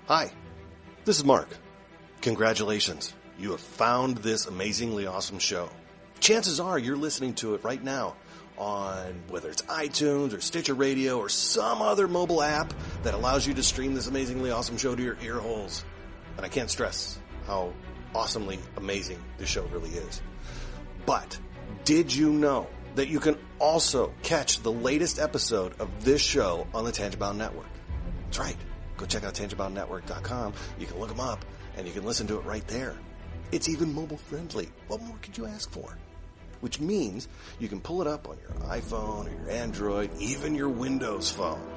Hi, this is Mark. Congratulations. You have found this amazingly awesome show. Chances are you're listening to it right now on whether it's iTunes or Stitcher Radio or some other mobile app that allows you to stream this amazingly awesome show to your ear holes. And I can't stress how awesomely amazing this show really is. But did you know that you can also catch the latest episode of this show on the Tangibound Network? That's right. Go check out tangiboundnetwork.com. You can look them up and you can listen to it right there. It's even mobile friendly. What more could you ask for? Which means you can pull it up on your iPhone or your Android, even your Windows phone.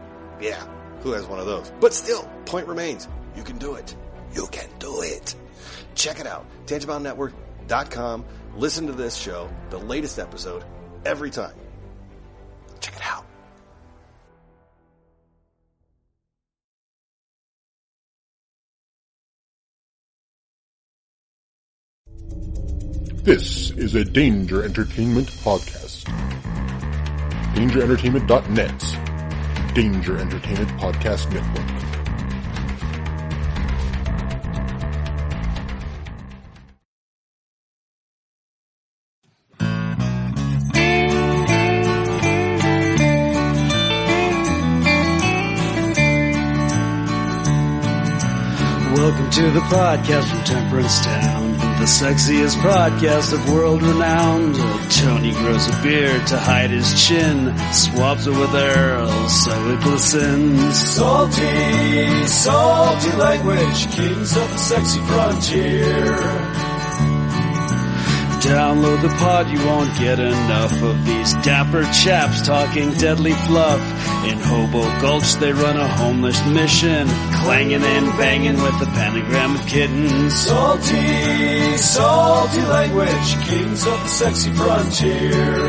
Yeah, who has one of those? But still, point remains, you can do it. You can do it. Check it out, tangiboundnetwork.com. Listen to this show, the latest episode, every time. Check it out. This is a Danger Entertainment podcast. DangerEntertainment.net. Danger Entertainment Podcast Network. Welcome to the podcast from Temperance Town, the sexiest podcast of world renowned. Tony grows a beard to hide his chin, swaps it with Earl so it glistens. Salty, salty language, kings of the sexy frontier. Download the pod, you won't get enough of these dapper chaps talking deadly fluff. In Hobo Gulch they run a homeless mission, clanging and banging with the pentagram of kittens. Salty, salty language, kings of the sexy frontier.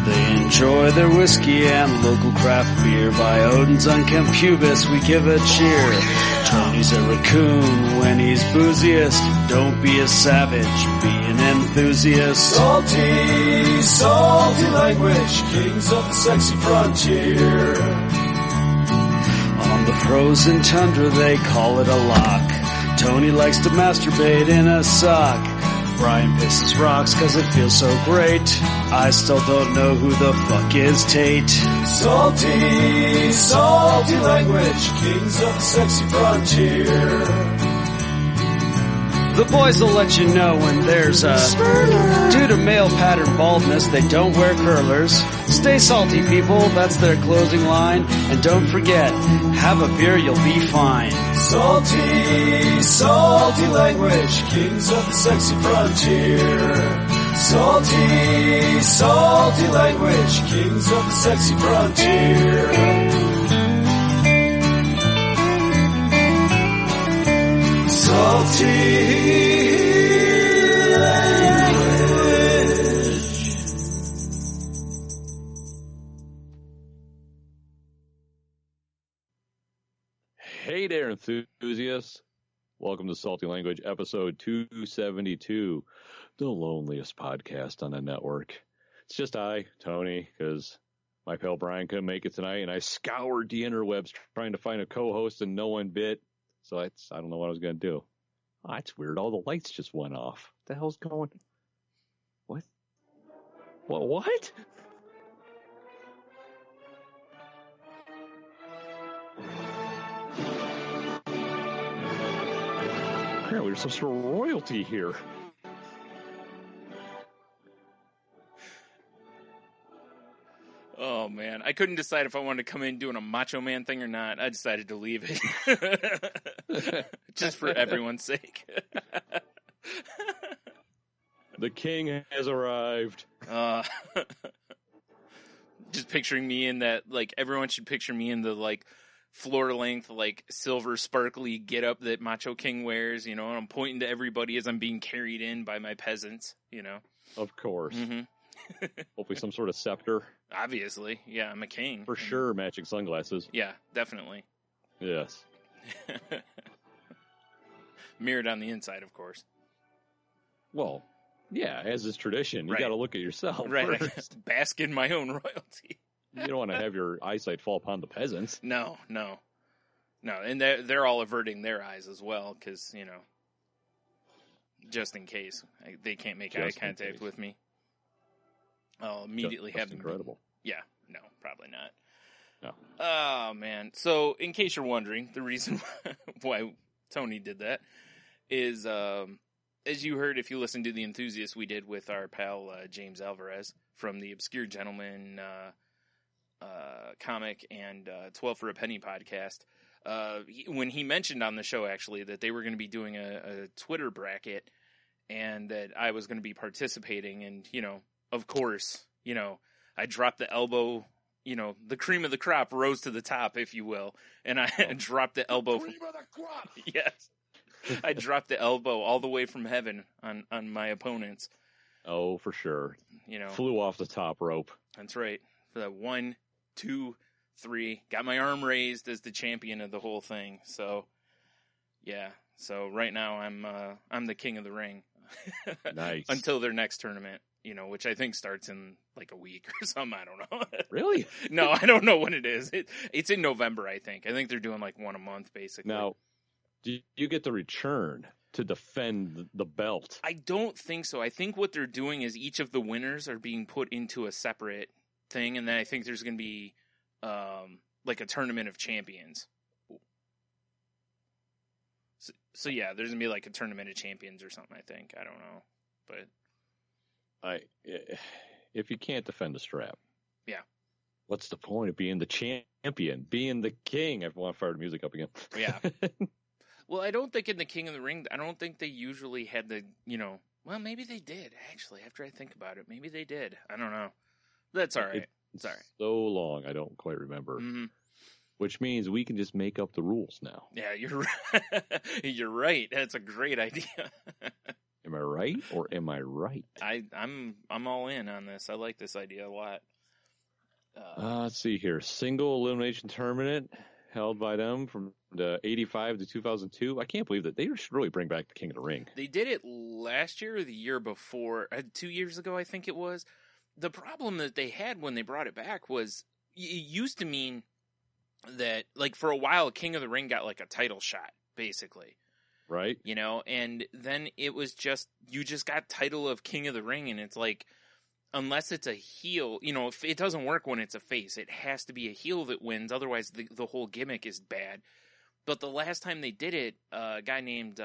They enjoy their whiskey and local craft beer. By Odin's unkempt pubis we give a cheer. Tony's a raccoon when he's booziest. Don't be a savage, be an enthusiast. Salty, salty language, kings of the sexy frontier. On the frozen tundra they call it a lock. Tony likes to masturbate in a sock. Brian pisses rocks cause it feels so great. I still don't know who the fuck is Tate. Salty, salty language, kings of the sexy frontier. The boys will let you know when there's a Spurler. Due to male pattern baldness, they don't wear curlers. Stay salty, people, that's their closing line. And don't forget, have a beer, you'll be fine. Salty, salty language, kings of the sexy frontier. Salty, salty language, kings of the sexy frontier. Salty language. Hey there, enthusiasts. Welcome to Salty Language, episode 272, the loneliest podcast on the network. It's just I, Tony, because my pal Brian couldn't make it tonight, and I scoured the interwebs trying to find a co-host, and no one bit. So I don't know what I was going to do. Oh, that's weird. All the lights just went off. What the hell's going? What? What? Apparently there's some sort of royalty here. Oh, man. I couldn't decide if I wanted to come in doing a Macho Man thing or not. I decided to leave it. Just for everyone's sake. The king has arrived. Just picturing me in that, like, everyone should picture me in the, like, floor-length, like, silver sparkly get-up that Macho King wears, you know, and I'm pointing to everybody as I'm being carried in by my peasants, you know. Of course. Mm-hmm. Hopefully some sort of scepter. Obviously. Yeah, I'm a king. For sure, matching sunglasses. Yeah, definitely. Yes. Mirrored on the inside, of course. Well, yeah, as is tradition. You Right. got to look at yourself Right. first. Bask in my own royalty. You don't want to have your eyesight fall upon the peasants. No. No, and they're all averting their eyes as well because, you know, just in case they can't make eye contact with me. I'll immediately have them. Incredible. Yeah, no, probably not. No. Oh, man. So, in case you're wondering, the reason why Tony did that is, as you heard, if you listened to the Enthusiast we did with our pal James Alvarez from the Obscure Gentleman comic and 12 for a Penny podcast, when he mentioned on the show, actually, that they were going to be doing a Twitter bracket and that I was going to be participating, and, you know, of course, you know, I dropped the elbow. You know, the cream of the crop rose to the top, if you will, and I dropped the elbow. Cream of the crop. Yes, I dropped the elbow all the way from heaven on my opponents. Oh, for sure. You know, flew off the top rope. That's right. For that 1, 2, 3, got my arm raised as the champion of the whole thing. So, yeah. So right now I'm the king of the ring. Nice. Until their next tournament. You know, which I think starts in like a week or something. I don't know. Really? No, I don't know when it is. It's in November, I think. I think they're doing like one a month, basically. Now, do you get the return to defend the belt? I don't think so. I think what they're doing is each of the winners are being put into a separate thing, and then I think there's going to be like a tournament of champions. So yeah, there's going to be like a tournament of champions or something, I think. I don't know. But if you can't defend the strap, yeah, what's the point of being the champion, being the king? I want to fire the music up again. Yeah. Well, I don't think in the King of the Ring, I don't think they usually had the, you know, well, maybe they did actually. After I think about it, maybe they did. I don't know. That's all right. It's all right. So long, I don't quite remember. Mm-hmm. Which means we can just make up the rules now. Yeah, you're right. You're right. That's a great idea. Am I right or am I right? I'm all in on this. I like this idea a lot. Let's see here. Single elimination tournament held by them from the 85 to 2002. I can't believe that. They should really bring back the King of the Ring. They did it last year or the year before. 2 years ago, I think it was. The problem that they had when they brought it back was it used to mean that, like, for a while, King of the Ring got like a title shot, basically. Right. You know, and then it was just, you just got title of King of the Ring, and it's like, unless it's a heel, you know, if it doesn't work when it's a face. It has to be a heel that wins, otherwise the whole gimmick is bad. But the last time they did it, a guy named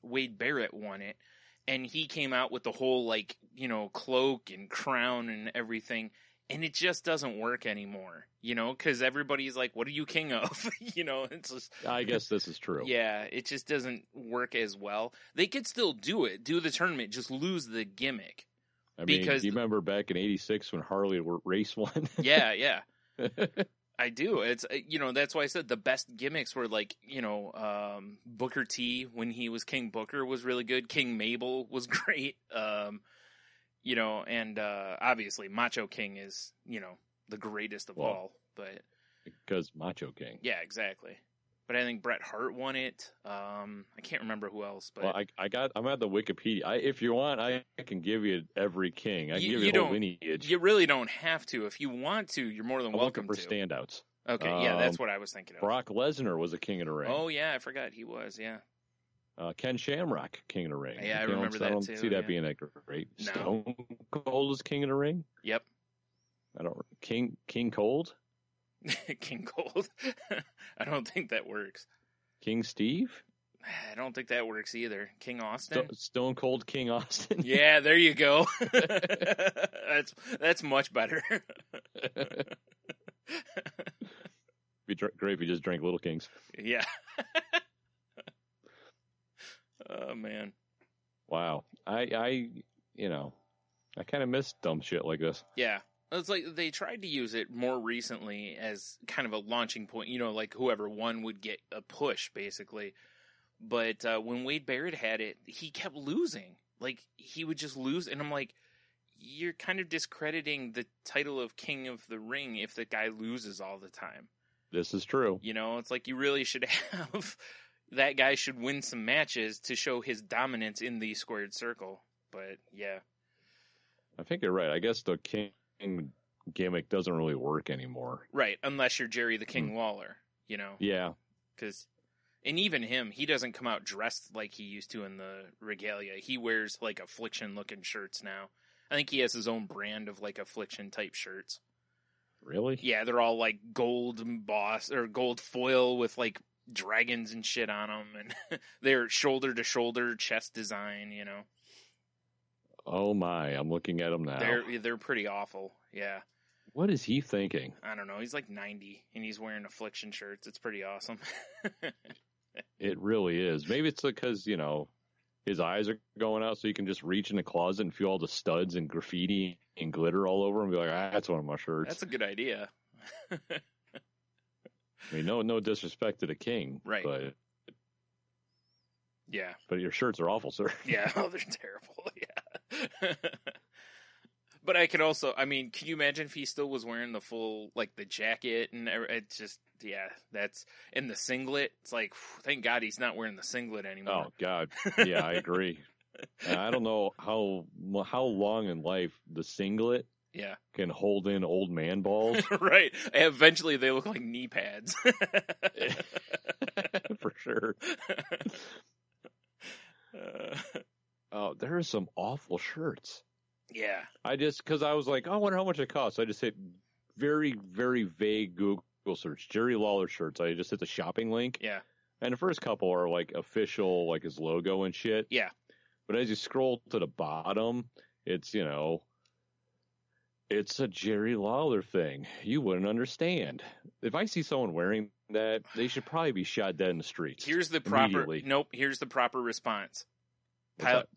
Wade Barrett won it, and he came out with the whole, like, you know, cloak and crown and everything, and it just doesn't work anymore, you know, because everybody's like, what are you king of? You know, it's just... I guess this is true. Yeah, it just doesn't work as well. They could still do it, do the tournament, just lose the gimmick. I mean, do you remember back in '86 when Harley Race won? Yeah. I do. It's, you know, that's why I said the best gimmicks were like, you know, Booker T when he was King Booker was really good. King Mabel was great. You know, and obviously Macho King is, you know, the greatest of all. But because Macho King. Yeah, exactly. But I think Bret Hart won it. I can't remember who else. But well, I'm at the Wikipedia. If you want, I can give you every king. I can give you a whole lineage. You really don't have to. If you want to, you're more than welcome to. For standouts. Okay, yeah, that's what I was thinking of. Brock Lesnar was a King of the Ring. Oh yeah, I forgot he was. Yeah. Ken Shamrock, King of the Ring. Yeah, I remember that too. I don't see that being that great. No. Stone Cold is King of the Ring. Yep. King Cold. King Cold. I don't think that works. King Steve. I don't think that works either. King Austin. Stone Cold King Austin. Yeah, there you go. That's much better. Be great if you just drank Little Kings. Yeah. Oh man. Wow. I kind of miss dumb shit like this. Yeah. It's like they tried to use it more recently as kind of a launching point, you know, like whoever won would get a push basically. But when Wade Barrett had it, he kept losing. Like he would just lose, and I'm like, you're kind of discrediting the title of King of the Ring if the guy loses all the time. This is true. You know, it's like you really should have that guy should win some matches to show his dominance in the squared circle. But yeah, I think you're right. I guess the King gimmick doesn't really work anymore. Right, unless you're Jerry the King Lawler, you know. Yeah. And even him, he doesn't come out dressed like he used to in the regalia. He wears like affliction-looking shirts now. I think he has his own brand of like affliction-type shirts. Really? Yeah, they're all like gold embossed or gold foil with like dragons and shit on them, and they're shoulder-to-shoulder chest design. You know. Oh my! I'm looking at him now. They're pretty awful. Yeah. What is he thinking? I don't know. He's like 90, and he's wearing affliction shirts. It's pretty awesome. It really is. Maybe it's because, you know, his eyes are going out so you can just reach in the closet and feel all the studs and graffiti and glitter all over him and be like, that's one of my shirts. That's a good idea. I mean, no disrespect to the king. Right. But, yeah. But your shirts are awful, sir. Yeah. Oh, they're terrible. Yeah. But I could also, I mean, can you imagine if he still was wearing the full, like the jacket and it's just, yeah, that's, and the singlet. It's like, thank God he's not wearing the singlet anymore. Oh, God. Yeah, I agree. And I don't know how long in life the singlet can hold in old man balls. Right. Eventually they look like knee pads. For sure. Oh, there are some awful shirts. Yeah. Because I was like, oh, I wonder how much it costs. I just hit very, very vague Google search, Jerry Lawler shirts. I just hit the shopping link. Yeah. And the first couple are like official, like his logo and shit. Yeah. But as you scroll to the bottom, it's, you know, it's a Jerry Lawler thing. You wouldn't understand. If I see someone wearing that, they should probably be shot dead in the streets. Here's the proper response.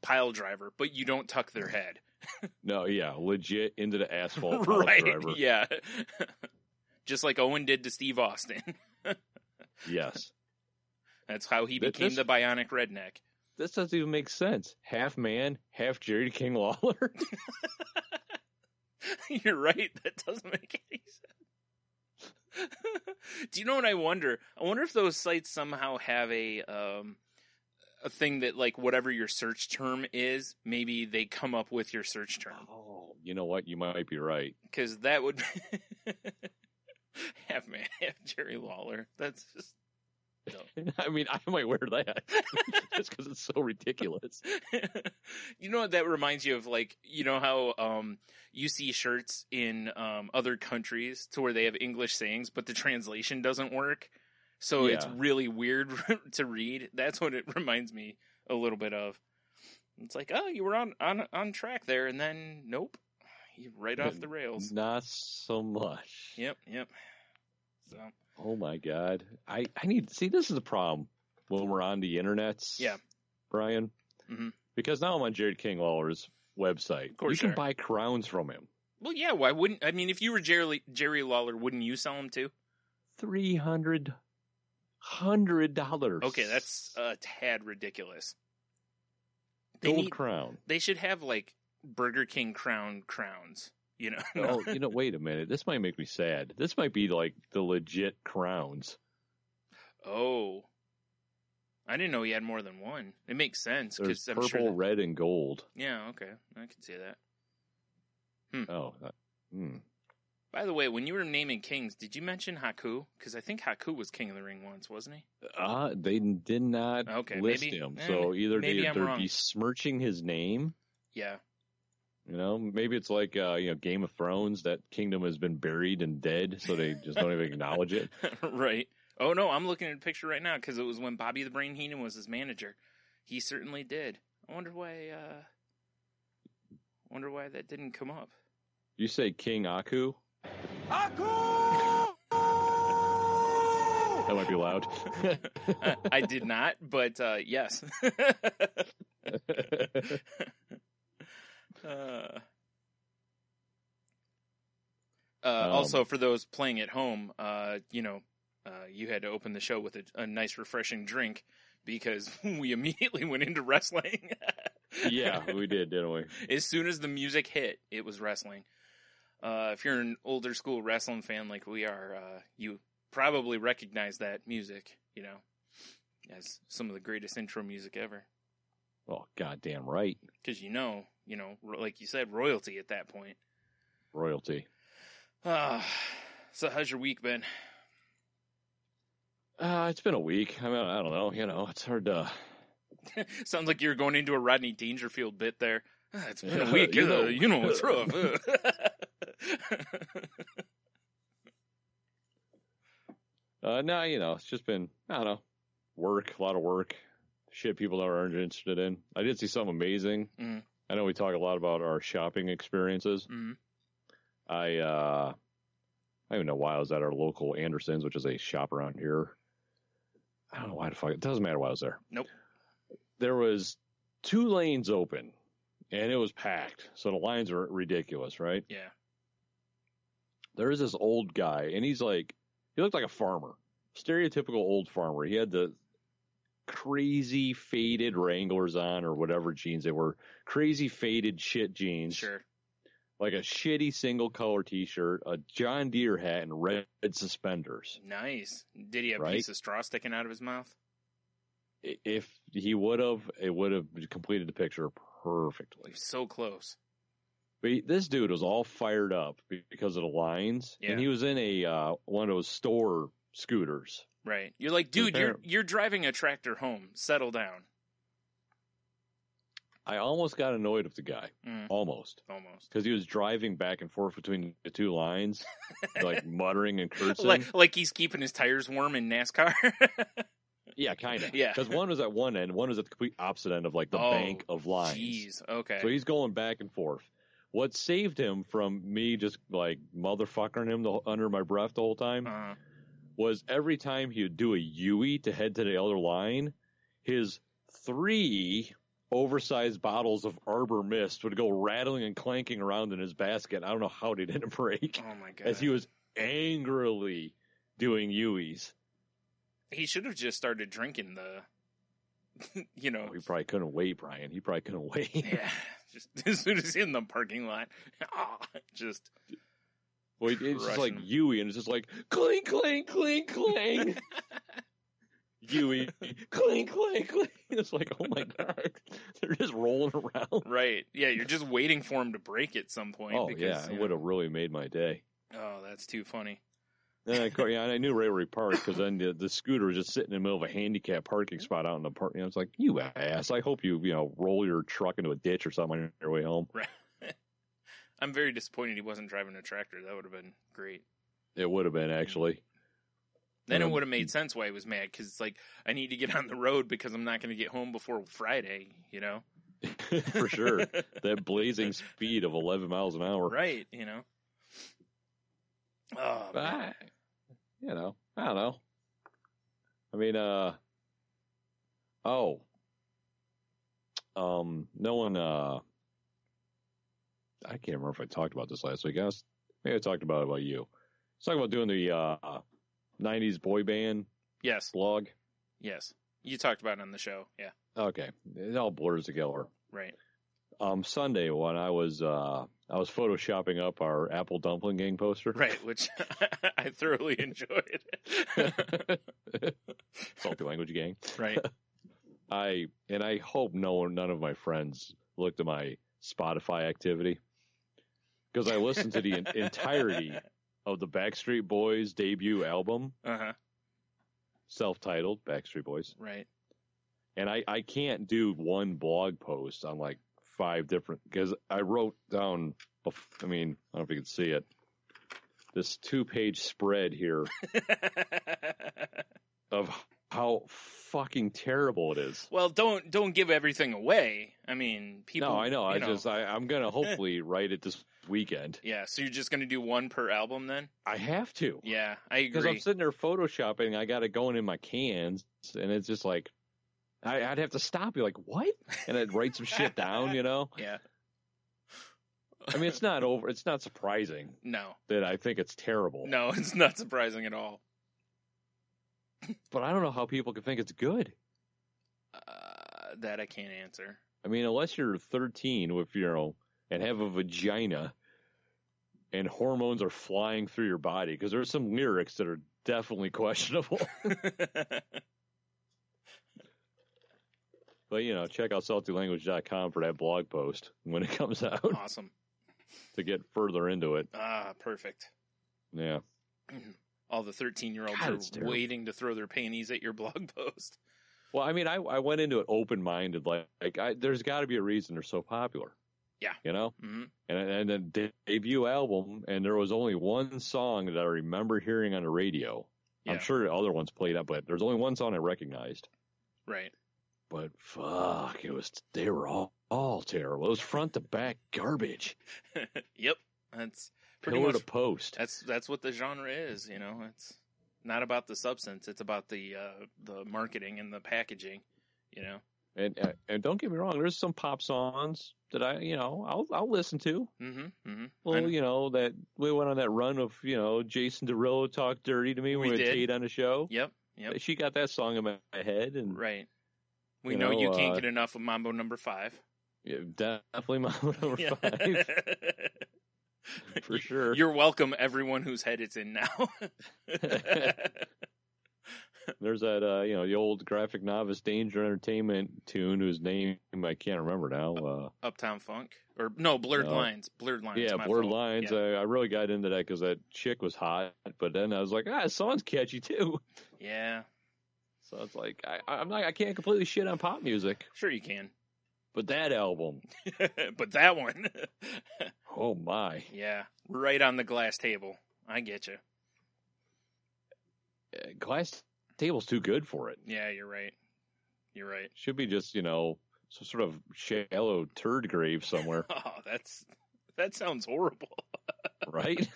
Pile driver, but you don't tuck their head. No, yeah, legit into the asphalt. Right, driver. Yeah. Just like Owen did to Steve Austin. Yes. That's how he became the bionic redneck. This doesn't even make sense. Half man, half Jerry King Lawler. You're right. That doesn't make any sense. Do you know what I wonder? I wonder if those sites somehow have a thing that, like, whatever your search term is, maybe they come up with your search term. Oh, you know what? You might be right. Because that would half Jerry Lawler. That's just dumb. I mean, I might wear that just because it's so ridiculous. You know what that reminds you of? Like, you know how you see shirts in other countries to where they have English sayings, but the translation doesn't work. So it's really weird to read. That's what it reminds me a little bit of. It's like, oh, you were on track there, and then nope, you right off the rails. Not so much. Yep. So. Oh my God, I need see. This is the problem when we're on the internets. Yeah, Brian. Mm-hmm. Because now I'm on Jared King Lawler's website. Of course, you can buy crowns from him. Well, yeah. Why wouldn't? I mean, if you were Jerry Lawler, wouldn't you sell them too? $300. Okay, that's a tad ridiculous. Gold crown. They should have like Burger King crowns. You know. Oh, wait a minute. This might make me sad. This might be like the legit crowns. Oh, I didn't know he had more than one. It makes sense because purple, sure red, and gold. Yeah. Okay, I can see that. Oh. By the way, when you were naming kings, did you mention Haku? Because I think Haku was King of the Ring once, wasn't he? They did not list him. So either they're besmirching his name. Yeah. You know, maybe it's like Game of Thrones. That kingdom has been buried and dead, so they just don't even acknowledge it. Right. Oh no, I'm looking at a picture right now because it was when Bobby the Brain Heenan was his manager. He certainly did. I wonder why. That didn't come up. You say King Aku? Aku! That might be loud. I did not, but yes. Also, for those playing at home, you had to open the show with a nice, refreshing drink because we immediately went into wrestling. Yeah, we did, didn't we? As soon as the music hit, it was wrestling. If you're an older school wrestling fan like we are, you probably recognize that music, as some of the greatest intro music ever. Oh, goddamn right. Because like you said, royalty at that point. Royalty. So how's your week been? It's been a week. I mean, I don't know. It's hard to. Sounds like you're going into a Rodney Dangerfield bit there. It's been a week. You know. You know it's rough. No, it's just been, I don't know, a lot of work, shit people aren't interested in. I did see something amazing. Mm. I know we talk a lot about our shopping experiences. Mm. I don't even know why I was at our local Anderson's, which is a shop around here. I don't know why the fuck. It doesn't matter why I was there. Nope. There was 2 lanes open, and it was packed. So the lines are ridiculous, right? Yeah. There is this old guy, and he looked like a farmer. Stereotypical old farmer. He had the crazy faded Wranglers on, or whatever jeans they were. Crazy faded shit jeans. Sure. Like a shitty single color t-shirt, a John Deere hat, and red suspenders. Nice. Did he have a Right? piece of straw sticking out of his mouth? If he would have, it would have completed the picture perfectly. So close. But this dude was all fired up because of the lines, Yeah. and he was in a one of those store scooters. Right. You're like, dude, Compare- you're driving a tractor home. Settle down. I almost got annoyed with the guy. Mm. Almost. Because he was driving back and forth between the 2 lines, like muttering and cursing. Like he's keeping his tires warm in NASCAR. Yeah, kind of. Yeah. Because one was at one end, one was at the complete opposite end of like the bank of lines. Jeez. Okay. So he's going back and forth. What saved him from me just like motherfucking him under my breath the whole time was every time he would do a U-E to head to the other line, his 3 oversized bottles of Arbor Mist would go rattling and clanking around in his basket. I don't know how they didn't break. Oh my god! As he was angrily doing U-Es. He should have just started drinking the, He probably couldn't wait, Brian. He probably couldn't wait. Yeah, just as soon as he's in the parking lot, just. Well, it's just like Crushing him. U-E, and it's just like cling, cling, cling, cling. U-E, cling, cling, cling. It's like, oh my god, they're just rolling around. Right. Yeah, you're just waiting for him to break at some point. Oh because, yeah, it would have really made my day. Oh, that's too funny. And and I knew right where he parked because then the scooter was just sitting in the middle of a handicap parking spot out in the park. I was like, you ass! I hope you roll your truck into a ditch or something on your way home. Right. I'm very disappointed he wasn't driving a tractor. That would have been great. It would have been actually. Then it would have made sense why he was mad, because it's like, I need to get on the road because I'm not going to get home before Friday, For sure. That blazing speed of 11 miles an hour. Right, Oh, I don't know. I mean, no one, I can't remember if I talked about this last week. Maybe I talked about you. I was talking about doing the 90s boy band yes. blog. Yes. You talked about it on the show. Yeah. Okay. It all blurs together. Right. Sunday when I was photoshopping up our Apple Dumpling Gang poster. Right, which I thoroughly enjoyed. Salty Language Gang. Right. I hope none of my friends looked at my Spotify activity, because I listened to the entirety of the Backstreet Boys debut album, self-titled Backstreet Boys. Right. And I can't do one blog post on like 5 different, because I wrote down, I don't know if you can see it, this 2-page spread here of how fucking terrible it is. Well, don't give everything away. I mean, people. No, I know. I'm gonna hopefully write it this weekend. Yeah, so you're just gonna do one per album then? I have to. Yeah, I agree. Because I'm sitting there photoshopping, I got it going in my cans, and it's just like, I'd have to stop. Be like, what? And I'd write some shit down, Yeah. I mean, it's not surprising. No. That I think it's terrible. No, it's not surprising at all. But I don't know how people can think it's good. That I can't answer. I mean, unless you're 13 with, and have a vagina and hormones are flying through your body, because there's some lyrics that are definitely questionable. But, check out saltylanguage.com for that blog post when it comes out. Awesome. To get further into it. Perfect. Yeah. all the 13-year-olds God, it's are terrible. waiting to throw their panties at your blog post. Well, I mean, I went into it open-minded. There's got to be a reason they're so popular. Yeah. You know? Mm-hmm. And then the debut album, and there was only one song that I remember hearing on the radio. Yeah. I'm sure the other ones played up, but there's only one song I recognized. Right. But fuck, they were all terrible. It was front to back garbage. Yep. That's pretty Pillar much to post. that's what the genre is, you know. It's not about the substance, it's about the marketing and the packaging, you know. And don't get me wrong, there's some pop songs that I'll listen to. Mm-hmm. Mm-hmm. Well, that we went on that run of, Jason Derulo talked dirty to me when we had did. Tate on the show. Yep. She got that song in my head, and Right. We know you can't get enough of Mambo number 5. yeah, definitely Mambo number 5 for sure. You're welcome, everyone whose head it's in now. There's that, the old graphic novice Danger Entertainment tune whose name I can't remember now. Uptown Funk, or no, Blurred Lines. Blurred Lines. Yeah, my Blurred fault. Lines. Yeah. I really got into that because that chick was hot, but then I was like, the song's catchy too. Yeah. So it's like I can't completely shit on pop music, Sure you can. but that album, But that one. oh my, Yeah. Right on the glass table. I get you. Glass Table's too good for it. Yeah, you're right. You're right. Should be just some sort of shallow turd grave somewhere, Oh, that sounds horrible. right?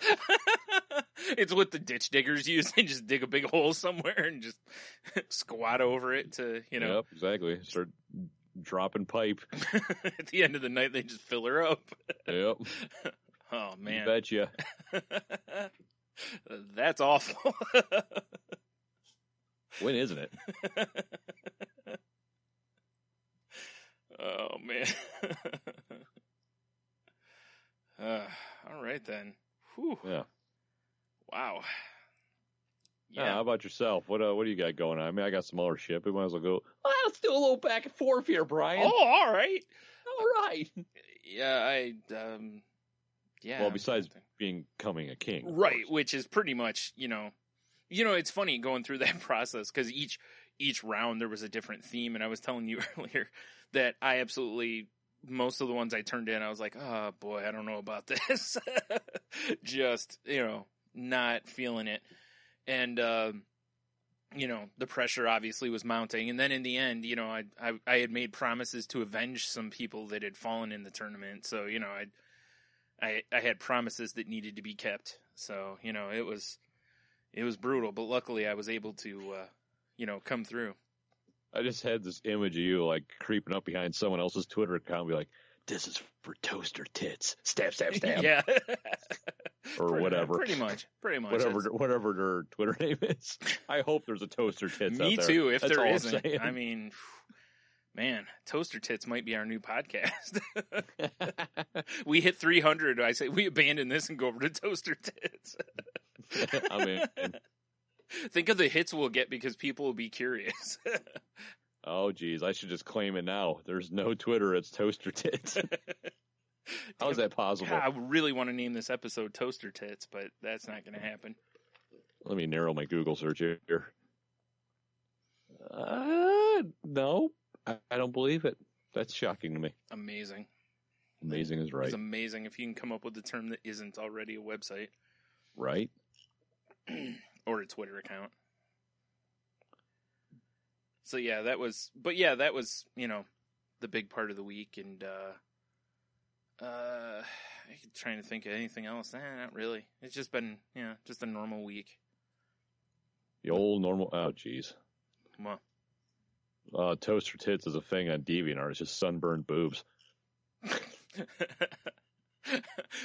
It's what the ditch diggers use. They just dig a big hole somewhere and just squat over it to, Yep, exactly. Start dropping pipe. At the end of the night, they just fill her up. Yep, Oh, you man. betcha. That's awful. When isn't it? Oh, man. All right, then. Whew. Yeah. Wow. Yeah. How about yourself? What do you got going on? I mean, I got some other shit. We might as well go. Let's do a little back and forth here, Brian. Oh, all right. All right. Yeah, yeah. Well, besides becoming a king, of right, course. which is pretty much, it's funny going through that process because each round there was a different theme, and I was telling you earlier that I absolutely, most of the ones I turned in, I was like, oh boy, I don't know about this. Just, not feeling it. And, the pressure obviously was mounting. And then in the end, I had made promises to avenge some people that had fallen in the tournament. So, I had promises that needed to be kept. So, it was brutal, but luckily I was able to, come through. I just had this image of you like creeping up behind someone else's Twitter account and be like, this is for toaster tits. Stab, stab, stab. Yeah. Or whatever. Pretty much. Whatever their Twitter name is. I hope there's a toaster tits out Me there. too, if That's there all I'm isn't. saying. I mean, man, Toaster Tits might be our new podcast. We hit 300. I say we abandon this and go over to Toaster Tits. I mean, Think of the hits we'll get because people will be curious. oh geez, I should just claim it now. There's no Twitter, it's toaster tits. How is that possible? I really want to name this episode Toaster Tits, but that's not going to happen. Let me narrow my Google search here. No, I don't believe it. That's shocking to me. Amazing. Amazing is right. It's amazing if you can come up with a term that isn't already a website. Right? Or a Twitter account. So that was the big part of the week, and I'm trying to think of anything else. Not really. It's just been, just a normal week. The old normal. Oh, geez. Well, Toaster tits is a thing on DeviantArt. It's just sunburned boobs.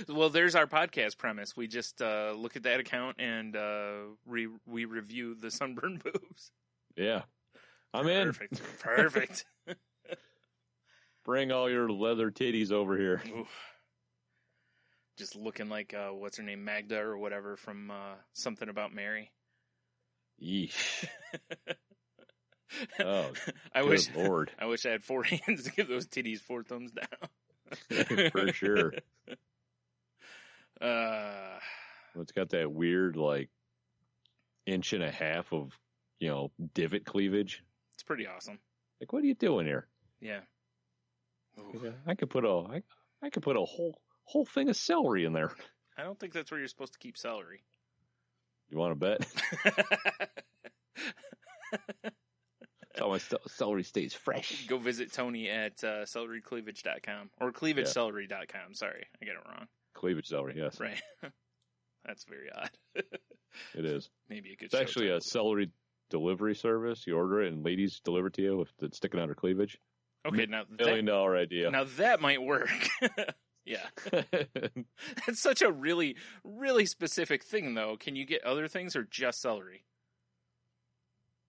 well, there's our podcast premise. We just look at that account and we review the sunburned boobs. Yeah. I'm in. Perfect. Bring all your leather titties over here. Oof. Just looking like, what's her name, Magda or whatever from Something About Mary. Yeesh. Oh, good Lord. I wish I had 4 hands to give those titties 4 thumbs down. For sure. It's It's got that weird, like, inch and a half of, divot cleavage. It's pretty awesome. Like, what are you doing here? Yeah. Yeah, I could put a whole thing of celery in there. I don't think that's where you're supposed to keep celery. You want to bet? That's how my celery stays fresh. Go visit Tony at celerycleavage.com or cleavagecelery.com. Sorry, I get it wrong. Cleavage celery, yes. Right. That's very odd. It is. Maybe a good. It's actually a celery delivery service. You order it and ladies deliver it to you if it's sticking out her cleavage. Okay, now $1 million idea. Now that might work. Yeah. It's such a really, really specific thing, though. Can you get other things or just celery?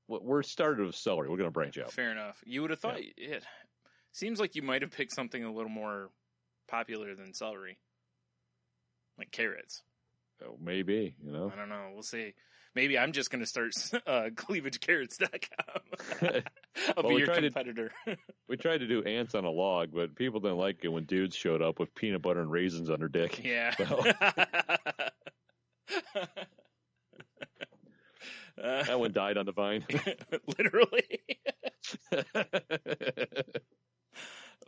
We're started with celery. We're going to branch out. Fair enough. You would have thought it seems like you might have picked something a little more popular than celery, like carrots. Oh, maybe, I don't know. We'll see. Maybe I'm just going to start cleavagecarrots.com. I'll be your competitor. We tried to do ants on a log, but people didn't like it when dudes showed up with peanut butter and raisins on their dick. Yeah. So. That one died on the vine. Literally.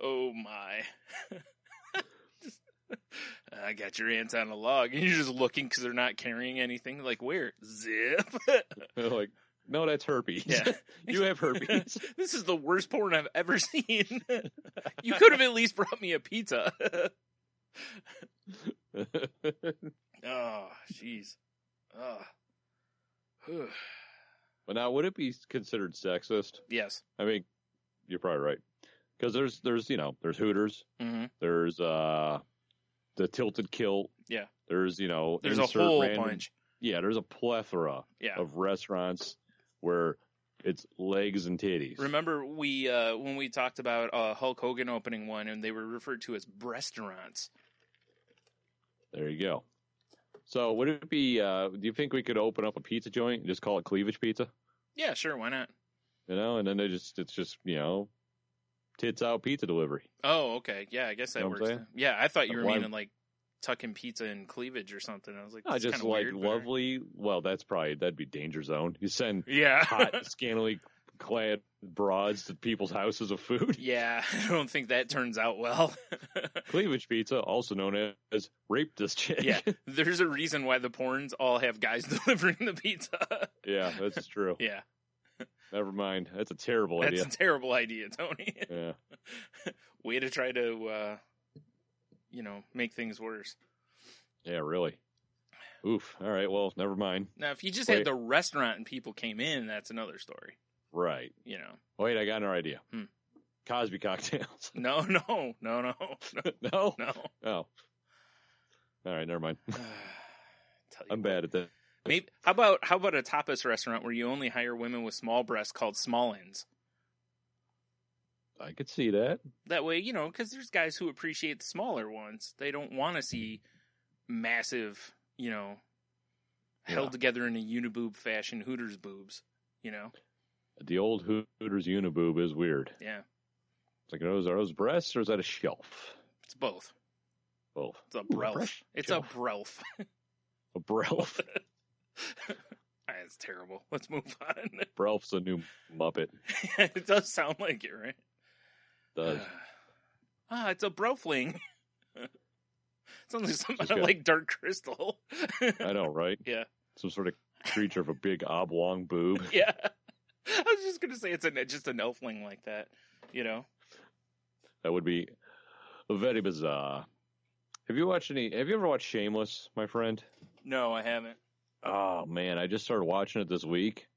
Oh, my. I got your ants on a log, and you're just looking because they're not carrying anything. Like, where? Zip. They're like, no, that's herpes. Yeah. You have herpes. This is the worst porn I've ever seen. You could have at least brought me a pizza. Oh, jeez. Oh. But now, would it be considered sexist? Yes. I mean, you're probably right. Because there's Hooters. Mm-hmm. There's the tilted kilt. Yeah. There's there's a whole bunch. Yeah, there's a plethora of restaurants where it's legs and titties. Remember we when we talked about Hulk Hogan opening one, and they were referred to as breastaurants. There you go. So would it be? Do you think we could open up a pizza joint and just call it Cleavage Pizza? Yeah, sure. Why not? And then it's just tits out pizza delivery. Oh, okay. Yeah, I guess that works. Yeah, I thought you were meaning like tucking pizza in cleavage or something. I was like, that's just like weird, lovely. Well, that'd be danger zone. You send hot, scantily clad broads to people's houses of food. Yeah, I don't think that turns out well. Cleavage pizza, also known as rape this chick. Yeah, there's a reason why the porns all have guys delivering the pizza. Yeah, that's true. Yeah. Never mind. That's a terrible idea. That's a terrible idea, Tony. Yeah. Way to try to, make things worse. Yeah, really. Oof. All right. Well, never mind. Now, if you just had the restaurant and people came in, that's another story. Right. Wait, I got another idea. Cosby cocktails. No. No? No? No. Oh. All right. Never mind. I'm bad at that. Maybe how about a tapas restaurant where you only hire women with small breasts called small-ins? I could see that. That way, because there's guys who appreciate the smaller ones. They don't want to see massive, held together in a uniboob fashion Hooters boobs, The old Hooters uniboob is weird. Yeah. It's like, are those breasts or is that a shelf? It's both. Both. It's a brelf. It's a brelf. A brelf. That's terrible. Let's move on. Brelf's a new Muppet. It does sound like it, right? It does. It's a brofling. Sounds like something like Dark Crystal. I know, right? Yeah. Some sort of creature of a big oblong boob. Yeah. I was just going to say it's just an elfling like that, That would be very bizarre. Have you ever watched Shameless, my friend? No, I haven't. Oh man, I just started watching it this week.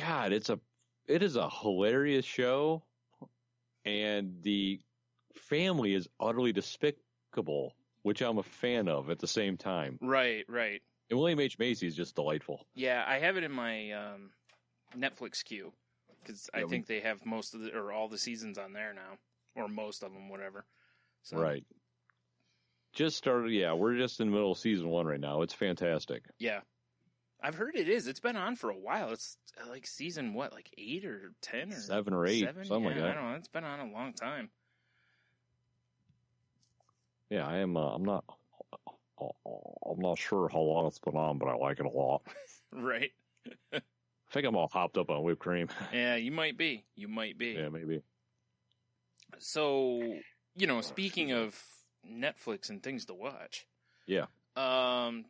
God, it is a hilarious show, and the family is utterly despicable, which I'm a fan of at the same time. Right. And William H. Macy is just delightful. Yeah, I have it in my Netflix queue because I think they have most of all the seasons on there now, or most of them, whatever. So. Right. Just started, we're just in the middle of season 1 right now. It's fantastic. Yeah. I've heard it is. It's been on for a while. It's like season, 8 or 10 or 7 or 8, 7? something like that. I don't know. It's been on a long time. Yeah, I am. I'm not I'm not sure how long it's been on, but I like it a lot. Right. I think I'm all hopped up on whipped cream. Yeah, you might be. You might be. Yeah, maybe. So, speaking of Netflix and things to watch. Yeah.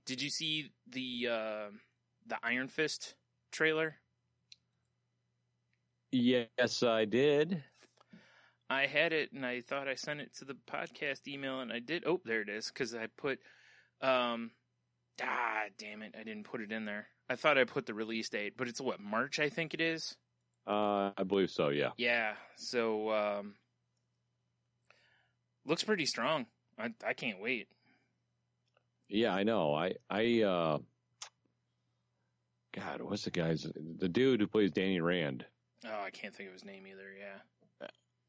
Did you see the Iron Fist trailer? Yes, I did. I had it, and I thought I sent it to the podcast email, and I did. Oh, there it is, because I put, damn it, I didn't put it in there. I thought I put the release date, but it's what, March, I think it is? I believe so, yeah. Yeah, so, looks pretty strong. I can't wait. Yeah, I know. God, what's the dude who plays Danny Rand? Oh, I can't think of his name either, yeah.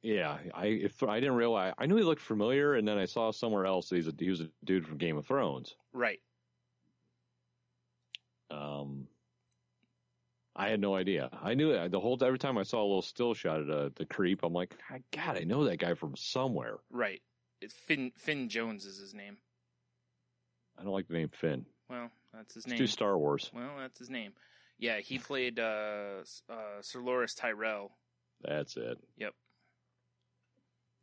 Yeah, I didn't realize. I knew he looked familiar, and then I saw somewhere else he was a dude from Game of Thrones. Right. I had no idea. I knew it every time I saw a little still shot of the creep, I'm like, God, I know that guy from somewhere. Right. It's Finn Jones is his name. I don't like the name Finn. Well, that's his It's name. too Star Wars. Well, that's his name. Yeah, he played Sir Loras Tyrell. That's it. Yep.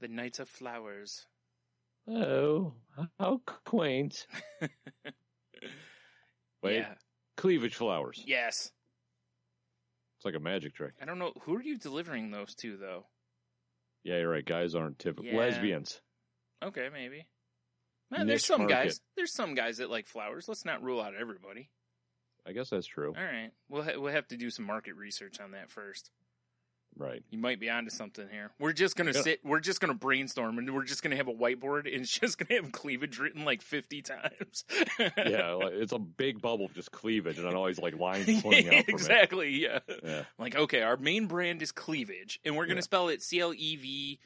The Knights of Flowers. Oh, how quaint. Wait, Yeah. cleavage flowers. Yes. It's like a magic trick. I don't know. Who are you delivering those to, though? Yeah, you're right. Guys aren't typical. Yeah. Lesbians. Okay, maybe. Man, Niche market. There's some guys that like flowers. Let's not rule out everybody. I guess that's true. All right. We'll have to do some market research on that first. Right. You might be onto something here. We're just gonna we're just gonna brainstorm, and we're just gonna have a whiteboard, and it's just gonna have cleavage written like 50 times. Yeah, like, it's a big bubble of just cleavage, and then always like lines pointing out from exactly. it. Yeah. Like, okay, our main brand is cleavage, and we're gonna spell it CLEV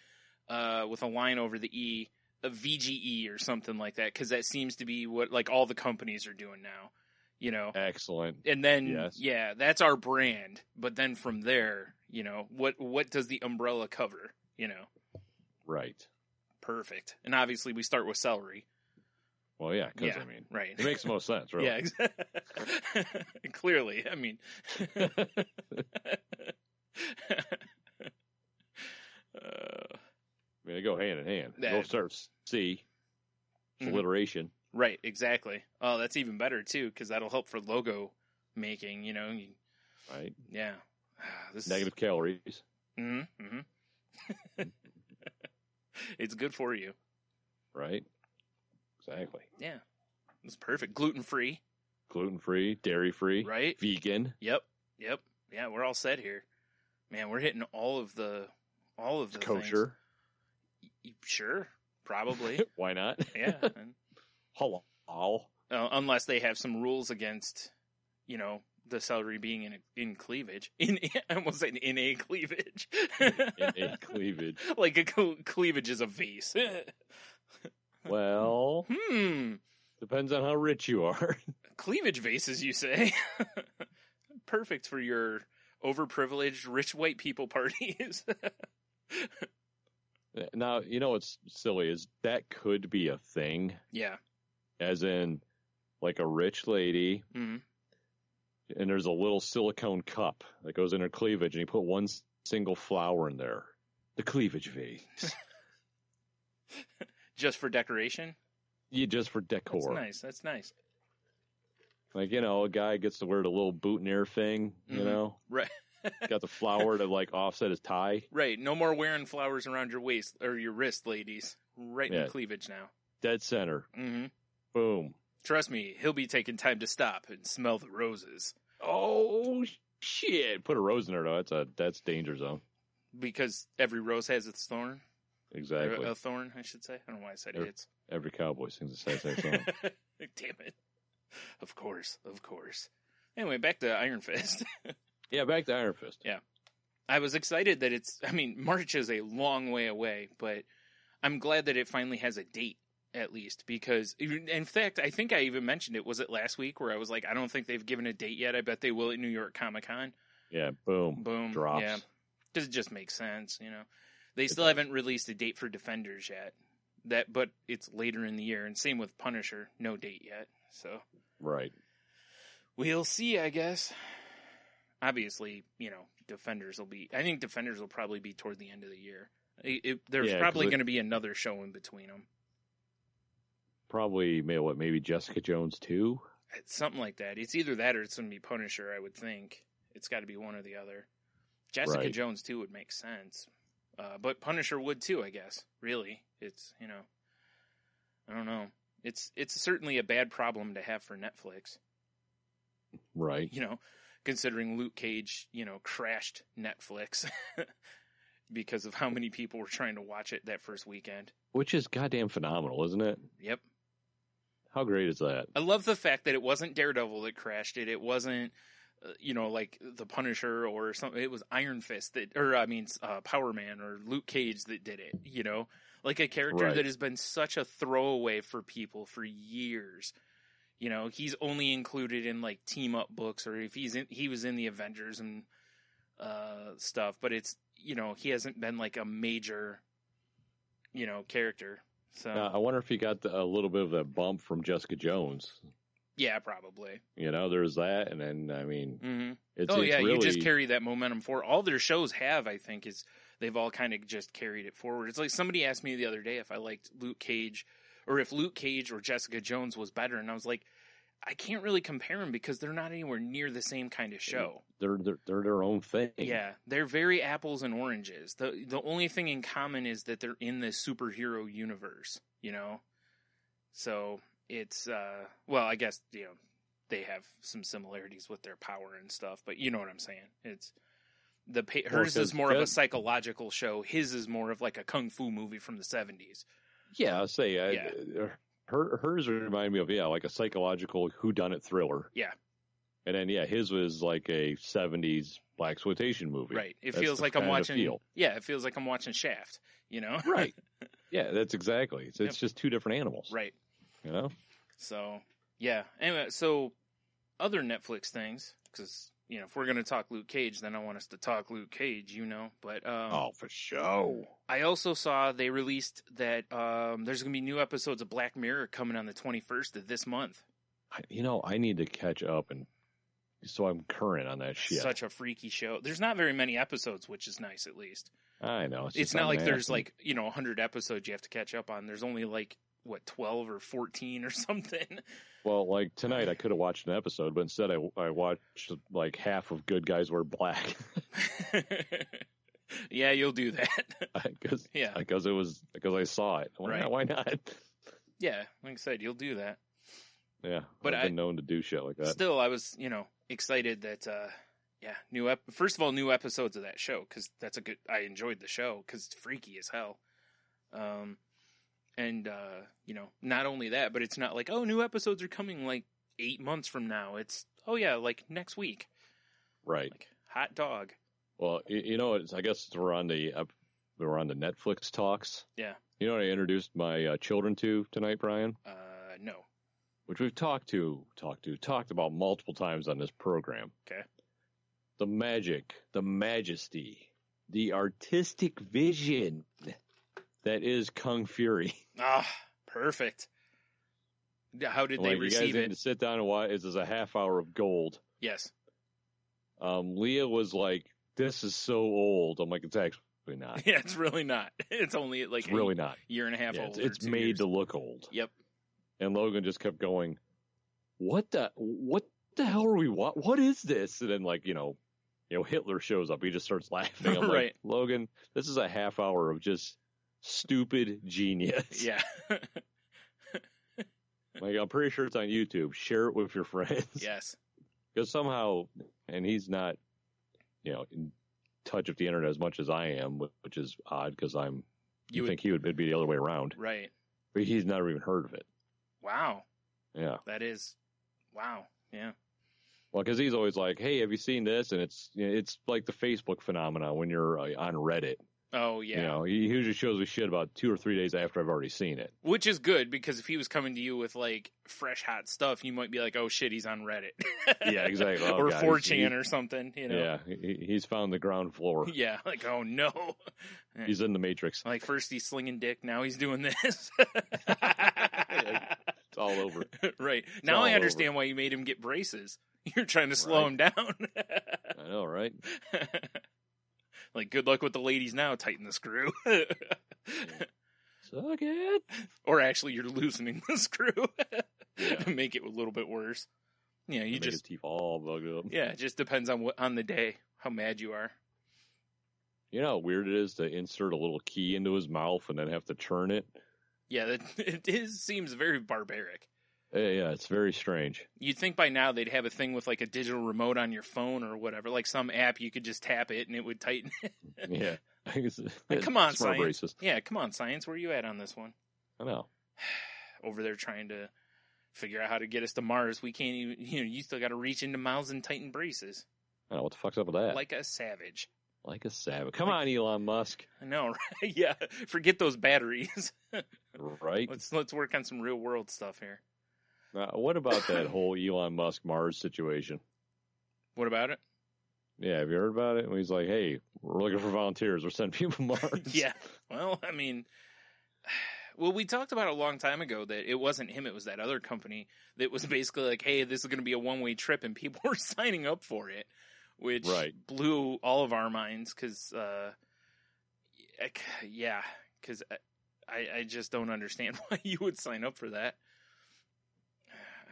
with a line over the E, a VGE or something like that, because that seems to be what like all the companies are doing now. Excellent. And then, yes. that's our brand. But then from there, what does the umbrella cover? Right. Perfect. And obviously we start with celery. Well, yeah, because, right. it makes the most sense, really. Yeah, exactly. Clearly, I mean. They go hand in hand. Both start with C. It's alliteration. Right, exactly. Oh, that's even better, too, because that'll help for logo making, Right. Yeah. Negative calories. Mm-hmm. It's good for you. Right. Exactly. Yeah. It's perfect. Gluten-free. Gluten-free, dairy-free. Right. Vegan. Yep. Yeah, we're all set here. Man, we're hitting all of the kosher. Things. Sure. Probably. Why not? Yeah. Halal. Unless they have some rules against, the celery being in cleavage. I almost said in a cleavage. In a cleavage. Like a cleavage is a vase. Well, depends on how rich you are. Cleavage vases, you say? Perfect for your overprivileged rich white people parties. Now, what's silly is that could be a thing. Yeah. As in, like a rich lady, and there's a little silicone cup that goes in her cleavage, and you put one single flower in there. The cleavage vase. Just for decoration? Yeah, just for decor. That's nice. Like, a guy gets to wear the little boutonniere thing, Right. Got the flower to, like, offset his tie. Right. No more wearing flowers around your waist or your wrist, ladies. Right in the cleavage now. Dead center. Mm-hmm. Boom. Trust me, he'll be taking time to stop and smell the roses. Oh, shit. Put a rose in there, though. That's danger zone. Because every rose has its thorn? Exactly. A thorn, I should say. I don't know why I said it. Every cowboy sings a sad song. Damn it. Of course. Anyway, back to Iron Fist. Yeah, back to Iron Fist. Yeah. I was excited that March is a long way away, but I'm glad that it finally has a date, at least, because, in fact, I think I even mentioned it. Was it last week where I was like, I don't think they've given a date yet. I bet they will at New York Comic Con. Yeah, boom. Drops. Yeah. Because it just makes sense, They still haven't released a date for Defenders yet, but it's later in the year, and same with Punisher, no date yet. So Right. we'll see, I guess. Obviously, Defenders will be. I think Defenders will probably be toward the end of the year. There's probably going to be another show in between them. Probably maybe Jessica Jones 2? It's something like that. It's either that or it's going to be Punisher, I would think. It's got to be one or the other. Jessica Jones 2 would make sense. But Punisher would too, I guess. Really. It's, I don't know. It's certainly a bad problem to have for Netflix. Right. Considering Luke Cage, crashed Netflix because of how many people were trying to watch it that first weekend. Which is goddamn phenomenal, isn't it? Yep. How great is that? I love the fact that it wasn't Daredevil that crashed it. It wasn't, like the Punisher or something. It was Iron Fist Power Man or Luke Cage that did it, Like a character that has been such a throwaway for people for years. He's only included in like team up books, or if he was in the Avengers and stuff, but it's, he hasn't been like a major, character. So I wonder if he got a little bit of that bump from Jessica Jones. Yeah, probably. There's that, and then I mean, it's really... you just carry that momentum forward. All their shows have, I think, is they've all kind of just carried it forward. It's like somebody asked me the other day if I liked Luke Cage, or if Luke Cage or Jessica Jones was better, and I was like, I can't really compare them because they're not anywhere near the same kind of show. They're their own thing. Yeah, they're very apples and oranges. The only thing in common is that they're in the superhero universe, So it's I guess they have some similarities with their power and stuff, but you know what I'm saying. It's hers is more of a psychological show. His is more of like a kung fu movie from the 70s. Yeah, I'll say hers remind me of like a psychological whodunit thriller. Yeah. And then his was like a 70s blaxploitation movie. Right. It feels like I'm watching. Yeah, it feels like I'm watching Shaft. Right. Yeah, that's exactly. So it's just two different animals. Right. So yeah. Anyway, so other Netflix things, because if we're gonna talk Luke Cage, then I want us to talk Luke Cage. But for sure. I also saw they released that there's gonna be new episodes of Black Mirror coming on the 21st of this month. I need to catch up so I'm current on that shit. Such a freaky show. There's not very many episodes, which is nice at least. I know. It's not like there's 100 episodes you have to catch up on. There's only 12 or 14 or something. Well, like tonight I could have watched an episode, but instead I watched like half of Good Guys Wear Black. Yeah, you'll do that. Because I saw it. Why not? Yeah, like I said, you'll do that. Yeah, but I've been known to do shit like that. Still, I was, excited that, first of all, new episodes of that show, because I enjoyed the show, because it's freaky as hell. Not only that, but it's not like, oh, new episodes are coming 8 months from now. It's, next week. Right. Like, hot dog. Well, I guess we're on the Netflix talks. Yeah. You know what I introduced my children to tonight, Brian? No. Which we've talked about multiple times on this program. Okay. The magic, the majesty, the artistic vision that is Kung Fury. Ah, perfect. How did they receive you guys it? Need to sit down and watch. This is a half hour of gold. Yes. Leah was like, "This is so old." I'm like, "It's actually not." Yeah, it's really not. It's only it's really not. Year and a half old. It's made to look old. Yep. And Logan just kept going, what the hell are we what is this? And then Hitler shows up. He just starts laughing. I'm right. like, Logan, this is a half hour of just stupid genius. Yeah. I'm pretty sure it's on YouTube. Share it with your friends. Yes. Because somehow, and he's not, in touch with the internet as much as I am, which is odd because you think he would be the other way around. Right. But he's never even heard of it. Wow. Yeah. That is, wow. Yeah. Well, because he's always like, "Hey, have you seen this?" And it's like the Facebook phenomenon when you're on Reddit, Oh, yeah. You know, he usually shows me shit about 2 or 3 days after I've already seen it. Which is good, because if he was coming to you with, like, fresh, hot stuff, you might be like, oh, shit, he's on Reddit. Yeah, exactly. Oh, or God, 4chan or something, you know? Yeah, he's found the ground floor. Yeah, like, oh, no. He's in the Matrix. Like, first he's slinging dick, now he's doing this. It's all over. Right. It's Now all I understand why you made him get braces. You're trying to slow him down. I know, right? Like, good luck with the ladies now, tighten the screw. Suck it. Or actually, you're loosening the screw Yeah. to make it a little bit worse. Yeah, you Make his just, teeth all bugged up. yeah, it just depends on the day, how mad you are. You know how weird it is to insert a little key into his mouth and then have to turn it? Yeah, seems very barbaric. Yeah, it's very strange. You'd think by now they'd have a thing with like a digital remote on your phone or whatever, like some app you could just tap it and it would tighten it. Yeah. Like, come on, Smart science. braces. Yeah, come on, science. Where are you at on this one? I know. Over there trying to figure out how to get us to Mars. We can't even, you still got to reach into mouths and tighten braces. I know. What the fuck's up with that? Like a savage. Like a savage. Come on, Elon Musk. I know, right? Yeah. Forget those batteries. Right? Let's work on some real world stuff here. What about that whole Elon Musk Mars situation? What about it? Yeah, have you heard about it? When he's like, hey, we're looking for volunteers. We're sending people to Mars. Yeah. Well, I mean, we talked about it a long time ago that it wasn't him. It was that other company that was basically like, hey, this is going to be a one-way trip, and people were signing up for it, which blew all of our minds because, I just don't understand why you would sign up for that.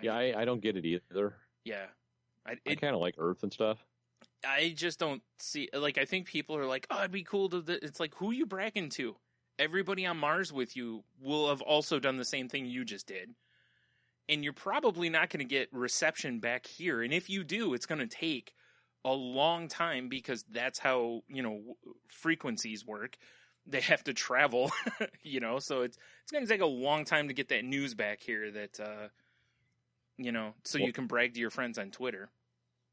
Yeah, I don't get it either. Yeah. I kind of like Earth and stuff. I just don't see, like, I think people are like, oh, it'd be cool to, it's like, who are you bragging to? Everybody on Mars with you will have also done the same thing you just did. And you're probably not going to get reception back here. And if you do, it's going to take a long time because that's how, frequencies work. They have to travel, so it's going to take a long time to get that news back here that, you can brag to your friends on Twitter.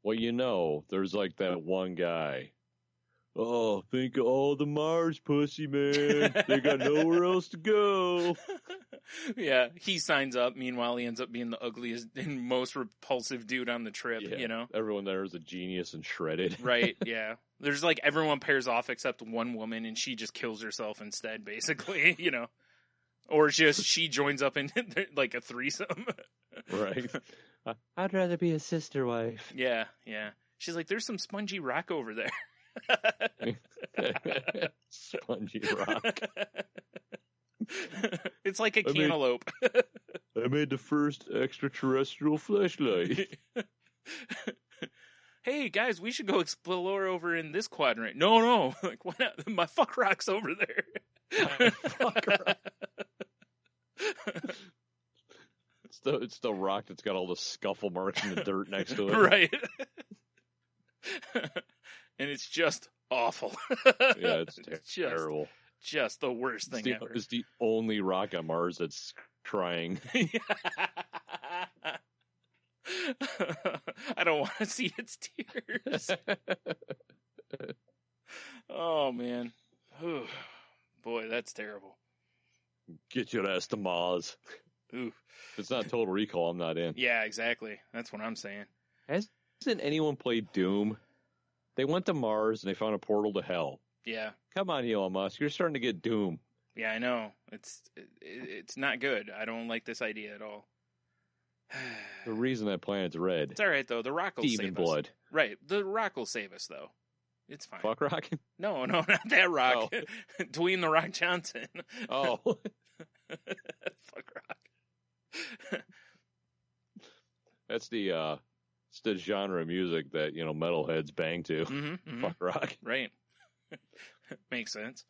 Well, there's like that one guy. Oh, think of all the Mars pussy, man. They got nowhere else to go. Yeah, he signs up. Meanwhile, he ends up being the ugliest and most repulsive dude on the trip, Everyone there is a genius and shredded. Right, yeah. There's like everyone pairs off except one woman, and she just kills herself instead, basically, Or just she joins up in like a threesome. Right. I'd rather be a sister wife. Yeah. She's like, there's some spongy rock over there. Spongy rock. It's like a cantaloupe. I made the first extraterrestrial flashlight. Hey guys, we should go explore over in this quadrant. No, like why not? My fuck rock's over there. Fuck rock. It's the rock that's got all the scuffle marks in the dirt next to it. Right. And it's just awful. Yeah, it's terrible. Just the worst thing ever. It's the only rock on Mars that's trying. I don't want to see its tears. Oh, man. Ooh. Boy, that's terrible. Get your ass to Mars. Ooh. If it's not Total Recall, I'm not in. Yeah, exactly. That's what I'm saying. Hasn't anyone played Doom? They went to Mars and they found a portal to hell. Yeah. Come on, Elon Musk. You're starting to get Doom. Yeah, I know. It's not good. I don't like this idea at all. The reason that planet's red. It's all right, though. The Rock will Demon save blood. us. Right. The Rock will save us, though. It's fine. Fuck Rock? No, not that Rock. Oh. Dwayne The Rock Johnson. Oh. Fuck Rock. That's the genre of music that, metalheads bang to. Mm-hmm. Fuck Rock. Right. Makes sense.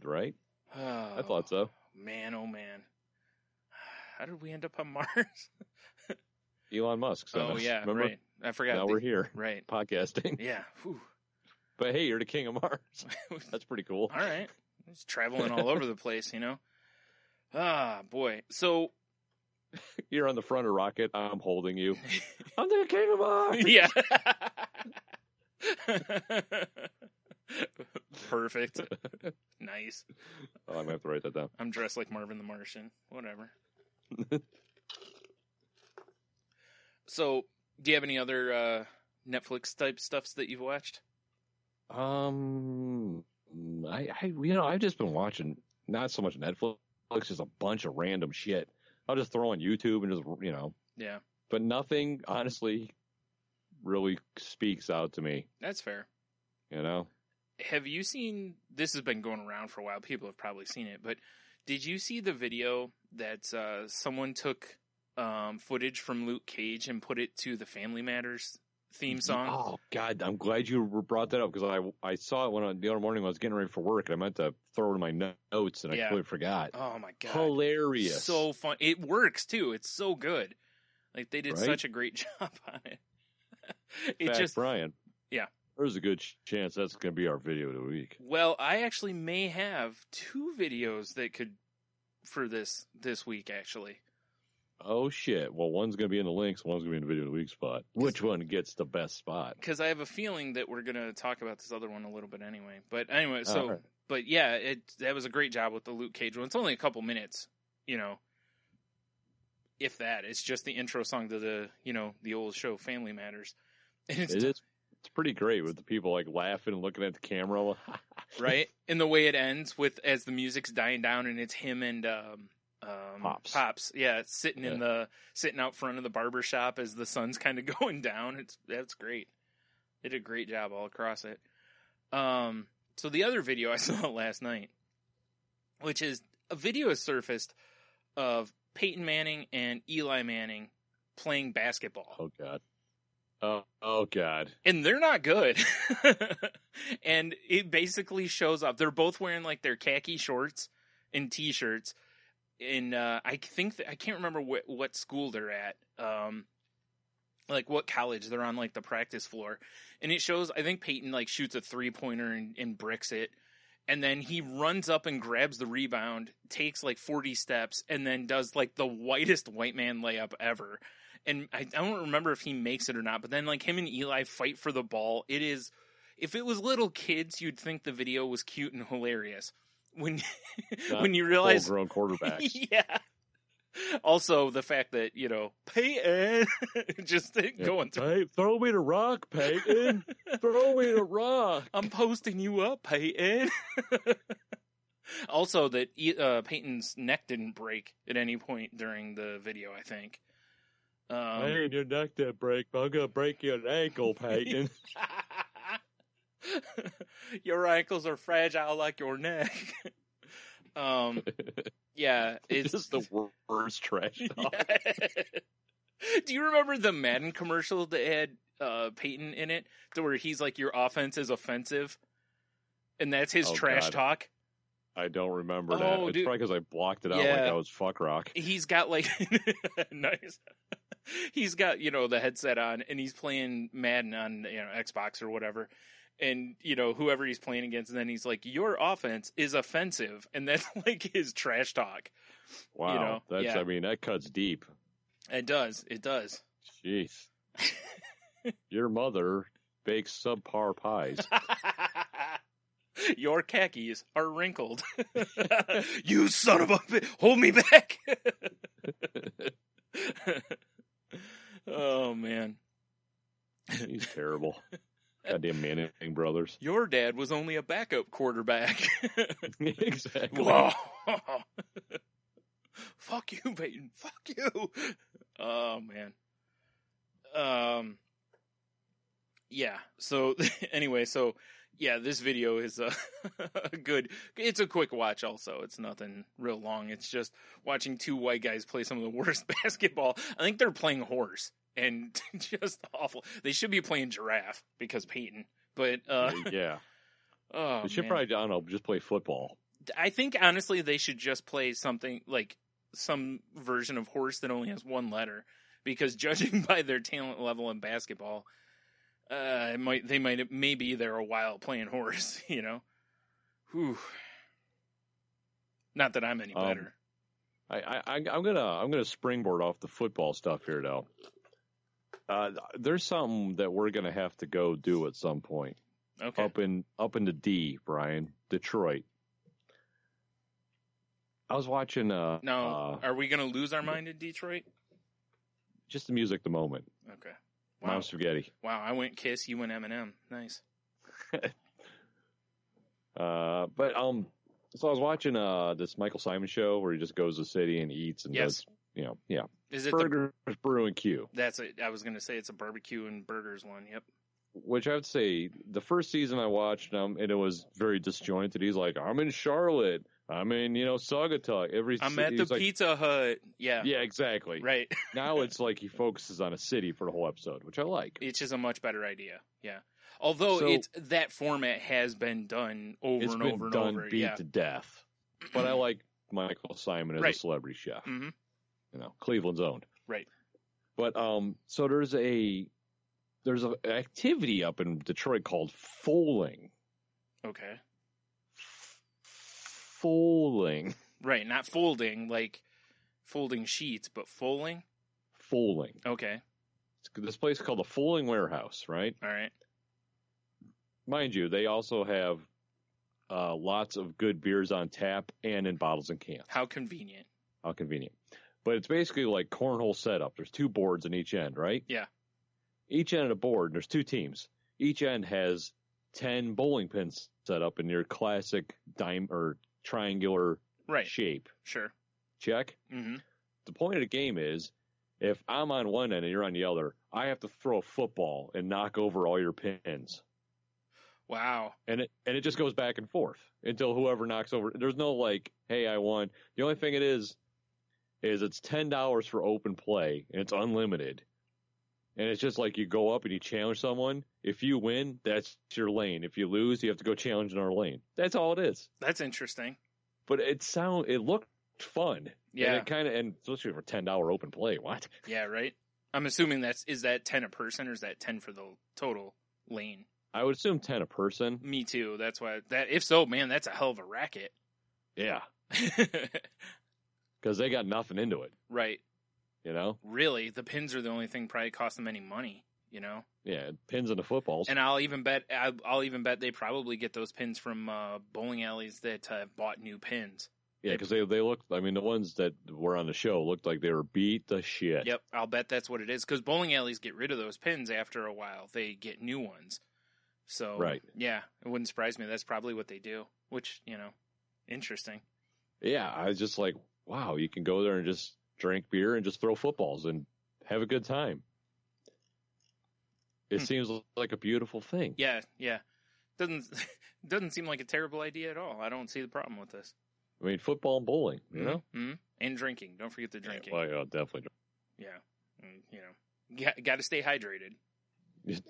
Right? Oh, I thought so. Man, oh man. How did we end up on Mars? Elon Musk. Oh, yeah, remember? right. I forgot. Now we're here. Right. Podcasting. Yeah. Whew. But hey, you're the king of Mars. That's pretty cool. All right. It's traveling all over the place, Ah, boy. So. You're on the front of rocket. I'm holding you. I'm the king of Mars. Yeah. Perfect. Nice. Oh, I'm going to have to write that down. I'm dressed like Marvin the Martian. Whatever. So, do you have any other Netflix type stuffs that you've watched? I've just been watching not so much Netflix, just a bunch of random shit. I'll just throw on YouTube and just, Yeah, but nothing, honestly, really speaks out to me, that's fair. Have you seen, this has been going around for a while, people have probably seen it, but did you see the video that someone took footage from Luke Cage and put it to the Family Matters theme song? Oh, God, I'm glad you brought that up, because I saw it the other morning when I was getting ready for work, and I meant to throw it in my notes, and I completely forgot. Oh, my God. Hilarious. So fun. It works, too. It's so good. Like, they did such a great job on it. Brian. Yeah. There's a good chance that's going to be our video of the week. Well, I actually may have 2 videos that could, for this week, actually. Oh, shit. Well, one's going to be in the links, one's going to be in the video of the week spot. Which one gets the best spot? Because I have a feeling that we're going to talk about this other one a little bit anyway. But anyway, right. But yeah, that was a great job with the Luke Cage one. It's only a couple minutes, if that. It's just the intro song to the old show Family Matters. And it's pretty great with the people like laughing and looking at the camera. Right? And the way it ends as the music's dying down and it's him and Pops. Yeah, sitting out front of the barber shop as the sun's kind of going down. That's great. They did a great job all across it. So the other video I saw last night, which is a video has surfaced of Peyton Manning and Eli Manning playing basketball. Oh, God. Oh, God. And they're not good. And it basically shows up. They're both wearing like their khaki shorts and t-shirts. And I can't remember what school they're at. Like what college they're on, like the practice floor. And it shows, I think Peyton like shoots a 3-pointer and bricks it. And then he runs up and grabs the rebound, takes like 40 steps, and then does like the whitest white man layup ever. And I don't remember if he makes it or not, but then like him and Eli fight for the ball. It is, if it was little kids, you'd think the video was cute and hilarious. When you realize full-grown quarterbacks. Yeah. Also, the fact that, Peyton just going through. Hey, throw me the rock, Peyton. Throw me the rock. I'm posting you up, Peyton. Also, that Peyton's neck didn't break at any point during the video, I think. Hey, your neck didn't break, but I'm going to break your ankle, Peyton. Your ankles are fragile like your neck. Yeah, it's just the worst trash talk. Yeah. Do you remember the Madden commercial that had Peyton in it, to where he's like, your offense is offensive, and that's his trash talk? I don't remember that. It's probably because I blocked it out like I was fuck rock. He's got like nice. He's got the headset on, and he's playing Madden on Xbox or whatever. And, whoever he's playing against, and then he's like, your offense is offensive. And that's like his trash talk. Wow. I mean, that cuts deep. It does. Jeez. Your mother bakes subpar pies. Your khakis are wrinkled. You son of a bitch. Hold me back. Oh, man. He's terrible. Goddamn Manning brothers. Your dad was only a backup quarterback. Exactly. Whoa. Fuck you, Peyton. Fuck you. Oh, man. Yeah. So, anyway, this video is good. It's a quick watch also. It's nothing real long. It's just watching 2 white guys play some of the worst basketball. I think they're playing horse. And just awful. They should be playing giraffe because Peyton. But yeah, they should probably just play football. I think honestly they should just play something like some version of horse that only has 1 letter, because judging by their talent level in basketball, they might be there a while playing horse. Whew. Not that I'm any better. I'm gonna springboard off the football stuff here though. There's something that we're going to have to go do at some point. Okay. Up in the D, Brian, Detroit. I was watching. No, are we going to lose our mind in Detroit? Just the music, the moment. Okay. Wow. Mom Spaghetti. Wow, I went Kiss, you went Eminem. Nice. So I was watching this Michael Simon show where he just goes to the city and eats and does, Is it Burgers, Brew, and Q. That's it. I was going to say it's a barbecue and burgers one. Yep. Which I would say the first season I watched, and it was very disjointed. He's like, I'm in Charlotte. I'm in, Saugatuck. I'm at the Pizza Hut. Yeah. Yeah, exactly. Right. Now it's like he focuses on a city for the whole episode, which I like. It's just a much better idea. Yeah. Although that format has been done over and over and over. Beat to death. But I like Michael Simon as a celebrity chef. Mm-hmm. Cleveland's owned. Right. But so there's an activity up in Detroit called foaling. Okay. Foaling. Right, not folding like folding sheets, but foaling. Foaling. Okay. It's this place called the Foaling Warehouse, right? All right. Mind you, they also have lots of good beers on tap and in bottles and cans. How convenient. How convenient. But it's basically like cornhole setup. There's 2 boards on each end, right? Yeah. Each end of the board, there's 2 teams. Each end has 10 bowling pins set up in your classic dime or triangular shape. Sure. Check? Mm-hmm. The point of the game is, if I'm on one end and you're on the other, I have to throw a football and knock over all your pins. Wow. And it just goes back and forth until whoever knocks over. There's no like, hey, I won. The only thing it is it's $10 for open play and it's unlimited. And it's just like you go up and you challenge someone. If you win, that's your lane. If you lose, you have to go challenge another lane. That's all it is. That's interesting. But it looked fun. Yeah. And especially for $10 open play. What? Yeah, right. I'm assuming is that 10 a person or is that 10 for the total lane? I would assume 10 a person. Me too. That's why if so, man, that's a hell of a racket. Yeah. Because they got nothing into it. Right. Really? The pins are the only thing probably cost them any money, Yeah, pins and the footballs. And I'll even bet they probably get those pins from bowling alleys that bought new pins. Yeah, because they looked, the ones that were on the show looked like they were beat the shit. Yep, I'll bet that's what it is. Because bowling alleys get rid of those pins after a while. They get new ones. So, right. Yeah, it wouldn't surprise me. That's probably what they do, which, interesting. Yeah, I was just like, wow, you can go there and just drink beer and just throw footballs and have a good time. It seems like a beautiful thing. Yeah. Doesn't seem like a terrible idea at all. I don't see the problem with this. Football and bowling, Mm-hmm. And drinking. Don't forget the drinking. Yeah, well, definitely. Yeah. Got to stay hydrated.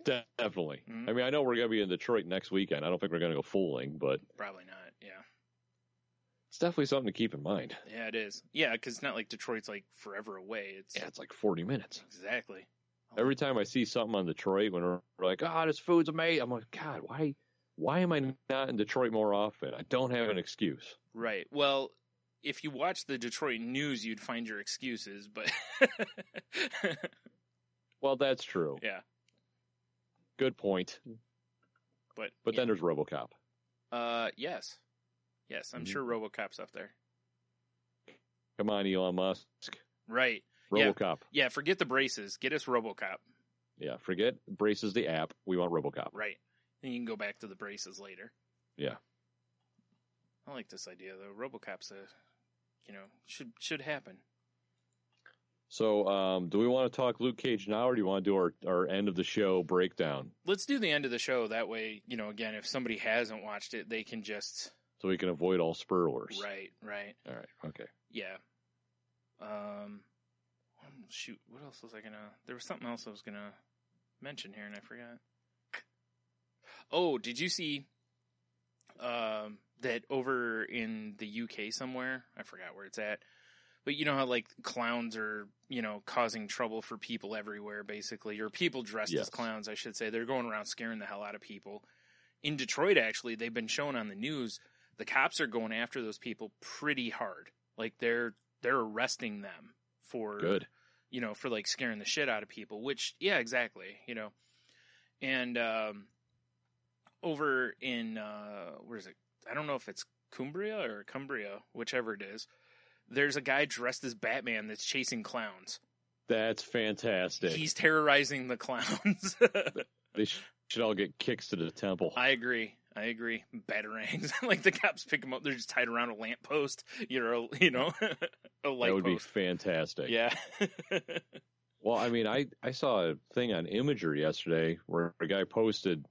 Definitely. Mm-hmm. I know we're going to be in Detroit next weekend. I don't think we're going to go fooling, but probably not. Yeah. It's definitely something to keep in mind. Yeah, it is. Yeah, because it's not like Detroit's like forever away. It's like 40 minutes. Exactly. Every time I see something on Detroit when we're like, this food's amazing, I'm like, God, why am I not in Detroit more often? I don't have an excuse. Right. Well, if you watch the Detroit news, you'd find your excuses, but well, that's true. Yeah. Good point. But then there's RoboCop. Yes. Yes, I'm sure RoboCop's up there. Come on, Elon Musk. Right. RoboCop. Yeah, forget the braces. Get us RoboCop. Yeah, forget braces the app. We want RoboCop. Right. Then you can go back to the braces later. Yeah. I like this idea though. RoboCop's should happen. So, do we want to talk Luke Cage now, or do you want to do our end of the show breakdown? Let's do the end of the show. That way, again, if somebody hasn't watched it, they can just... So we can avoid all spoilers. Right. All right, okay. Yeah. Shoot, what else was I gonna... There was something else I was gonna mention here, and I forgot. Oh, did you see that over in the UK somewhere? I forgot where it's at. But you know how, like, clowns are, causing trouble for people everywhere, basically. Or people dressed as clowns, I should say. They're going around scaring the hell out of people. In Detroit, actually, they've been shown on the news, the cops are going after those people pretty hard. Like, they're arresting them for... Good. For, like, scaring the shit out of people. Which, yeah, exactly, And over in, where is it? I don't know if it's Cumbria or Cumbria, whichever it is. there's a guy dressed as Batman that's chasing clowns. That's fantastic. He's terrorizing the clowns. They should all get kicks to the temple. I agree. Batarangs. Like the cops pick them up. They're just tied around a lamppost. A light That would be post. fantastic. Yeah. Well, I mean, I saw a thing on Imager yesterday where a guy posted,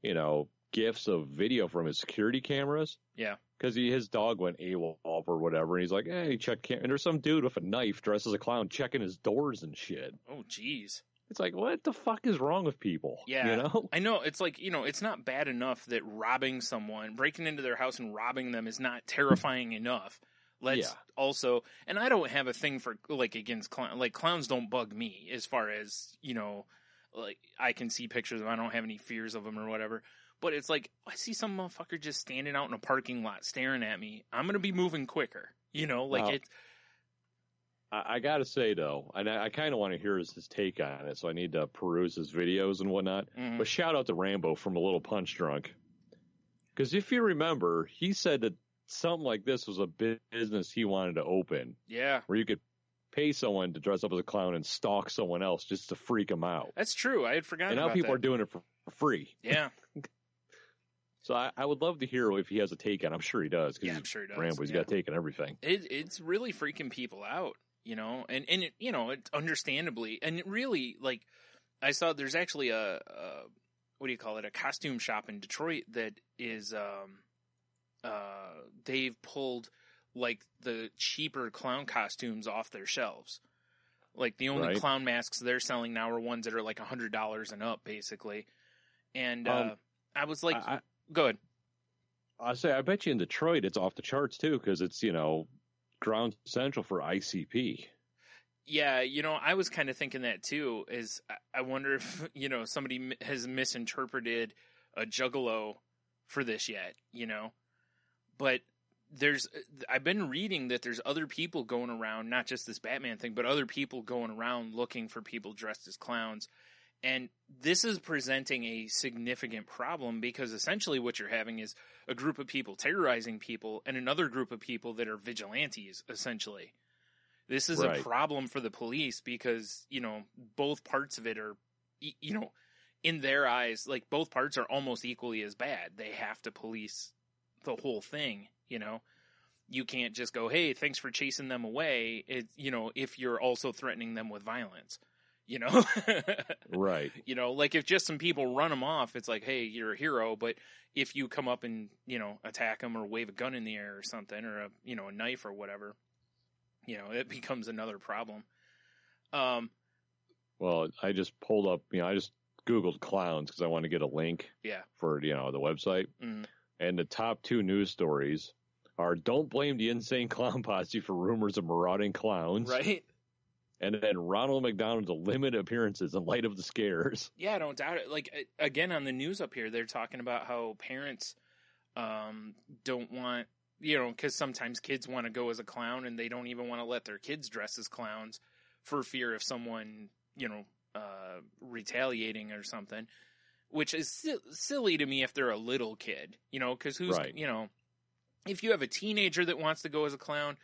GIFs of video from his security cameras. Yeah. Because his dog went AWOL or whatever, and he's like, hey, check and there's some dude with a knife dressed as a clown checking his doors and shit. Oh, jeez. It's like, what the fuck is wrong with people? Yeah. I know. It's like, it's not bad enough that breaking into their house and robbing them is not terrifying enough. Let's also, and I don't have a thing for, against clowns. Like, clowns don't bug me as far as, I can see pictures of them. I don't have any fears of them or whatever. But it's like, I see some motherfucker just standing out in a parking lot staring at me. I'm going to be moving quicker. I got to say, though, and I kind of want to hear his take on it, so I need to peruse his videos and whatnot. Mm-hmm. But shout out to Rambo from A Little Punch Drunk. Because if you remember, he said that something like this was a business he wanted to open. Yeah. Where you could pay someone to dress up as a clown and stalk someone else just to freak them out. That's true. I had forgotten about that. And now people are doing it for free. Yeah. So I would love to hear if he has a take on it. I'm sure he does. Yeah, I'm sure he does. Rambo, he's got a take on everything. It's really freaking people out, and it's understandably, and it really, I saw there's actually a costume shop in Detroit that is, they've pulled, the cheaper clown costumes off their shelves. Like, the only clown masks they're selling now are ones that are $100 and up, basically. And, I was like, go ahead. I bet you in Detroit it's off the charts too, because it's, ground central for ICP. Yeah, I was kind of thinking that too, is I wonder if, somebody has misinterpreted a Juggalo for this yet, But I've been reading that there's other people going around, not just this Batman thing, but other people going around looking for people dressed as clowns. And this is presenting a significant problem because essentially what you're having is a group of people terrorizing people and another group of people that are vigilantes, essentially. This is a problem for the police because, both parts of it are, in their eyes, both parts are almost equally as bad. They have to police the whole thing, You can't just go, hey, thanks for chasing them away, if you're also threatening them with violence. Right. If just some people run them off, it's like, hey, you're a hero. But if you come up and, attack them or wave a gun in the air or something, or a knife or whatever, it becomes another problem. Well, I just pulled up, I just Googled clowns because I want to get a link for, the website. Mm. And the top 2 news stories are don't blame the insane clown posse for rumors of marauding clowns. Right. And then Ronald McDonald's limit appearances in light of the scares. Yeah, I don't doubt it. Again, on the news up here, they're talking about how parents don't want, because sometimes kids want to go as a clown and they don't even want to let their kids dress as clowns for fear of someone, retaliating or something, which is silly to me if they're a little kid, because who's, if you have a teenager that wants to go as a clown,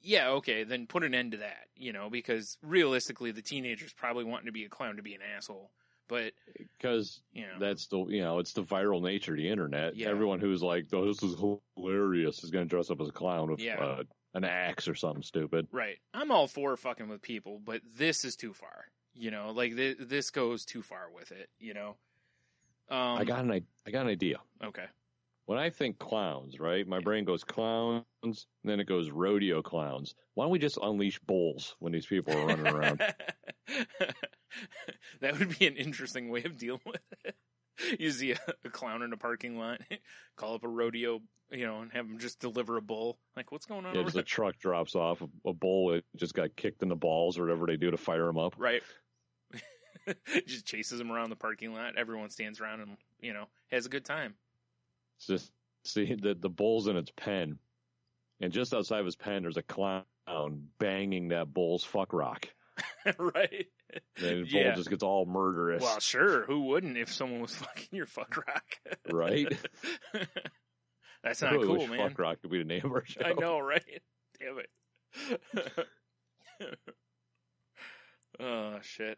yeah, okay, then put an end to that, because realistically the teenager's probably wanting to be a clown to be an asshole. But because that's the it's the viral nature of the internet. Yeah. Everyone who's like, "Oh, this is hilarious," is going to dress up as a clown with an axe or something stupid. Right. I'm all for fucking with people, but this is too far. This goes too far with it. I got an idea. Okay. When I think clowns, right, my brain goes clowns, and then it goes rodeo clowns. Why don't we just unleash bulls when these people are running around? That would be an interesting way of dealing with it. You see a clown in a parking lot, call up a rodeo, and have them just deliver a bull. Like, what's going on over just there? a truck drops off a bull that just got kicked in the balls or whatever they do to fire him up. Right. Just chases him around the parking lot. Everyone stands around and, has a good time. It's just, see, the bull's in its pen, and just outside of his pen, there's a clown banging that bull's fuck rock. Right. And the bull just gets all murderous. Well, sure. Who wouldn't if someone was fucking your fuck rock? Right? That's not cool, man. Fuck rock could be the name of our show. I know, right? Damn it. Oh shit.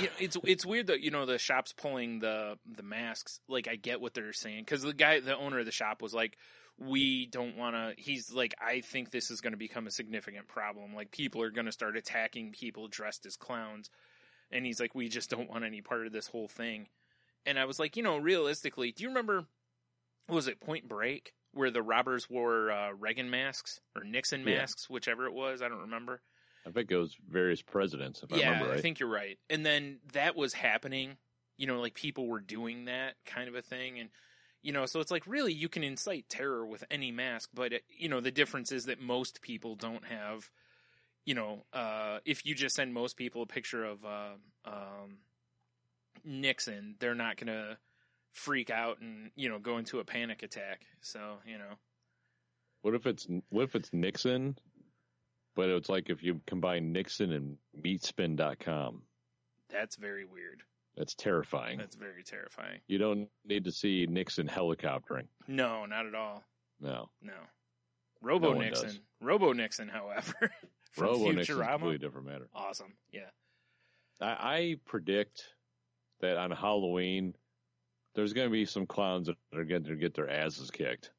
Yeah, it's weird that, you know, the shop's pulling the masks. Like, I get what they're saying, because the owner of the shop was like, we don't want to. He's like, I think this is going to become a significant problem. Like, people are going to start attacking people dressed as clowns, and he's like, we just don't want any part of this whole thing. And I was like, you know, realistically, do you remember? Was it Point Break where the robbers wore Reagan masks or Nixon masks, whichever it was? I don't remember. I think it was various presidents, if I remember right. I think you're right. And then that was happening, you know, like people were doing that kind of a thing. And, you know, so it's like, really, you can incite terror with any mask. But, you know, the difference is that most people don't have, you know, if you just send most people a picture of Nixon, they're not going to freak out and, you know, go into a panic attack. So, you know. What if it's Nixon? But it's like if you combine Nixon and Meatspin.com. That's very weird. That's terrifying. That's very terrifying. You don't need to see Nixon helicoptering. No, not at all. No. Robo No Nixon. does. Robo Nixon, however. Robo Nixon's a completely different matter. Awesome. Yeah. I predict that on Halloween, there's going to be some clowns that are going to get their asses kicked.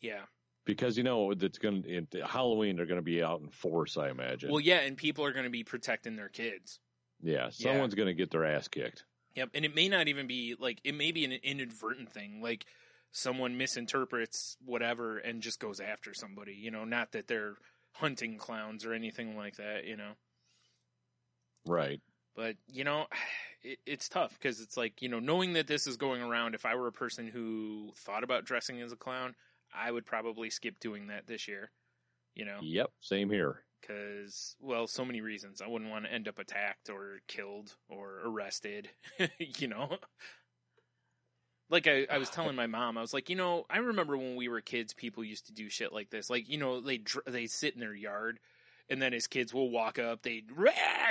Yeah. Because, you know, Halloween, they're going to be out in force, I imagine. Well, yeah, and people are going to be protecting their kids. Yeah, someone's going to get their ass kicked. Yep, and it may not even be, like, it may be an inadvertent thing. Like, someone misinterprets whatever and just goes after somebody, you know, not that they're hunting clowns or anything like that, you know. Right. But, you know, it's tough because it's like, you know, knowing that this is going around, if I were a person who thought about dressing as a clown, I would probably skip doing that this year, you know? Yep, same here. Because, well, so many reasons. I wouldn't want to end up attacked or killed or arrested, you know? Like I was telling my mom, I was like, you know, I remember when we were kids, people used to do shit like this. Like, you know, they sit in their yard, and then as kids will walk up, they'd,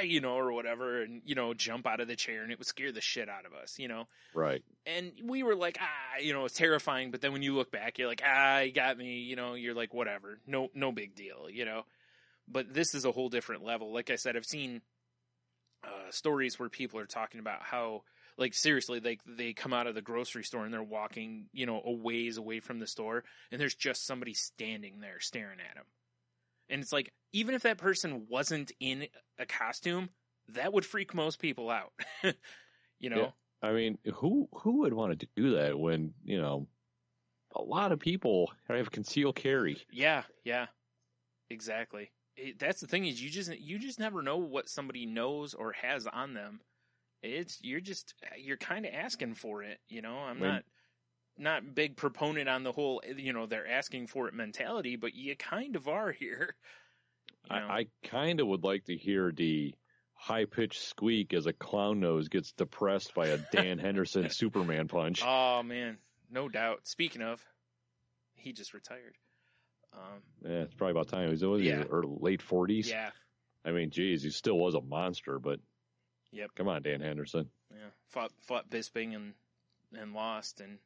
you know, or whatever, and, you know, jump out of the chair, and it would scare the shit out of us, you know? Right. And we were like, you know, it's terrifying, but then when you look back, you're like, you got me, you know, you're like, whatever, no big deal, you know? But this is a whole different level. Like I said, I've seen stories where people are talking about how, like, seriously, they come out of the grocery store and they're walking, you know, a ways away from the store, and there's just somebody standing there staring at them. And it's like, even if that person wasn't in a costume, that would freak most people out. You know? Yeah. I mean, who would want to do that when, you know, a lot of people have concealed carry? Yeah, exactly. That's the thing is you just never know what somebody knows or has on them. You're kind of asking for it, you know. I'm not big proponent on the whole, you know, they're asking for it mentality, but you kind of are here. You know? I kind of would like to hear the high-pitched squeak as a clown nose gets depressed by a Dan Henderson Superman punch. Oh, man. No doubt. Speaking of, he just retired. Yeah, it's probably about time. He was in his late 40s. Yeah. I mean, geez, he still was a monster, but yep. Come on, Dan Henderson. Yeah. Fought Bisping and lost and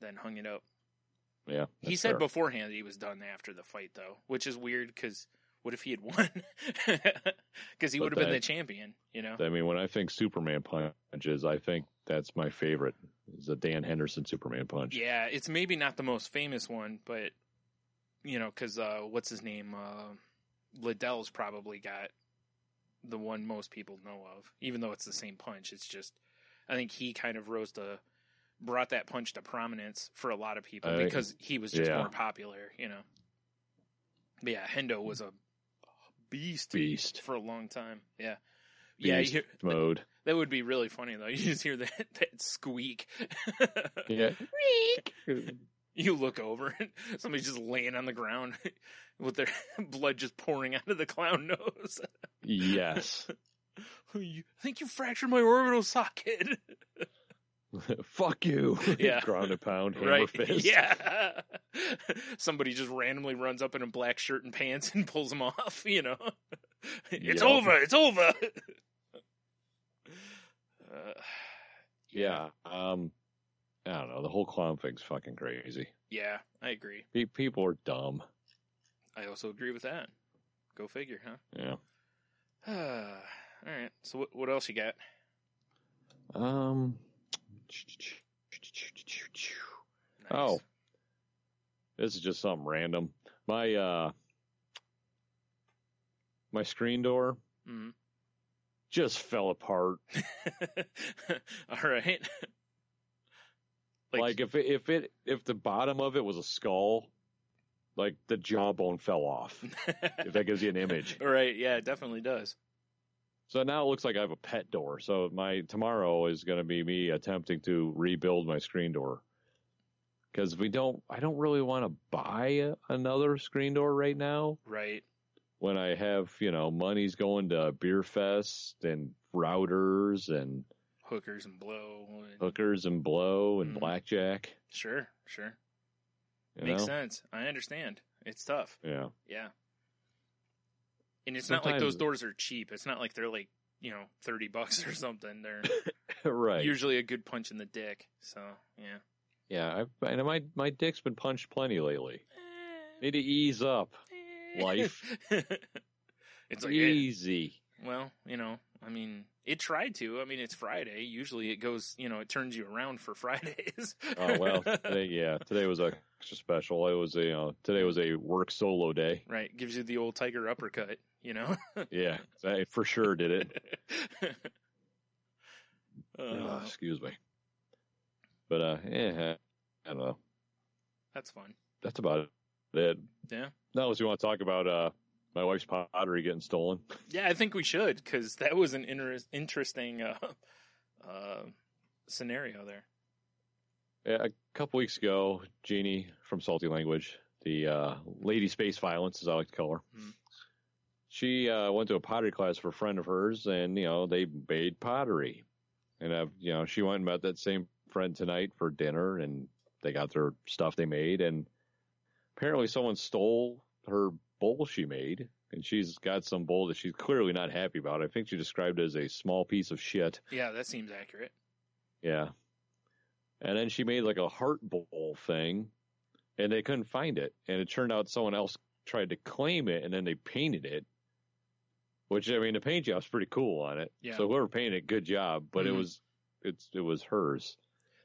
then hung it up. Yeah. He said beforehand he was done after the fight, though, which is weird because what if he had won? Because he would have been the champion, you know? I mean, when I think Superman punches, I think that's my favorite, is the Dan Henderson Superman punch. Yeah, it's maybe not the most famous one, but, you know, because what's his name? Liddell's probably got the one most people know of, even though it's the same punch. It's just, I think he kind of brought that punch to prominence for a lot of people because he was just more popular, you know? But yeah, Hendo was a beast for a long time. Yeah. Beast mode. That would be really funny, though. You just hear that squeak. Yeah. You look over and somebody's just laying on the ground with their blood just pouring out of the clown nose. Yes. I think you fractured my orbital socket. Fuck you. Yeah. Ground and pound, hammer fist. Yeah. Somebody just randomly runs up in a black shirt and pants and pulls them off, you know. It's over. It's over. Yeah. I don't know. The whole clown thing's fucking crazy. Yeah, I agree. People are dumb. I also agree with that. Go figure, huh? Yeah. All right. So what else you got? Nice. Oh, this is just something random. My screen door just fell apart. All right. Like if the bottom of it was a skull, like the jawbone fell off. If that gives you an image. Right, yeah, it definitely does. So now it looks like I have a pet door. So tomorrow is going to be me attempting to rebuild my screen door. Because I don't really want to buy another screen door right now. Right. When I have, money's going to Beer Fest and routers and hookers and blow and blackjack. Sure. Makes sense. I understand. It's tough. Yeah. Yeah. And it's not like those doors are cheap. It's not like they're like, $30 or something. They're right. Usually a good punch in the dick. So, yeah. Yeah, my dick's been punched plenty lately. Need to ease up, life. It's like easy. Well, it tried to. It's Friday. Usually it goes, it turns you around for Fridays. Oh, well, today was extra special. It was today was a work solo day. Right. Gives you the old tiger uppercut, Yeah, I for sure did it. Excuse me. But, I don't know. That's fun. That's about it. Yeah. Now, unless you want to talk about my wife's pottery getting stolen. Yeah, I think we should, because that was an interesting scenario there. Yeah, a couple weeks ago, Jeannie from Salty Language, the Lady Space Violence, as I like to call her, she went to a pottery class for a friend of hers, and, they made pottery. And, she went and met that same friend tonight for dinner, and they got their stuff they made, and apparently someone stole her bowl she made, and she's got some bowl that she's clearly not happy about. I think she described it as a small piece of shit. Yeah, that seems accurate. Yeah. And then she made like a heart bowl thing, and they couldn't find it, and it turned out someone else tried to claim it, and then they painted it, which, the paint job's pretty cool on it. Yeah. So whoever painted it, good job, but it was hers.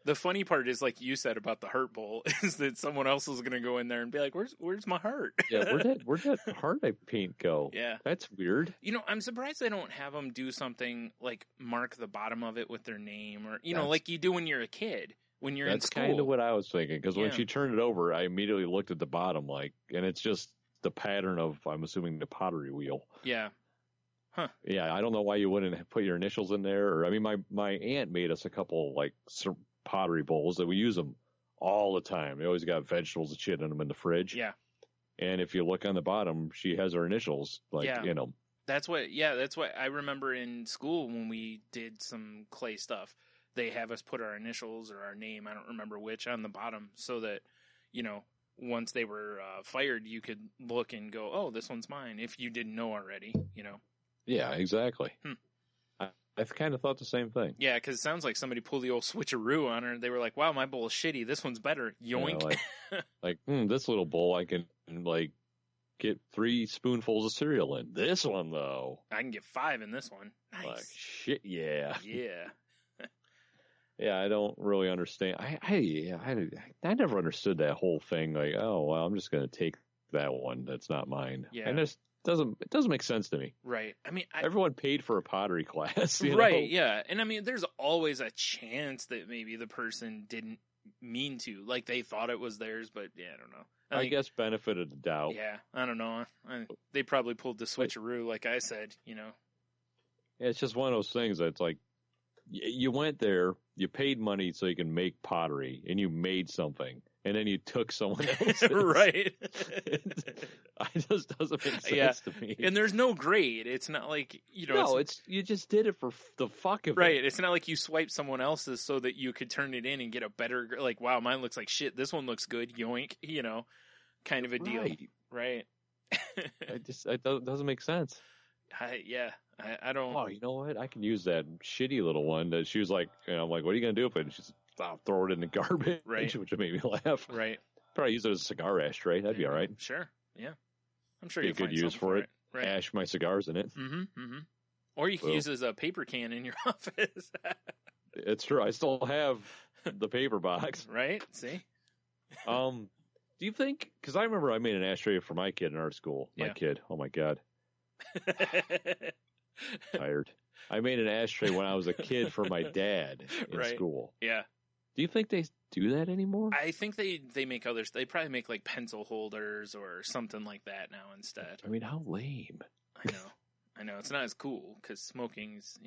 The funny part is, like you said about the heart bowl, is that someone else is going to go in there and be like, "Where's my heart?" Yeah, where'd that heart I paint go? Yeah, that's weird. I'm surprised they don't have them do something like mark the bottom of it with their name, or like you do when you're a kid, when you're in school. That's kind of what I was thinking, because when she turned it over, I immediately looked at the bottom, and it's just the pattern of, I'm assuming, the pottery wheel. Yeah. Huh. Yeah, I don't know why you wouldn't put your initials in there. Or my aunt made us a couple pottery bowls that we use them all the time. They always got vegetables and shit in them in the fridge. Yeah. And if you look on the bottom, she has her initials, That's what I remember in school when we did some clay stuff. They have us put our initials or our name, I don't remember which, on the bottom, so that, once they were fired, you could look and go, oh, this one's mine, if you didn't know already, Yeah, exactly. I kind of thought the same thing. Yeah, because it sounds like somebody pulled the old switcheroo on her. They were like, wow, my bowl is shitty. This one's better. Yoink. This little bowl I can, get 3 spoonfuls of cereal in. This one, though, I can get 5 in this one. Nice. Shit, yeah. Yeah. Yeah, I don't really understand. I never understood that whole thing. Like, oh, well, I'm just going to take that one that's not mine. Yeah. And it doesn't make sense to me. Right. Everyone paid for a pottery class. You right. know? Yeah. And there's always a chance that maybe the person didn't mean to, like they thought it was theirs, but yeah, I don't know. I guess benefit of the doubt. Yeah. I don't know. They probably pulled the switcheroo, like I said, It's just one of those things that's like, you went there, you paid money so you can make pottery, and you made something, and then you took someone else's. Right. It just doesn't make sense to me. And there's no grade. It's not like, No, you just did it for the fuck of it. Right. It's not like you swiped someone else's so that you could turn it in and get a better, like, wow, mine looks like shit. This one looks good. Yoink. Kind of a deal. Right. It doesn't make sense. I don't. Oh, you know what? I can use that shitty little one that she was like, I'm like, what are you going to do with it? And she's I'll throw it in the garbage, right. Which made me laugh. Right. Probably use it as a cigar ashtray. That'd be all right. Sure. Yeah. I'm sure Be you a good find use something for it. Right. Ash my cigars in it. Mm-hmm. Mm-hmm. Or you can Boom. use it as a paper can in your office. It's true. I still have the paper box. Right? See? Do you think? Because I remember I made an ashtray for my kid in art school. My Yeah. kid. Oh my god, tired. I made an ashtray when I was a kid for my dad in Right. school. Yeah. Do you think they do that anymore? I think they make others. They probably make like pencil holders or something like that now instead. I mean, how lame. I know. It's not as cool because smoking's,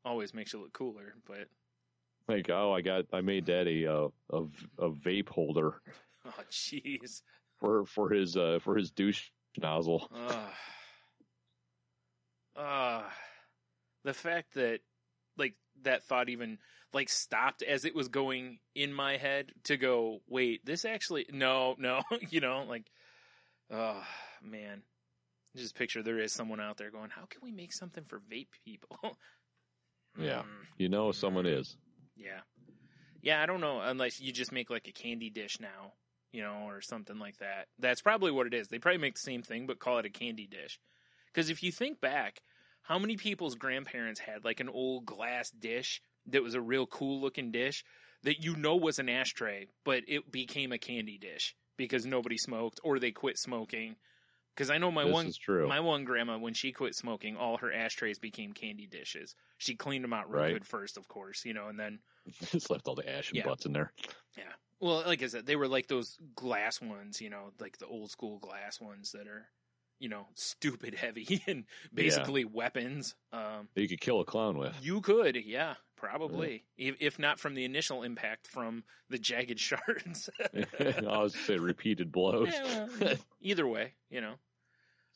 always makes you look cooler, but Like, I made Daddy a vape holder oh jeez. for his douche nozzle. The fact that like that thought even like stopped as it was going in my head to go, wait, this actually no, like oh man. Just picture there is someone out there going, how can we make something for vape people? Yeah, someone is. Yeah, I don't know, unless you just make like a candy dish now, or something like that. That's probably what it is. They probably make the same thing, but call it a candy dish. Because if you think back, how many people's grandparents had like an old glass dish that was a real cool looking dish that was an ashtray, but it became a candy dish because nobody smoked or they quit smoking. Because I know my one grandma, when she quit smoking, all her ashtrays became candy dishes. She cleaned them out real good first, of course, and then Just left all the ash and butts in there. Yeah. Well, like I said, they were like those glass ones, like the old school glass ones that are, stupid heavy and basically weapons. You could kill a clown with. You could, yeah, probably. If not from the initial impact from the jagged shards. I was say repeated blows. Yeah, well, either way,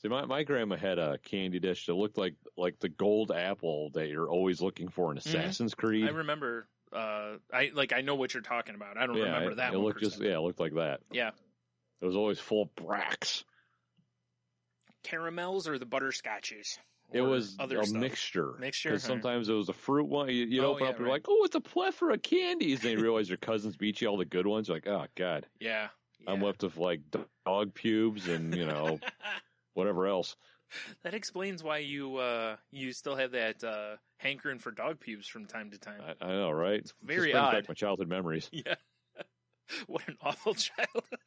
See, my grandma had a candy dish that looked like the gold apple that you're always looking for in Assassin's Creed. I remember. I know what you're talking about. I don't remember that. It one. It looked like that. Yeah. It was always full of bracts. Caramels or the butterscotches? It was other a stuff? mixture. Mixture. Because sometimes it was a fruit one. You'd open up and you're like, oh, it's a plethora of candies. And then you realize your cousins beat you all the good ones. You're like, oh, God. Yeah. I'm left with like dog pubes and, whatever else. That explains why you still have that hankering for dog pubes from time to time. I know, right? It's very odd. odd. Back my childhood memories. Yeah. What an awful childhood.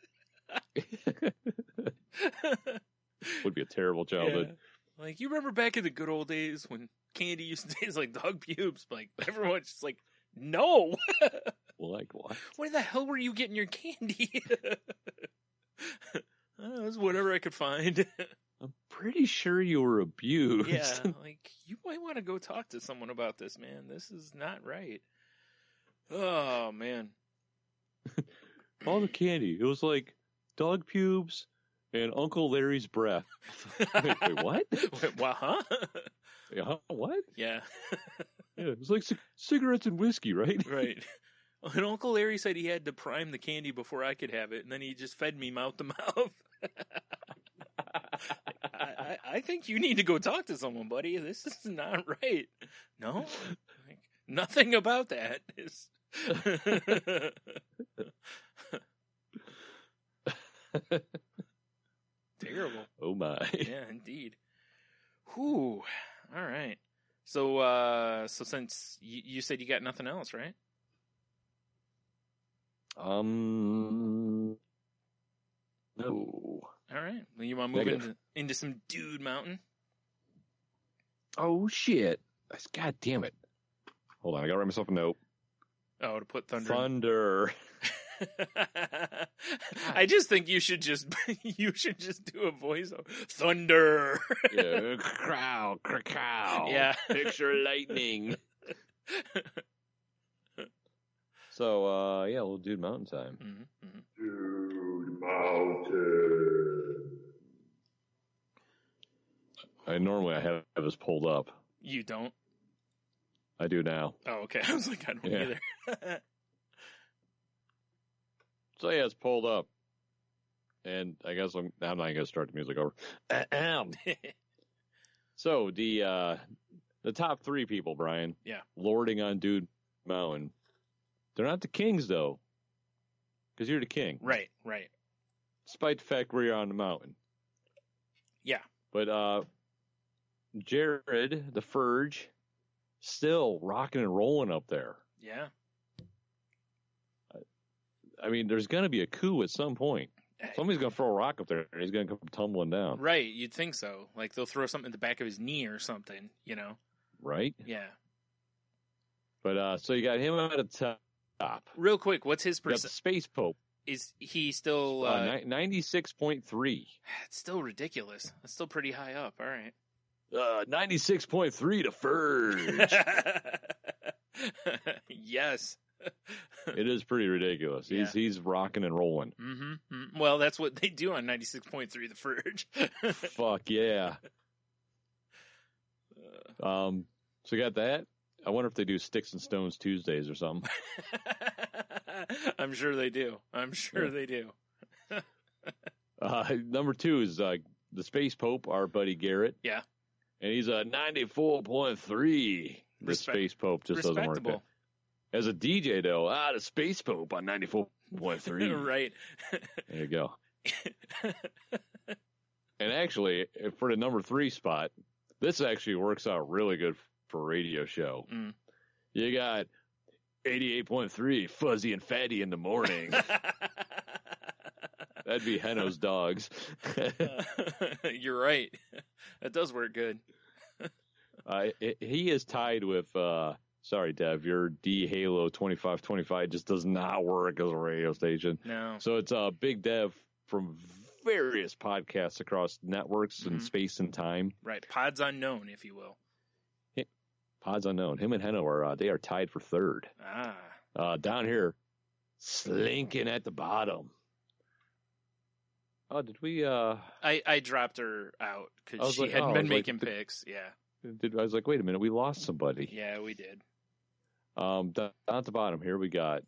Would be a terrible childhood. Yeah. Like, you remember back in the good old days when candy used to taste like dog pubes? Like, everyone's just like, no. Like what? Where the hell were you getting your candy? It was whatever I could find. I'm pretty sure you were abused. Yeah, like, you might want to go talk to someone about this, man. This is not right. Oh, man. All the candy. It was like dog pubes and Uncle Larry's breath. Wait, what? Huh? Yeah, what? Yeah. Yeah, it was like cigarettes and whiskey, right? Right. And Uncle Larry said he had to prime the candy before I could have it, and then he just fed me mouth to mouth. I think you need to go talk to someone, buddy. This is not right. No? Like, nothing about that is... Terrible. Oh my. Yeah, indeed. Whew. All right. So since you said you got nothing else, right? No. All right. Well, you want to move into some Dude Mountain? Oh shit! God damn it! Hold on, I gotta write myself a note. Oh, to put thunder. Thunder. I just think you should just do a voice of thunder. Yeah, crow, crow. Yeah. Picture lightning. So, we'll do Mountain time. Mm-hmm, mm-hmm. Dude Mountain. Normally I have this pulled up. You don't? I do now. Oh, okay. I was like, I don't either. So yeah, it's pulled up, and I guess I'm not going to start the music over. So the top three people, Brian. Yeah. Lording on Dude Mountain. They're not the kings though, because you're the king. Right. Despite the fact we're on the mountain. Yeah. But Jared, the Furge, still rocking and rolling up there. Yeah. I mean, there's going to be a coup at some point. Somebody's going to throw a rock up there, and he's going to come tumbling down. Right, you'd think so. Like, they'll throw something in the back of his knee or something, you know? Right? Yeah. But, so you got him at the top. Real quick, what's his You got the Space Pope. Is he still... 96.3. It's still ridiculous. That's still pretty high up. All right. 96.3 to Furge. Yes. It is pretty ridiculous. Yeah. He's rocking and rolling. Mm-hmm. Well, that's what they do on 96.3 The Furge. Fuck yeah. So you got that. I wonder if they do Sticks and Stones Tuesdays or something. I'm sure they do. They do. Number 2 is the Space Pope, our buddy Garrett. Yeah. And he's a 94.3. The Space Pope just doesn't work out. As a DJ, though, the Space Pope on 94.3. Right. There you go. And actually, for the number 3 spot, this actually works out really good for a radio show. Mm. You got 88.3, Fuzzy and Fatty in the morning. That'd be Henno's dogs. You're right. That does work good. He is tied with, sorry, Dev, your D Halo 2525 just does not work as a radio station. No. So it's Big Dev from various podcasts across networks and space and time. Right. Pods unknown, if you will. Pods unknown. Him and Henno are tied for 3rd. Down here, slinking at the bottom. Oh, did we? I dropped her out because she hadn't been making picks. Yeah. I was like, wait a minute, we lost somebody. Yeah, we did. Down at the bottom here, we got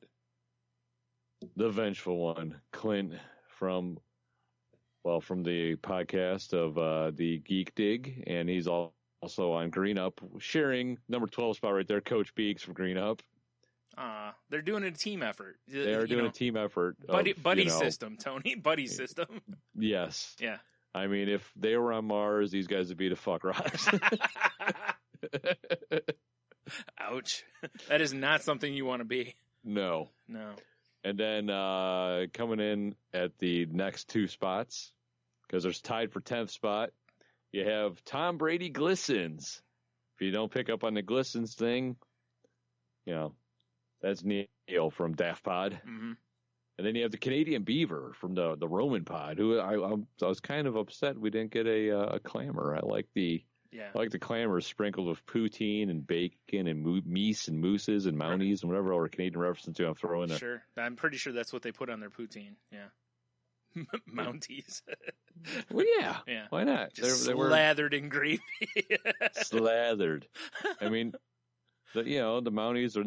the vengeful one, Clint from the podcast of the Geek Dig, and he's also on Green Up, sharing number 12 spot right there, Coach Beeks from Green Up. They're doing a team effort. They are doing a team effort. Buddy system, Tony. Buddy system. Yes. Yeah. I mean, if they were on Mars, these guys would be the fuck rocks. Ouch. That is not something you want to be. No. And then coming in at the next 2 spots, because there's tied for 10th spot, you have Tom Brady Glistens. If you don't pick up on the Glistens thing, that's Neil from Daft Pod. Mm-hmm. And then you have the Canadian Beaver from the Roman Pod, who I was kind of upset we didn't get a clamor. I like the clamor sprinkled with poutine and bacon and meese and mooses and mounties and whatever other Canadian references I'm throwing there. Sure. I'm pretty sure that's what they put on their poutine. Yeah. Mounties. Well, yeah. Why not? Just slathered in gravy. Slathered. I mean, the Mounties are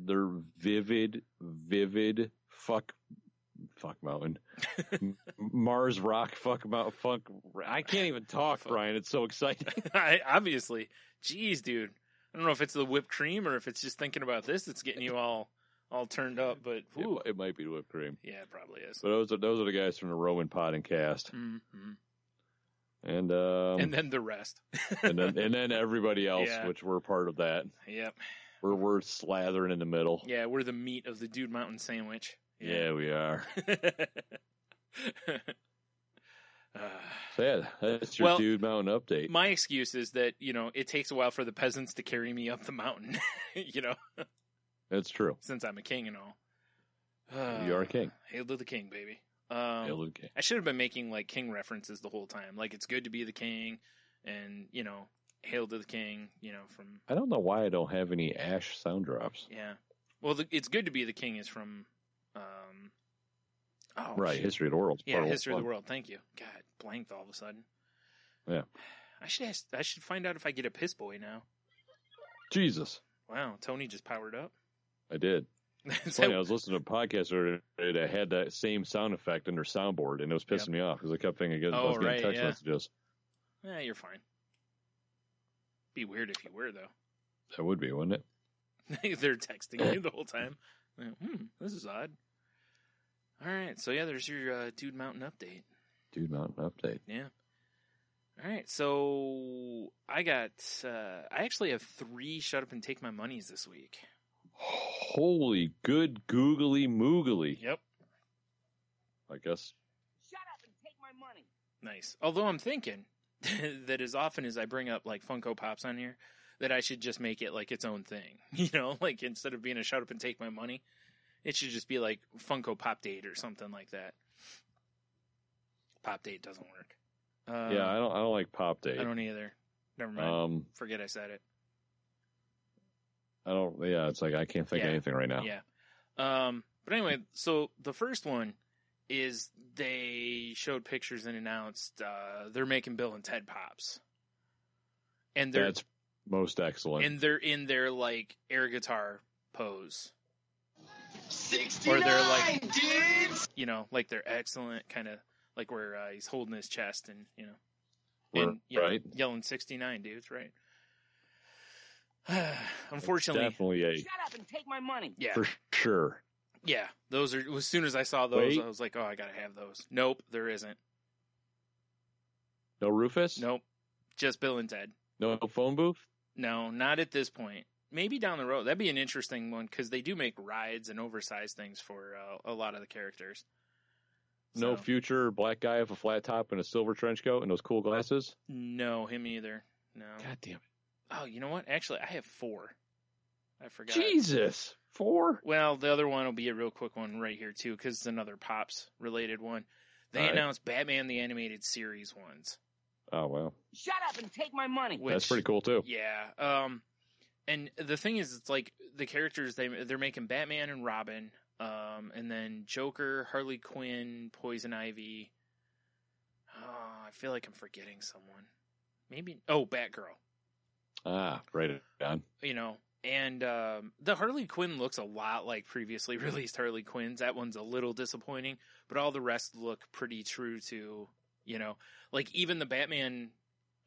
they're vivid fuck mountain. Mars rock fuck I can't even talk, Brian. It's so exciting. Obviously. Jeez, dude. I don't know if it's the whipped cream or if it's just thinking about this that's getting you all turned up, but it might be the whipped cream. Yeah, it probably is. But those are the guys from the Roman Pod and Cast. Mm-hmm. And then the rest. and then everybody else, which we're part of that. Yep. We're slathering in the middle. Yeah, we're the meat of the Dude Mountain sandwich. Yeah, we are. So yeah, that's your Dude Mountain update. My excuse is that, it takes a while for the peasants to carry me up the mountain. That's true. Since I'm a king and all. You are a king. Hail to the king, baby. Hail to the king. I should have been making king references the whole time. Like, it's good to be the king and, hail to the king, from... I don't know why I don't have any Ash sound drops. Yeah. Well, it's good to be the king is from... right, shit. History of the World. Yeah, History of the World. Thank you. God, blanked all of a sudden. Yeah. I should find out if I get a piss boy now. Jesus. Wow, Tony just powered up. I did. It's funny, I was listening to a podcast where it had that same sound effect in their soundboard, and it was pissing me off because I kept thinking I was getting text messages. Yeah, you're fine. Be weird if you were, though. That would be, wouldn't it? They're texting you the whole time. This is odd. All right, so there's your Dude Mountain update. Dude Mountain update. Yeah. All right, so I actually have 3 Shut Up and Take My Monies this week. Holy good googly moogly. Yep. I guess. Shut up and take my money. Nice. Although I'm thinking that as often as I bring up like Funko Pops on here, that I should just make it like its own thing. You know, like instead of being a Shut Up and Take My Money, it should just be like Funko Pop Date or something like that. Pop Date doesn't work. Yeah, I don't like Pop Date. I don't either. Never mind. Forget I said it. I don't. Yeah, it's like I can't think of anything right now. Yeah. But anyway, so the first one is they showed pictures and announced they're making Bill and Ted Pops, and that's most excellent. And they're in their like air guitar pose. 69, or they're like, dudes! You know, like they're excellent, kind of like where he's holding his chest and, you know, and yelling 69 dudes, right? Unfortunately, it's definitely shut up and take my money. Yeah, for sure. Yeah, those are. As soon as I saw those, I was like, "Oh, I gotta have those." Nope, there isn't. No Rufus. Nope, just Bill and Ted. No phone booth. No, not at this point. Maybe down the road. That'd be an interesting one because they do make rides and oversized things for a lot of the characters. So, no future black guy with a flat top and a silver trench coat and those cool glasses. No, him either. No. God damn it. Oh, you know what? Actually, I have 4. I forgot. Jesus, 4? Well, the other one will be a real quick one right here, too, because it's another Pops related one. They announced Batman the Animated Series ones. Oh, well. Shut up and take my money. That's pretty cool, too. Yeah. And the thing is, it's like the characters, they're making Batman and Robin, and then Joker, Harley Quinn, Poison Ivy. Oh, I feel like I'm forgetting someone. Maybe, Batgirl. Ah, right on. You know, and the Harley Quinn looks a lot like previously released Harley Quinns. That one's a little disappointing, but all the rest look pretty true to, you know, like even the Batman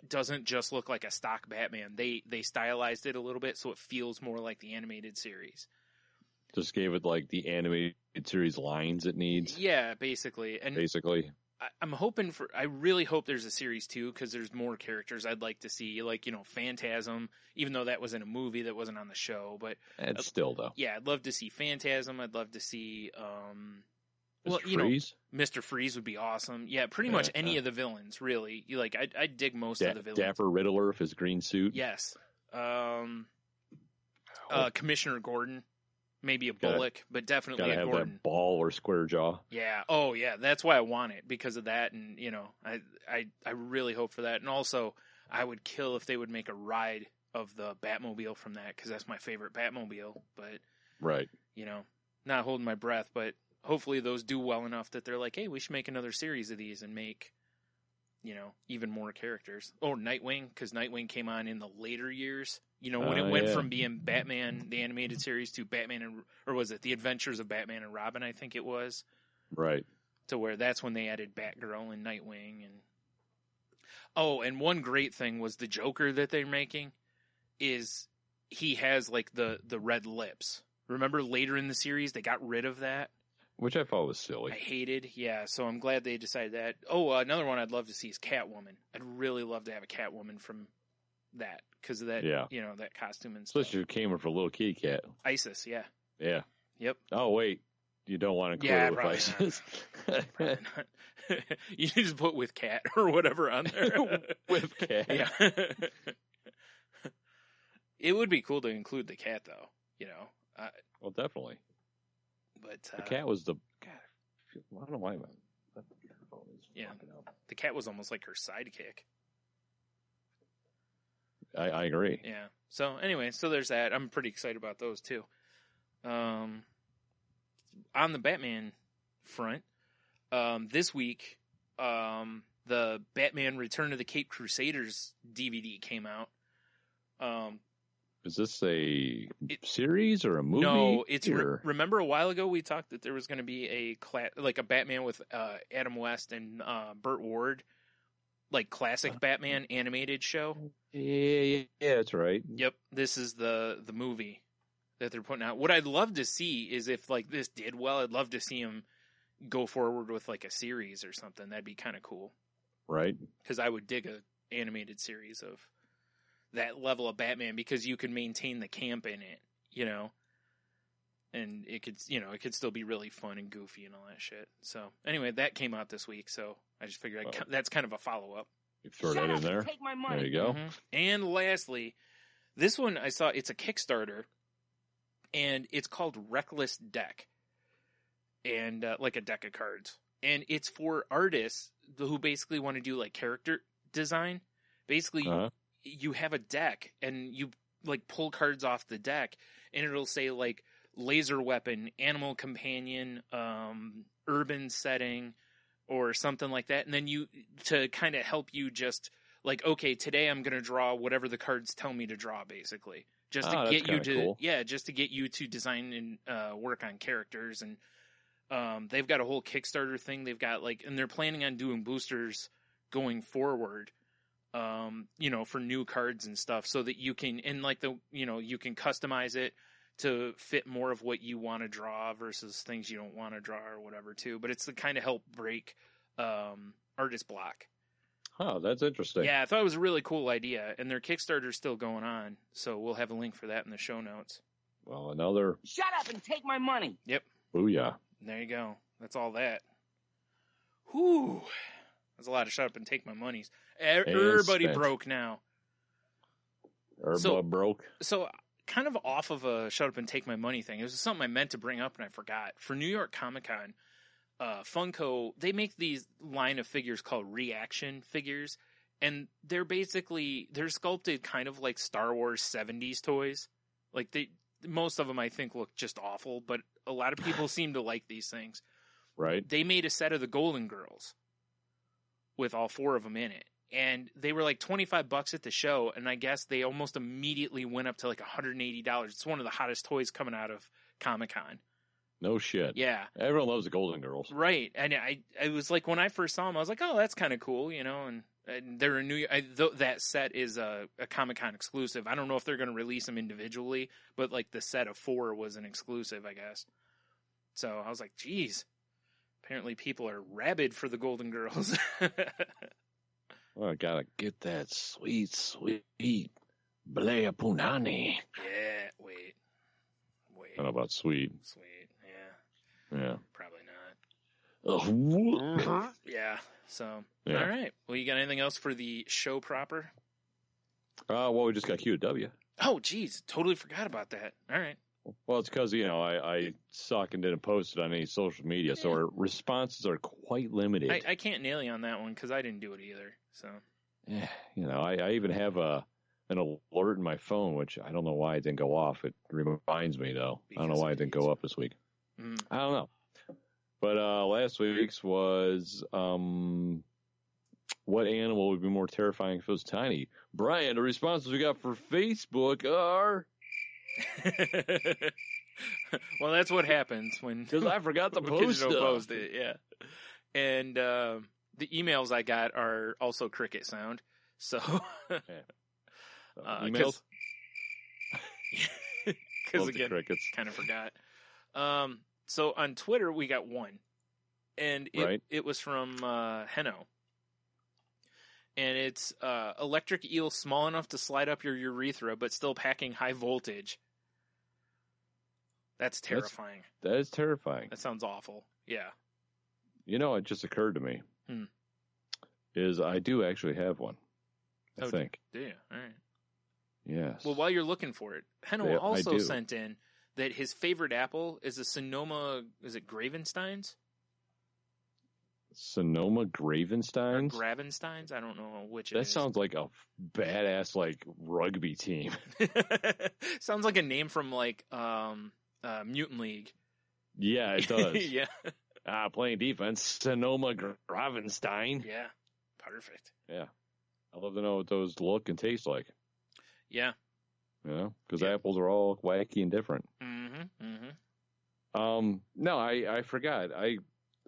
doesn't just look like a stock Batman. They stylized it a little bit so it feels more like the animated series. Just gave it like the animated series lines it needs. Yeah, basically. And I'm hoping I really hope there's a series 2 because there's more characters I'd like to see, like, you know, Phantasm, even though that was in a movie that wasn't on the show, but it's still though. Yeah, I'd love to see Phantasm. I'd love to see, Mr. Freeze would be awesome. Yeah, pretty much any of the villains, really. I dig most of the villains. Dapper Riddler with his green suit. Yes. Commissioner Gordon. Maybe a Bullock, but definitely a Gordon. Gotta have that ball or square jaw. Yeah. Oh, yeah. That's why I want it, because of that. And, you know, I really hope for that. And also, I would kill if they would make a ride of the Batmobile from that, because that's my favorite Batmobile. But, right. You know, not holding my breath, but hopefully those do well enough that they're like, hey, we should make another series of these and make, you know, even more characters. Or Nightwing, because Nightwing came on in the later years. You know, when it went from being Batman, the animated series, to Batman or was it The Adventures of Batman and Robin, I think it was. Right. To where that's when they added Batgirl and Nightwing. And one great thing was the Joker that they're making is he has like the red lips. Remember later in the series, they got rid of that? Which I thought was silly. I hated, yeah, so I'm glad they decided that. Another one I'd love to see is Catwoman. I'd really love to have a Catwoman from that, because of that, you know, that costume and stuff. Especially if it came for a little kitty cat. Isis, yeah. Yeah. Yep. Oh, wait. You don't want to include it with Isis. Probably not. You just put with cat or whatever on there. With cat. Yeah. It would be cool to include the cat, though, you know. Well, definitely. But the cat was the... God, I don't know why. Yeah. The cat was almost like her sidekick. I agree. Yeah. So anyway, there's that. I'm pretty excited about those too. On the Batman front, this week, the Batman Return of the Caped Crusaders DVD came out. Is this a series or a movie? No, it's remember a while ago we talked that there was going to be a Batman with Adam West and Burt Ward, like classic Batman animated show. Yeah, that's right. Yep, this is the movie that they're putting out. What I'd love to see is if like this did well, I'd love to see him go forward with like a series or something. That'd be kind of cool. Right. Because I would dig animated series of that level of Batman, because you can maintain the camp in it, you know, and it could still be really fun and goofy and all that shit. So anyway, that came out this week, so I just figured that's kind of a follow-up. You throw that in there. Take my money. There you go. Mm-hmm. And lastly, this one I saw, it's a Kickstarter, and it's called Reckless Deck, and like a deck of cards. And it's for artists who basically want to do like character design. Basically, you have a deck and you like pull cards off the deck, and it'll say like laser weapon, animal companion, urban setting, or something like that. And then to kind of help you just like, okay, today I'm going to draw whatever the cards tell me to draw, basically. Just to get you to, cool. Just to get you to design and work on characters. And they've got a whole Kickstarter thing. They've got like, and they're planning on doing boosters going forward, for new cards and stuff, so that you can, and like you can customize it to fit more of what you want to draw versus things you don't want to draw or whatever too. But it's to kind of help break artist block. Oh, that's interesting. Yeah, I thought it was a really cool idea, and their Kickstarter's still going on, so we'll have a link for that in the show notes. Well, another... Shut up and take my money. Yep. Booyah. There you go. That's all that. Whew. That's a lot of shut up and take my monies. Everybody broke now. Everybody broke. So, kind of off of a shut up and take my money thing, it was something I meant to bring up and I forgot. For New York Comic Con, Funko, they make these line of figures called reaction figures, and they're sculpted kind of like Star Wars 70s toys. Like most of them I think look just awful, but a lot of people seem to like these things. Right. They made a set of the Golden Girls with all 4 of them in it, and they were like $25 at the show, and I guess they almost immediately went up to like $180. It's one of the hottest toys coming out of Comic-Con. No shit. Yeah. Everyone loves the Golden Girls. Right. And I was like, when I first saw them, I was like, oh, that's kind of cool, and they're a that set is a Comic-Con exclusive. I don't know if they're going to release them individually, but like the set of 4 was an exclusive, I guess. So I was like, geez, apparently people are rabid for the Golden Girls. Well, I gotta get that sweet, sweet Blea Punani. Yeah, wait. I don't know about sweet. Sweet, yeah. Yeah. Probably not. Yeah, so, yeah. All right. Well, you got anything else for the show proper? Well, we just got QW. Oh, geez, totally forgot about that. All right. Well, it's because, I suck and didn't post it on any social media, so our responses are quite limited. I can't nail you on that one because I didn't do it either. So, yeah, I even have an alert in my phone, which I don't know why it didn't go off. It reminds me, though. I don't know why it didn't go up this week. I don't know. But last week's was what animal would be more terrifying if it was tiny? Brian, the responses we got for Facebook are... Well, that's what happens when because I forgot to post it. Yeah, and the emails I got are also cricket sound. So, emails because again, crickets. Kind of forgot. So on Twitter we got one, and it was from Heno. And it's electric eel small enough to slide up your urethra, but still packing high voltage. That's terrifying. That is terrifying. That sounds awful. Yeah. It just occurred to me. Is I do actually have one. I think. Do you? All right. Yes. Well, while you're looking for it, Heno also sent in that his favorite apple is a Sonoma, is it Gravensteins? Sonoma Gravensteins? Or Gravensteins? I don't know which it is. That sounds like a badass, rugby team. Sounds like a name from, Mutant League. Yeah, it does. Yeah. Playing defense, Sonoma Gravenstein. Yeah, perfect. Yeah. I'd love to know what those look and taste like. Yeah. Because apples are all wacky and different. No, I forgot. I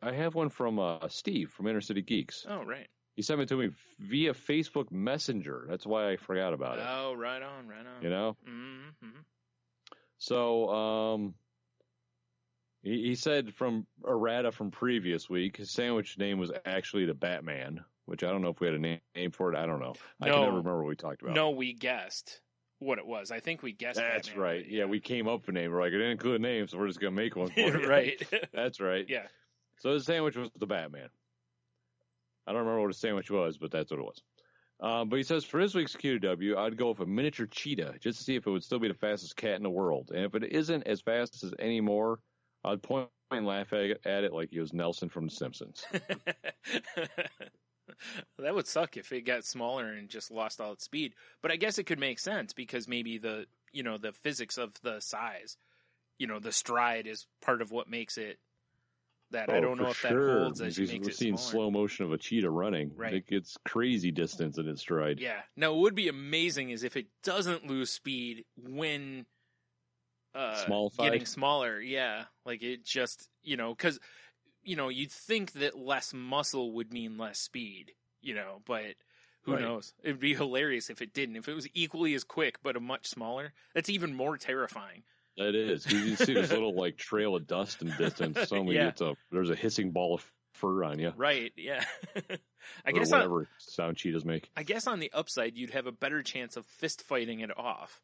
have one from Steve from Inner City Geeks. Oh, right. He sent it to me via Facebook Messenger. That's why I forgot about it. Oh, right on. Mm-hmm. So, he said from errata from previous week, his sandwich name was actually the Batman, which I don't know if we had a name for it. I don't know. I No. can never remember what we talked about. No, we guessed what it was. I think we guessed. That's Batman, right. Yeah, we came up with a name. We're like, it didn't include a name, so we're just going to make one for you. right. That's right. Yeah. So the sandwich was the Batman. I don't remember what a sandwich was, but that's what it was. But he says, for this week's QW, I'd go with a miniature cheetah just to see if it would still be the fastest cat in the world. And if it isn't as fast as anymore, I'd point and laugh at it like he was Nelson from The Simpsons. That would suck if it got smaller and just lost all its speed. But I guess it could make sense because maybe the physics of the size, the stride is part of what makes it that. I don't know if that holds as it makes it seeing smaller. slow motion of a cheetah running. Right. It gets crazy distance in its stride. Yeah. Now, it would be amazing is if it doesn't lose speed when Small side? getting smaller. Yeah. Like it just, because, you'd think that less muscle would mean less speed, but who Right. knows? It'd be hilarious if it didn't. If it was equally as quick, but a much smaller, that's even more terrifying. It is. You see this little like trail of dust in distance. Suddenly Yeah. there's a hissing ball of fur on you. Right. Yeah. I Or guess whatever sound cheetahs make. I guess on the upside, you'd have a better chance of fist fighting it off.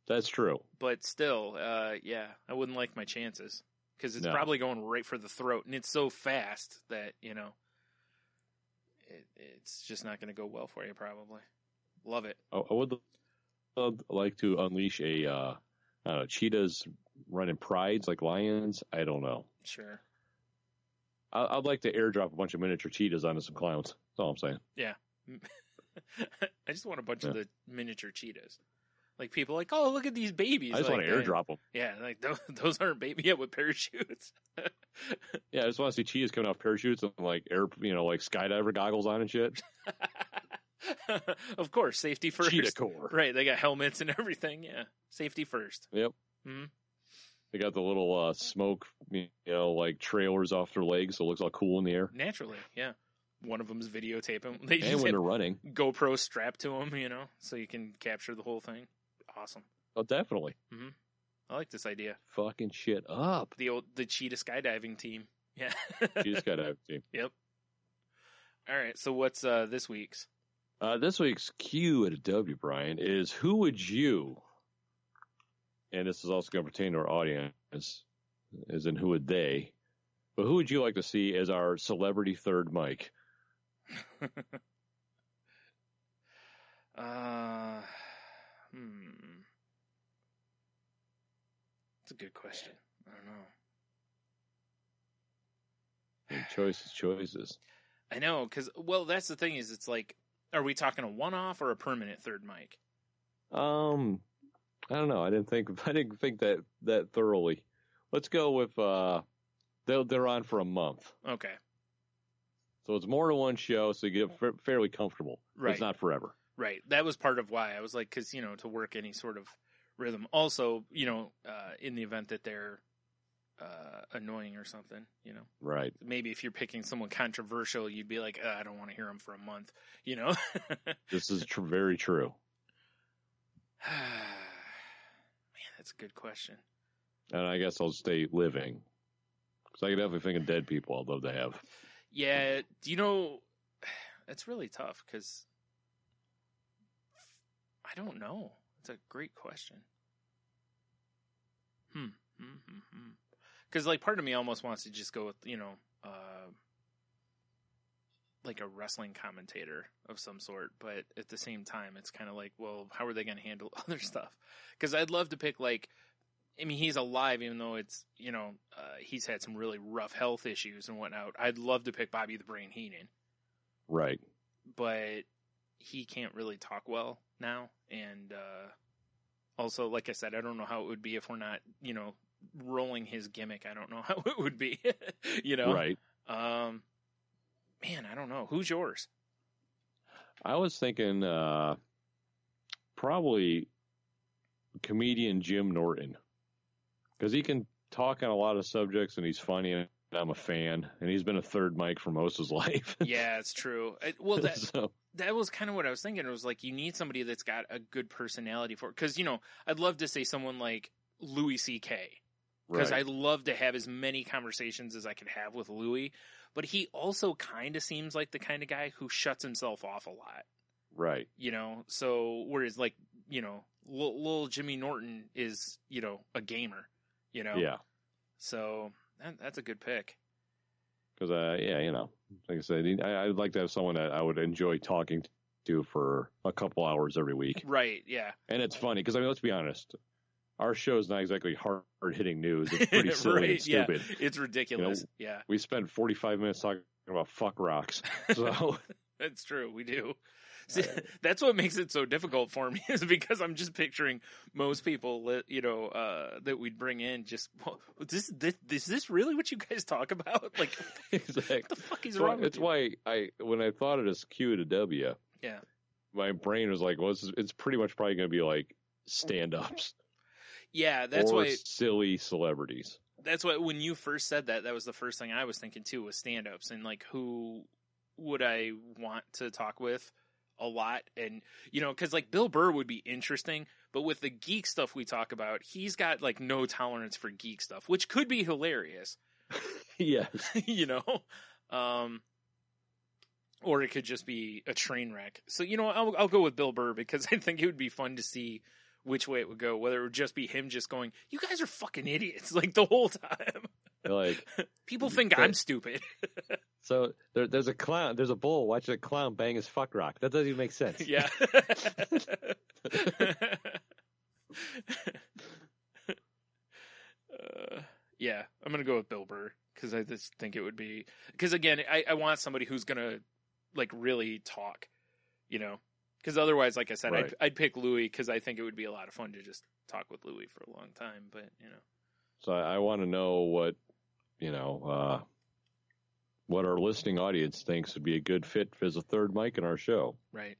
That's true. But still, yeah, I wouldn't like my chances because it's No. probably going right for the throat, and it's so fast that it's just not going to go well for you. Probably. Love it. I would like to unleash cheetahs running prides like lions. I don't know. Sure. I'd like to airdrop a bunch of miniature cheetahs onto some clowns. That's all I'm saying. Yeah. I just want a bunch of the miniature cheetahs. Like people like, oh, look at these babies. I just like, want to airdrop them. Yeah, like those aren't baby yet with parachutes. Yeah, I just want to see cheetahs coming off parachutes and like like skydiver goggles on and shit. Of course, safety first. Cheetah core. Right, they got helmets and everything. Yeah, safety first. Yep. Mm-hmm. They got the little smoke, like trailers off their legs, so it looks all cool in the air. Naturally, yeah. One of them's videotaping. They And just when have they're running. GoPro strapped to them, so you can capture the whole thing. Awesome. Oh, definitely. I like this idea. Fucking shit up. The cheetah skydiving team. Yeah. Cheetah skydiving team. Yep. All right. So what's this week's? This week's Q at a W, Brian, is who would you, and this is also going to pertain to our audience, as in who would they, but who would you like to see as our celebrity third mic? That's a good question. I don't know. And choices. I know, because, that's the thing is, it's like, are we talking a one-off or a permanent third mic? I don't know. I didn't think that thoroughly. Let's go with they're on for a month, Okay. so it's more than one show, so you get fairly comfortable. Right. It's not forever. Right. That was part of why I was like, because, to work any sort of rhythm. Also, in the event that they're annoying or something, Right. maybe if you're picking someone controversial, you'd be like, I don't want to hear them for a month, This is very true. Man, that's a good question. And I guess I'll stay living. Because I could definitely think of dead people I'd love to have. Yeah, it's really tough because I don't know. It's a great question. Because part of me almost wants to just go with like a wrestling commentator of some sort, but at the same time, it's kind of like, well, how are they going to handle other stuff? Because I'd love to pick he's alive, even though it's he's had some really rough health issues and whatnot. I'd love to pick Bobby the Brain Heenan. Right. But he can't really talk well now. And also, like I said, I don't know how it would be if we're not, rolling his gimmick. I don't know how it would be, Right. Man, I don't know. Who's yours? I was thinking probably comedian Jim Norton. Because he can talk on a lot of subjects and he's funny and I'm a fan. And he's been a third mic for most of his life. Yeah, it's true. That was kind of what I was thinking. It was like, you need somebody that's got a good personality for it. Because, I'd love to say someone like Louis C.K., because Right. I love to have as many conversations as I can have with Louis. But he also kind of seems like the kind of guy who shuts himself off a lot, Right. you know? So, whereas, like, you know, little Jimmy Norton is, you know, a gamer, you know? Yeah. So, that's a good pick. Because, yeah, you know, like I said, I'd like to have someone that I would enjoy talking to for a couple hours every week. Right, yeah. And it's funny because, I mean, let's be honest. Our show's not exactly hard-hitting news. It's pretty silly Right, and stupid. Yeah. It's ridiculous. Yeah. We spent 45 minutes talking about fuck rocks. So, That's true. We do. See, that's what makes it so difficult for me is because I'm just picturing most people, you know, that we'd bring in just, well, is this really what you guys talk about? Like, exactly. what the fuck is wrong with It's you? why when I thought it as Q to W, Yeah. my brain was like, well, it's pretty much probably going to be like stand-ups Yeah, that's or why silly celebrities. that's why when you first said that was the first thing I was thinking too, was stand-ups and like who would I want to talk with a lot. And, you know, because like Bill Burr would be interesting, but with the geek stuff we talk about, he's got like no tolerance for geek stuff, which could be hilarious, Yes. you know? Or it could just be a train wreck. So, you know, I'll go with Bill Burr because I think it would be fun to see which way it would go, whether it would just be him just going, you guys are fucking idiots, like the whole time. Like, People think I'm stupid. so there's a clown, there's a bull watching a clown bang his fuck rock. That doesn't even make sense. Yeah. Yeah, I'm going to go with Bill Burr because I just think it would be, because again, I want somebody who's going to like really talk, you know, because otherwise, like I said, Right. I'd pick Louis because I think it would be a lot of fun to just talk with Louis for a long time, but you know. So I want to know what, you know, what our listening audience thinks would be a good fit as a third mic in our show. Right.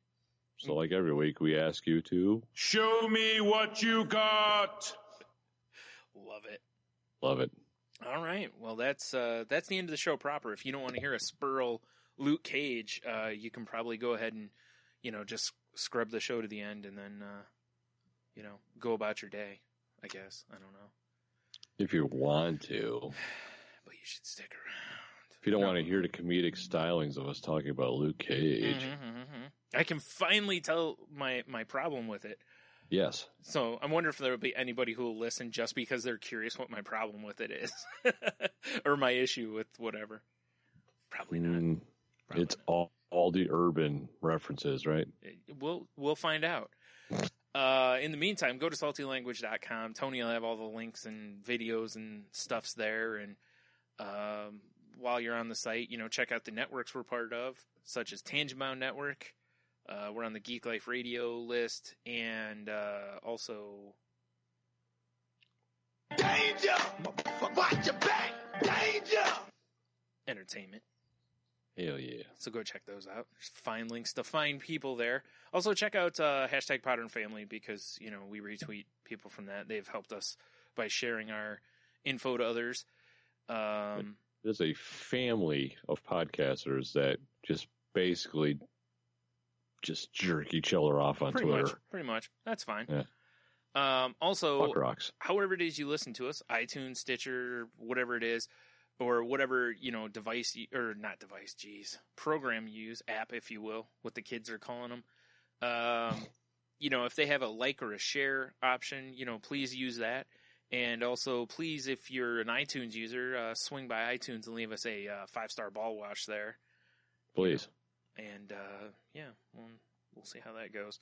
So like every week, we ask you to Show me what you got. Love it. love it. All right. Well, that's the end of the show proper. If you don't want to hear a Spurl Luke Cage, you can probably go ahead and, you know, just scrub the show to the end and then, you know, go about your day, I guess. I don't know. If you want to. But you should stick around. If you don't want to hear the comedic stylings of us talking about Luke Cage. I can finally tell my problem with it. Yes. So I wonder if there will be anybody who will listen just because they're curious what my problem with it is. Or my issue with whatever. Probably not. Probably It's not. all the urban references, right? We'll find out. In the meantime, go to saltylanguage.com. Tony will have all the links and videos and stuffs there. And while you're on the site, you know, check out the networks we're part of, such as Tangent Bound Network. We're on the Geek Life Radio list, and also Danger! Watch your back! Danger! Entertainment. Hell yeah. So go check those out. There's fine links to find people there. Also check out hashtag Podern Family because, you know, we retweet people from that. They've helped us by sharing our info to others. There's a family of podcasters that just basically just jerk each other off on Twitter. Pretty much. That's fine. Yeah. Also, Fuck rocks. however it is you listen to us, iTunes, Stitcher, whatever it is, or whatever, you know, program you use, app, if you will, what the kids are calling them. You know, if they have a like or a share option, you know, please use that. And also, please, if you're an iTunes user, swing by iTunes and leave us a 5-star ball wash there. Please. And, yeah, we'll see how that goes.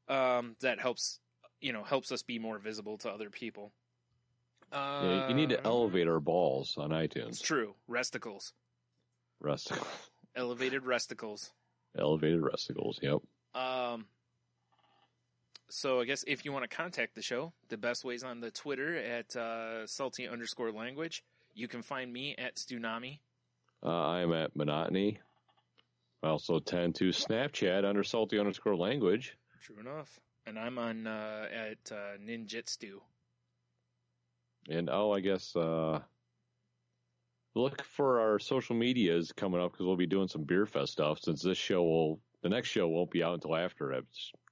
That helps, you know, helps us be more visible to other people. Yeah, you need to elevate our balls on It's iTunes. true. Resticles. Elevated resticles. Elevated resticles, yep. So I guess if you want to contact the show, the best way is on the Twitter at salty_language. You can find me at Stunami. I'm at Monotony. I also tend to Snapchat under salty_language. True enough. And I'm on at Ninjitsu. And I guess look for our social medias coming up because we'll be doing some Beer Fest stuff since the next show won't be out until after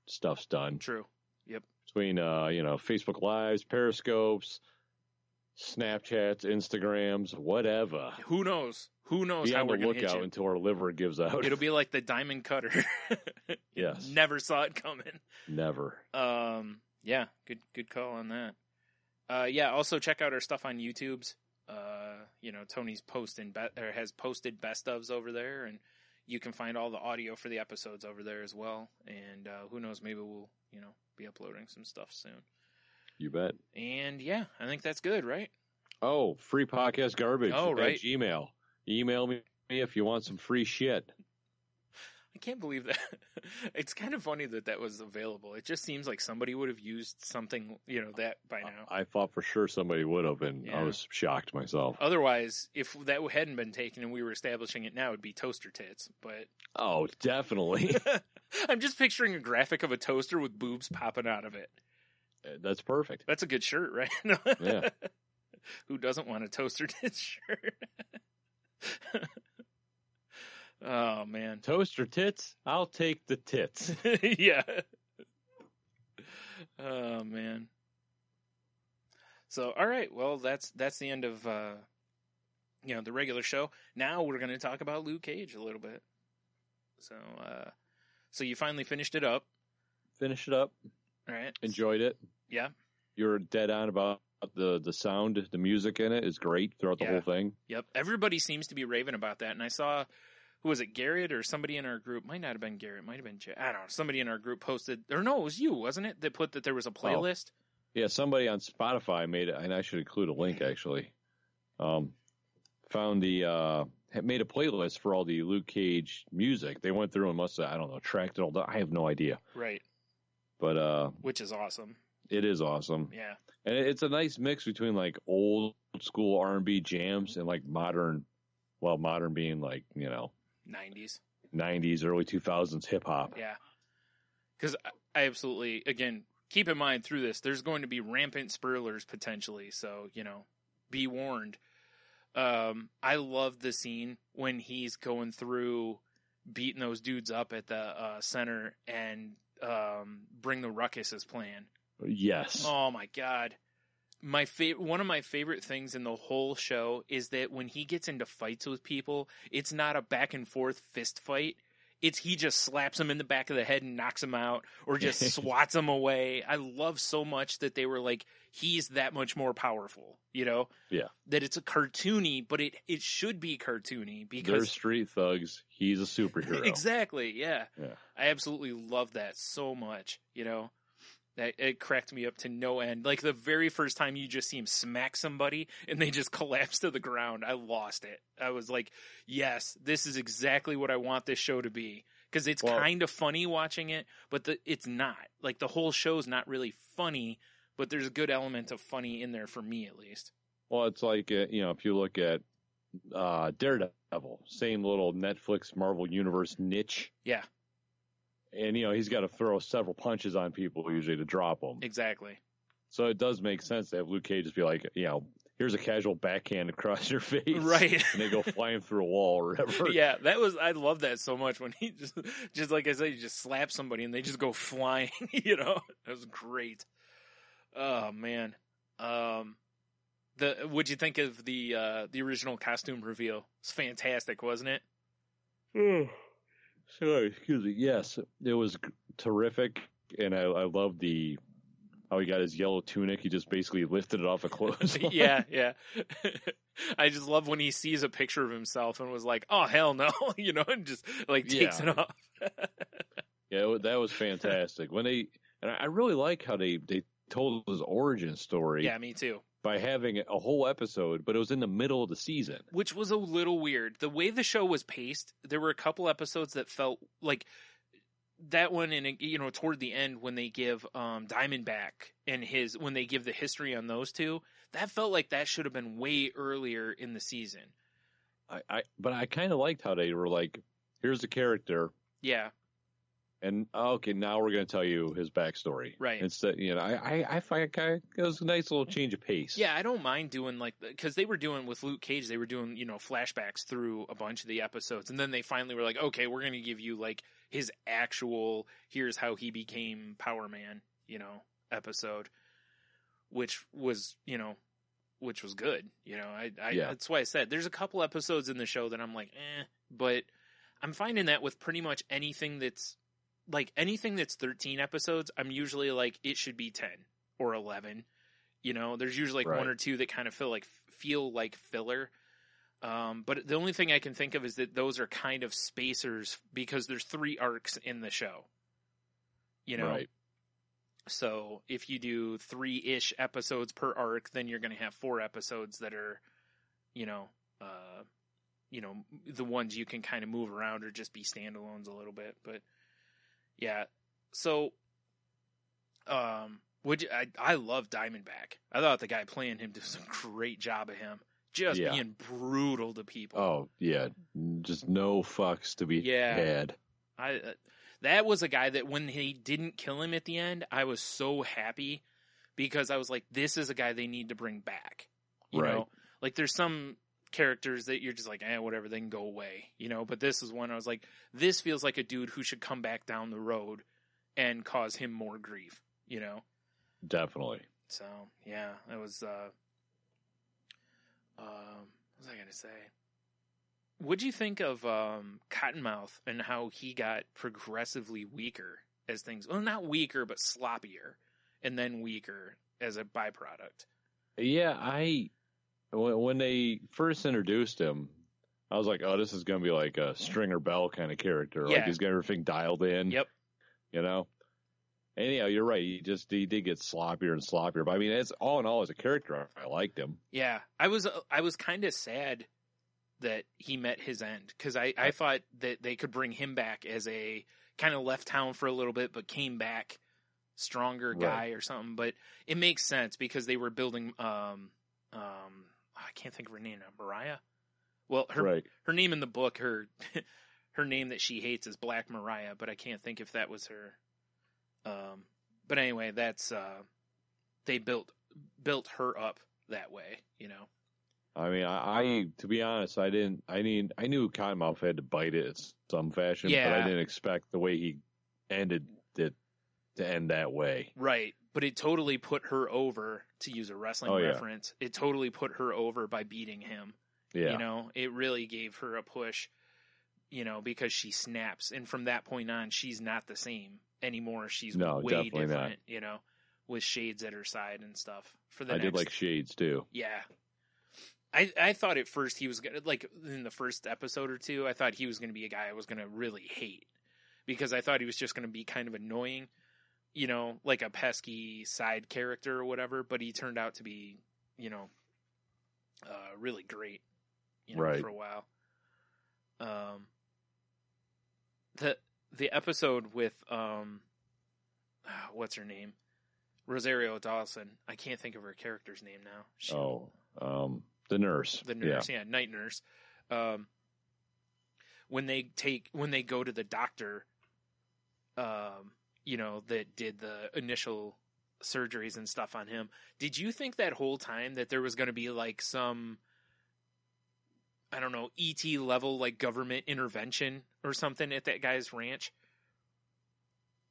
stuff's done. True. Yep. Between, Facebook Lives, Periscopes, Snapchats, Instagrams, whatever. Who knows? Who knows Be how on we're the going to hit lookout you? until our liver gives out. It'll be like the diamond cutter. Yes. Never saw it coming. Never. Yeah, good call on that. Yeah, also check out our stuff on YouTube's. Tony's has posted best ofs over there, and you can find all the audio for the episodes over there as well. And who knows, maybe we'll be uploading some stuff soon. You bet. And yeah, I think that's good, right? Oh, free podcast garbage. Oh, right. At Gmail. Email me if you want some free shit. I can't believe that. It's kind of funny that was available. It just seems like somebody would have used something, that by now. I thought for sure somebody would have, and Yeah. I was shocked myself. Otherwise, if that hadn't been taken and we were establishing it now, it'd be toaster tits. But Oh, definitely. I'm just picturing a graphic of a toaster with boobs popping out of it. That's perfect. That's a good shirt, right? Yeah. Who doesn't want a toaster tits shirt? Oh, man. Toaster tits? I'll take the tits. Yeah. Oh, man. So, all right. Well, that's the end of the regular show. Now we're going to talk about Luke Cage a little bit. So you finally finished it up. Finish it up. All right. Enjoyed it. Yeah. You're dead on about the sound, the music in it is great throughout the Yeah. whole thing. Yep. Everybody seems to be raving about that. And I saw, who was it, Garrett or somebody in our group? Might not have been Garrett. Might have been, I don't know. Somebody in our group posted, or no, it was you, wasn't it? That put that there was a playlist. Yeah, somebody on Spotify made it, and I should include a link actually. Found made a playlist for all the Luke Cage music. They went through and must have, I don't know, tracked it all down. I have no idea. Right. But Which is awesome. it is awesome. Yeah. And it's a nice mix between like old school R&B jams and like modern being like, 90s. 90s, early 2000s hip hop. Yeah. Because I absolutely, again, keep in mind through this, there's going to be rampant spoilers potentially. So, be warned. I love the scene when he's going through beating those dudes up at the center and Bring the Ruckus is playing. Yes. Oh my God. One of my favorite things in the whole show is that when he gets into fights with people, it's not a back and forth fist fight. It's he just slaps him in the back of the head and knocks him out or just swats him away. I love so much that they were like, he's that much more powerful, Yeah. that it's a cartoony, but it should be cartoony They're because street thugs. He's a superhero. exactly. Yeah. Yeah. I absolutely love that so much, That it cracked me up to no end. Like the very first time you just see him smack somebody and they just collapse to the ground, I lost it. I was like, yes, this is exactly what I want this show to be. Because it's kind of funny watching it, but it's not. Like the whole show's not really funny, but there's a good element of funny in there for me at least. Well, it's like, if you look at Daredevil, same little Netflix Marvel Universe niche. Yeah. And, he's got to throw several punches on people usually to drop them. Exactly. So it does make sense to have Luke Cage just be like, here's a casual backhand across your face. Right. And they go flying through a wall or whatever. Yeah, I love that so much when he just like I said, he just slaps somebody and they just go flying, That was great. Oh man. What'd you think of the original costume reveal? It's fantastic, wasn't it? Sorry, excuse me. Yes, it was terrific. And I love how he got his yellow tunic. He just basically lifted it off of clothes. Yeah. I just love when he sees a picture of himself and was like, "Oh hell no," and just like takes it off. Yeah, that was fantastic. And I really like how they told his origin story. Yeah, me too. By having a whole episode, but it was in the middle of the season. Which was a little weird. The way the show was paced, there were a couple episodes that felt like that one, and toward the end when they give Diamondback and when they give the history on those two, that felt like that should have been way earlier in the season. But I kind of liked how they were like, here's the character. Yeah. And okay, now we're going to tell you his backstory. Right. Instead, I find it was a nice little change of pace. Yeah, I don't mind doing because they were doing with Luke Cage, they were doing, flashbacks through a bunch of the episodes. And then they finally were like, okay, we're going to give you like his actual, here's how he became Power Man, episode, which was, which was good. You know, I Yeah. that's why I said there's a couple episodes in the show that I'm like, but I'm finding that with pretty much anything that's 13 episodes, I'm usually like, it should be 10 or 11. You know, there's usually like Right. one or two that kind of feel like filler. But the only thing I can think of is that those are kind of spacers because there's 3 arcs in the show. You know, Right. so if you do 3-ish episodes per arc, then you're going to have 4 episodes that are, the ones you can kind of move around or just be standalones a little bit. But yeah, so I love Diamondback. I thought the guy playing him did a great job of him, just Yeah. being brutal to people. Oh, yeah. Just no fucks to be Yeah. had. That was a guy that when he didn't kill him at the end, I was so happy because I was like, this is a guy they need to bring back. You Right. know, like there's some characters that you're just like, whatever, they can go away, you know, but this is one I was like, this feels like a dude who should come back down the road and cause him more grief, you know? Definitely. So yeah, it was, what was I going to say? What'd you think of Cottonmouth and how he got progressively weaker as things, well, not weaker, but sloppier, and then weaker as a byproduct? Yeah, when they first introduced him, I was like, oh, this is going to be like a Stringer Bell kind of character. Yeah. Like he's got everything dialed in. Yep. You know? And yeah, you're right. He did get sloppier and sloppier. But I mean, it's all in all, as a character, I liked him. Yeah, I was kind of sad that he met his end because I thought that they could bring him back as a kind of left town for a little bit, but came back stronger guy or something. But it makes sense because they were building. I can't think of her name now. Mariah. Well, her name in the book, her name that she hates is Black Mariah, but I can't think if that was her. But anyway, that's they built her up that way, you know. I mean, I to be honest, I knew Cottonmouth had to bite it in some fashion, but I didn't expect the way he ended it to end that way. Right, but it totally put her over, to use a wrestling reference. It totally put her over by beating him. Yeah. You know, it really gave her a push, you know, because she snaps. And from that point on, she's not the same anymore. She's way different, not. You know, with Shades at her side and stuff. I did like Shades, too. Yeah. I thought at first he was going to, like, in the first episode or two, I thought he was going to be a guy I was going to really hate. Because I thought he was just going to be kind of annoying, you know, like a pesky side character or whatever. But he turned out to be, you know, really great, you know, for a while. The episode with, what's her name? Rosario Dawson. I can't think of her character's name now. The nurse. The nurse, yeah, night nurse. When they go to the doctor, you know, that did the initial surgeries and stuff on him. Did you think that whole time that there was going to be like some, I don't know, ET level like government intervention or something at that guy's ranch?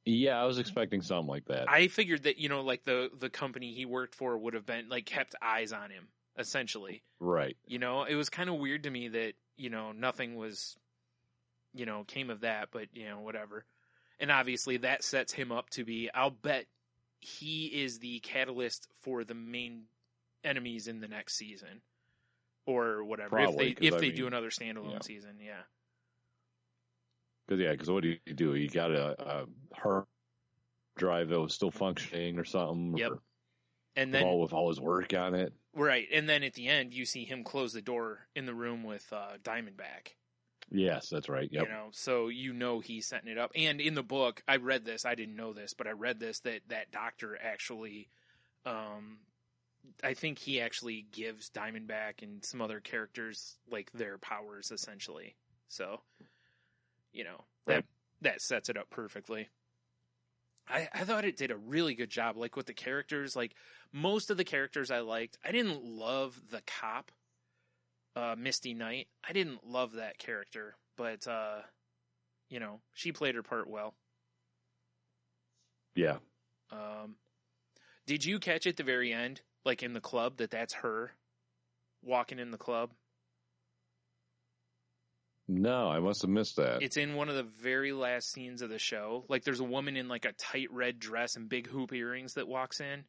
Yeah, I was expecting something like that. I figured that, you know, like the company he worked for would have been like kept eyes on him, essentially. Right. You know, it was kind of weird to me that, you know, nothing was, you know, came of that, but, you know, whatever. And obviously that sets him up to be, I'll bet he is the catalyst for the main enemies in the next season or whatever. Probably, if they do another standalone season. Yeah. Because what do you do? You got a hard drive that was still functioning or something. Yep. And then with all his work on it. Right. And then at the end, you see him close the door in the room with Diamondback. Yes, that's right. Yep. You know, so you know he's setting it up. And in the book, I read this. I didn't know this, but I read this that doctor actually, I think he actually gives Diamondback and some other characters like their powers essentially. So, you know, that sets it up perfectly. I thought it did a really good job, like with the characters. Like most of the characters I liked. I didn't love the cop, Misty Knight. I didn't love that character, but you know, she played her part well. Yeah. Did you catch at the very end, like in the club, that's her walking in the club? No, I must have missed that. It's in one of the very last scenes of the show. Like, there's a woman in like a tight red dress and big hoop earrings that walks in.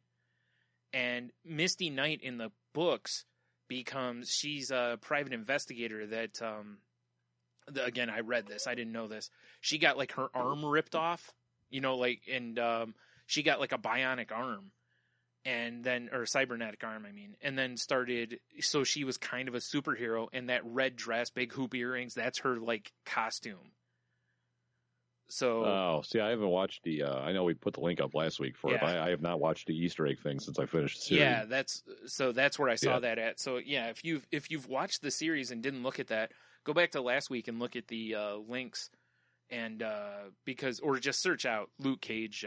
And Misty Knight in the books she's a private investigator that, again, I read this. I didn't know this. She got like her arm ripped off, you know, like, and she got like a bionic arm. And then, or cybernetic arm, I mean, and then so she was kind of a superhero, and that red dress, big hoop earrings, that's her, like, costume. So. Oh, see, I haven't watched I know we put the link up last week for it, but I have not watched the Easter egg thing since I finished the series. Yeah, that's where I saw that at. So, yeah, if you've watched the series and didn't look at that, go back to last week and look at the links, and, or just search out Luke Cage,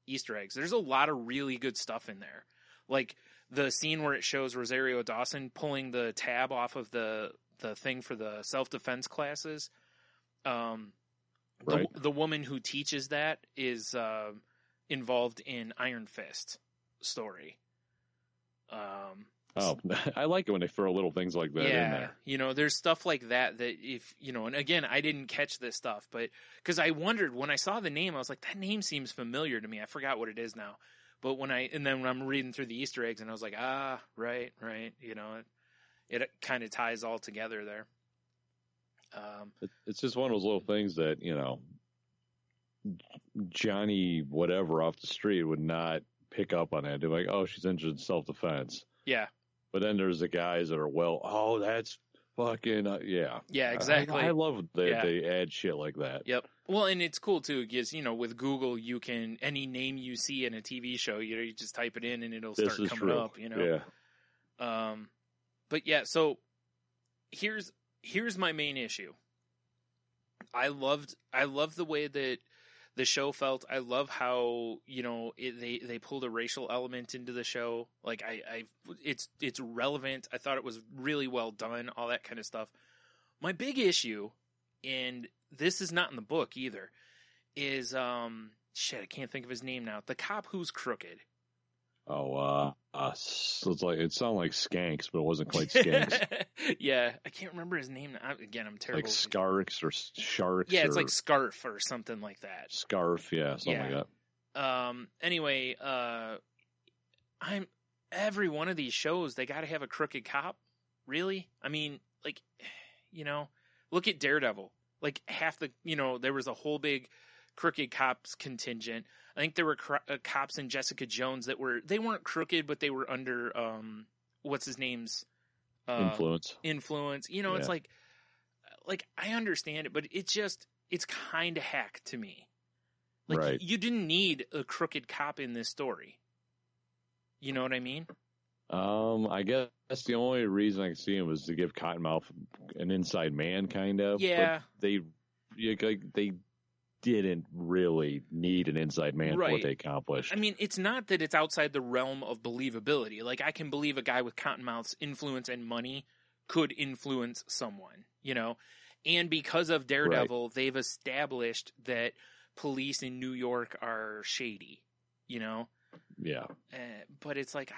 Easter eggs. There's a lot of really good stuff in there. Like the scene where it shows Rosario Dawson pulling the tab off of the thing for the self-defense classes. Right. The woman who teaches that is involved in Iron Fist story. I like it when they throw little things like that in there. You know, there's stuff like that if, you know, and again, I didn't catch this stuff, but because I wondered when I saw the name, I was like, that name seems familiar to me. I forgot what it is now. But when I'm reading through the Easter eggs and I was like, right. You know, it kind of ties all together there. It's just one of those little things that, you know, Johnny whatever off the street would not pick up on that. They're like, oh, she's injured in self-defense. Yeah. But then there's the guys that are, that's fucking, yeah. Yeah, exactly. I love that they add shit like that. Yep. Well, and it's cool, too, because, you know, with Google, you can, any name you see in a TV show, you just type it in and it'll start coming up, you know? Yeah. But yeah, so here's my main issue. I loved the way that the show felt. I love how, you know, they pulled a racial element into the show. Like it's relevant. I thought it was really well done, all that kind of stuff. My big issue, and this is not in the book either, is I can't think of his name now. The cop who's crooked. Oh, it's like, it sounded like Skanks, but it wasn't quite Skanks. Yeah, I can't remember his name. Again, I'm terrible. Like Skarks or Sharks. Yeah, it's like Scarf or something like that. Scarf, yeah, something like that. Anyway, every one of these shows, they got to have a crooked cop. Really? I mean, like, you know, look at Daredevil. Like half the, you know, there was a whole big crooked cops contingent. I think there were cops in Jessica Jones that they weren't crooked, but they were under, what's his name's? Influence. You know, It's like I understand it, but it's kind of hack to me. Like, right. You didn't need a crooked cop in this story. You know what I mean? I guess the only reason I can see him was to give Cottonmouth an inside man, kind of. Yeah. But they didn't really need an inside man for what they accomplished. I mean, it's not that it's outside the realm of believability. Like, I can believe a guy with Cottonmouth's influence and money could influence someone, you know? And because of Daredevil, they've established that police in New York are shady, you know? Yeah. But it's like,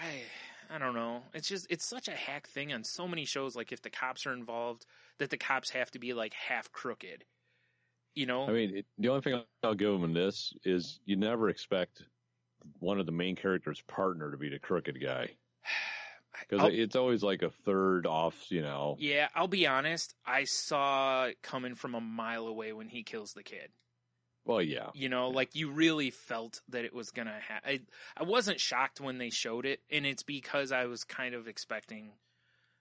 I don't know. It's such a hack thing on so many shows. Like, if the cops are involved, that the cops have to be, like, half crooked. You know? I mean, the only thing I'll give them in this is you never expect one of the main characters' partner to be the crooked guy. Because it's always like a third off, you know. Yeah, I'll be honest. I saw it coming from a mile away when he kills the kid. Well, yeah. You know, like you really felt that it was going to happen. I wasn't shocked when they showed it, and it's because I was kind of expecting.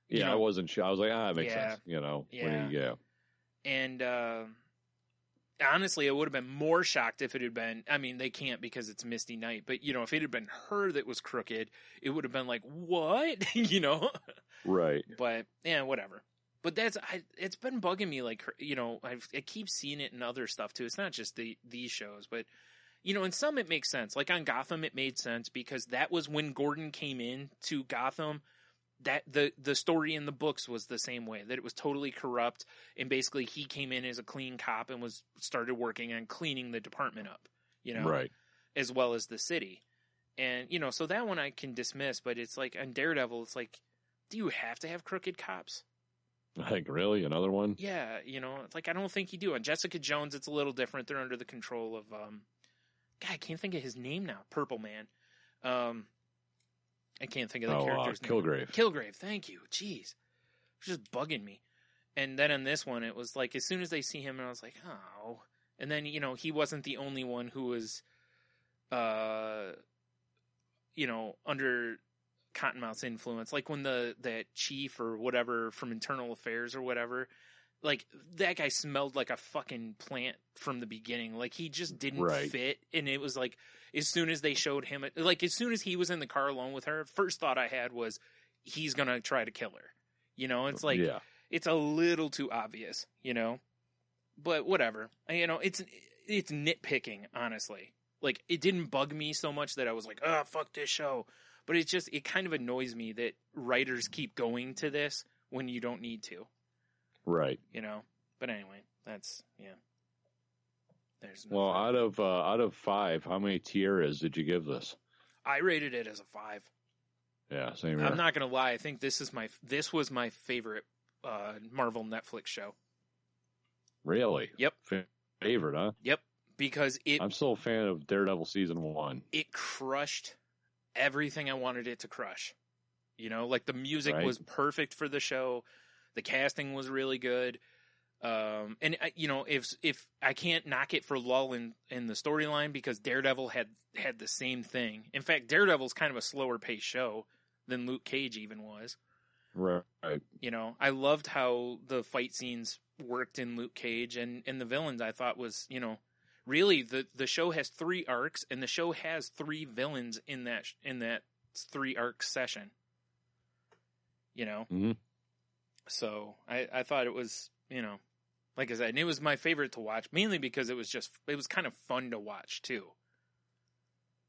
Yeah, I wasn't sure. I was like, it makes sense, you know. Yeah. And honestly, I would have been more shocked if it had been, I mean, they can't because it's Misty Knight, but, you know, if it had been her that was crooked, it would have been like, what? You know? Right. But, yeah, whatever. But it's been bugging me, like, you know, I keep seeing it in other stuff, too. It's not just these shows, but, you know, in some it makes sense. Like, on Gotham, it made sense because that was when Gordon came in to Gotham. That the story in the books was the same way, that it was totally corrupt, and basically he came in as a clean cop and started working on cleaning the department up, you know, right, as well as the city. And, you know, so that one I can dismiss, but it's like on Daredevil, it's like, do you have to have crooked cops? Like, really? Another one? Yeah, you know, it's like, I don't think you do. On Jessica Jones, it's a little different. They're under the control of, God, I can't think of his name now. Purple Man. I can't think of the character's name. Kilgrave. Kilgrave, thank you. Jeez. It was just bugging me. And then on this one, it was like, as soon as they see him, and I was like, oh. And then, you know, he wasn't the only one who was, you know, under Cottonmouth's influence. Like when that chief or whatever from Internal Affairs or whatever, like that guy smelled like a fucking plant from the beginning. Like he just didn't fit. And it was like, as soon as they showed him, like as soon as he was in the car alone with her, first thought I had was he's going to try to kill her. You know, it's like, it's a little too obvious, you know, but whatever. You know, it's nitpicking, honestly. Like, it didn't bug me so much that I was like, oh, fuck this show. But it kind of annoys me that writers keep going to this when you don't need to. Right. You know? But anyway, that's, yeah. There's well, out of 5, how many tiaras did you give this? I rated it as a 5. Yeah, same here. I'm not going to lie. I think this was my favorite Marvel Netflix show. Really? Yep. Favorite, huh? Yep. Because I'm still a fan of Daredevil season 1. It crushed everything I wanted it to crush. You know, like the music was perfect for the show. The casting was really good. And you know, if I can't knock it for lull in the storyline, because Daredevil had the same thing. In fact, Daredevil's kind of a slower paced show than Luke Cage even was. Right. You know, I loved how the fight scenes worked in Luke Cage, and the villains I thought was, you know, really, the show has 3 arcs, and the show has 3 villains in that 3 arc session. You know? Mm-hmm. So, I thought it was, you know, like I said, and it was my favorite to watch, mainly because it was kind of fun to watch, too.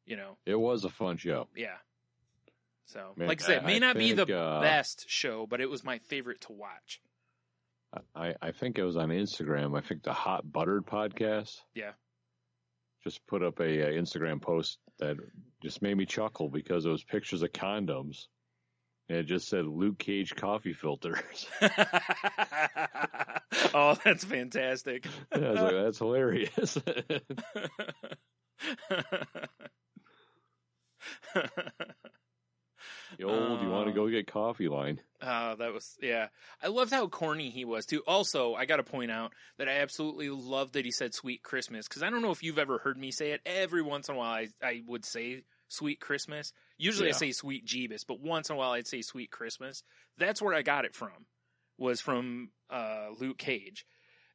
You know? It was a fun show. Yeah. So, like I said, it may not be the best show, but it was my favorite to watch. I think it was on Instagram. I think the Hot Buttered podcast. Yeah. Just put up a Instagram post that just made me chuckle because it was pictures of condoms. And it just said Luke Cage coffee filters. Oh, that's fantastic. Yeah, I was like, that's hilarious. The old, you want to go get coffee line. That was, yeah. I loved how corny he was, too. Also, I got to point out that I absolutely loved that he said Sweet Christmas, because I don't know if you've ever heard me say it. Every once in a while, I would say Sweet Christmas. Usually I say Sweet Jeebus, but once in a while I'd say Sweet Christmas. That's where I got it from, was from Luke Cage.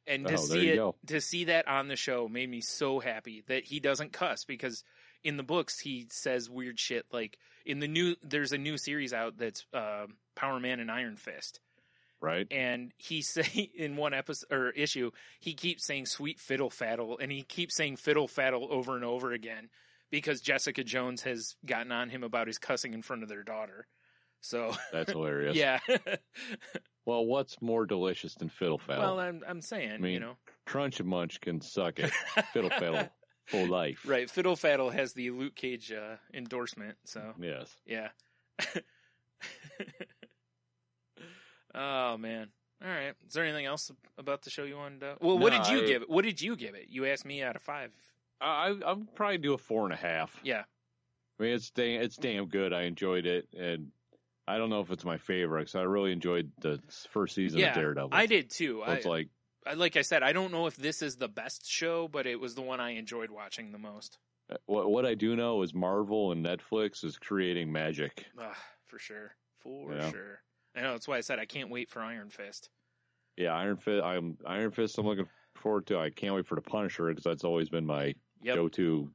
And to see that on the show made me so happy that he doesn't cuss, because in the books he says weird shit. Like there's a new series out that's Power Man and Iron Fist. Right. And he say in one episode or issue, he keeps saying sweet fiddle faddle, and he keeps saying fiddle faddle over and over again because Jessica Jones has gotten on him about his cussing in front of their daughter. So that's hilarious. Yeah. Well, what's more delicious than fiddle faddle? Well, I'm saying, I mean, you know, Crunch and Munch can suck it. Fiddle faddle for life. Right. Fiddle faddle has the Luke Cage endorsement. So yes. Yeah. Oh man. All right. Is there anything else about the show you wanted to? Well, what did you give it? What did you give it? You asked me out of 5. I'm probably do a 4.5. Yeah. I mean, it's damn good. I enjoyed it, and I don't know if it's my favorite because I really enjoyed the first season of Daredevil. I did too. So it's like I said, I don't know if this is the best show, but it was the one I enjoyed watching the most. What I do know is Marvel and Netflix is creating magic. For sure. Sure. I know, that's why I said I can't wait for Iron Fist. Yeah, Iron Fist. I'm looking forward to. I can't wait for the Punisher because that's always been my go-to,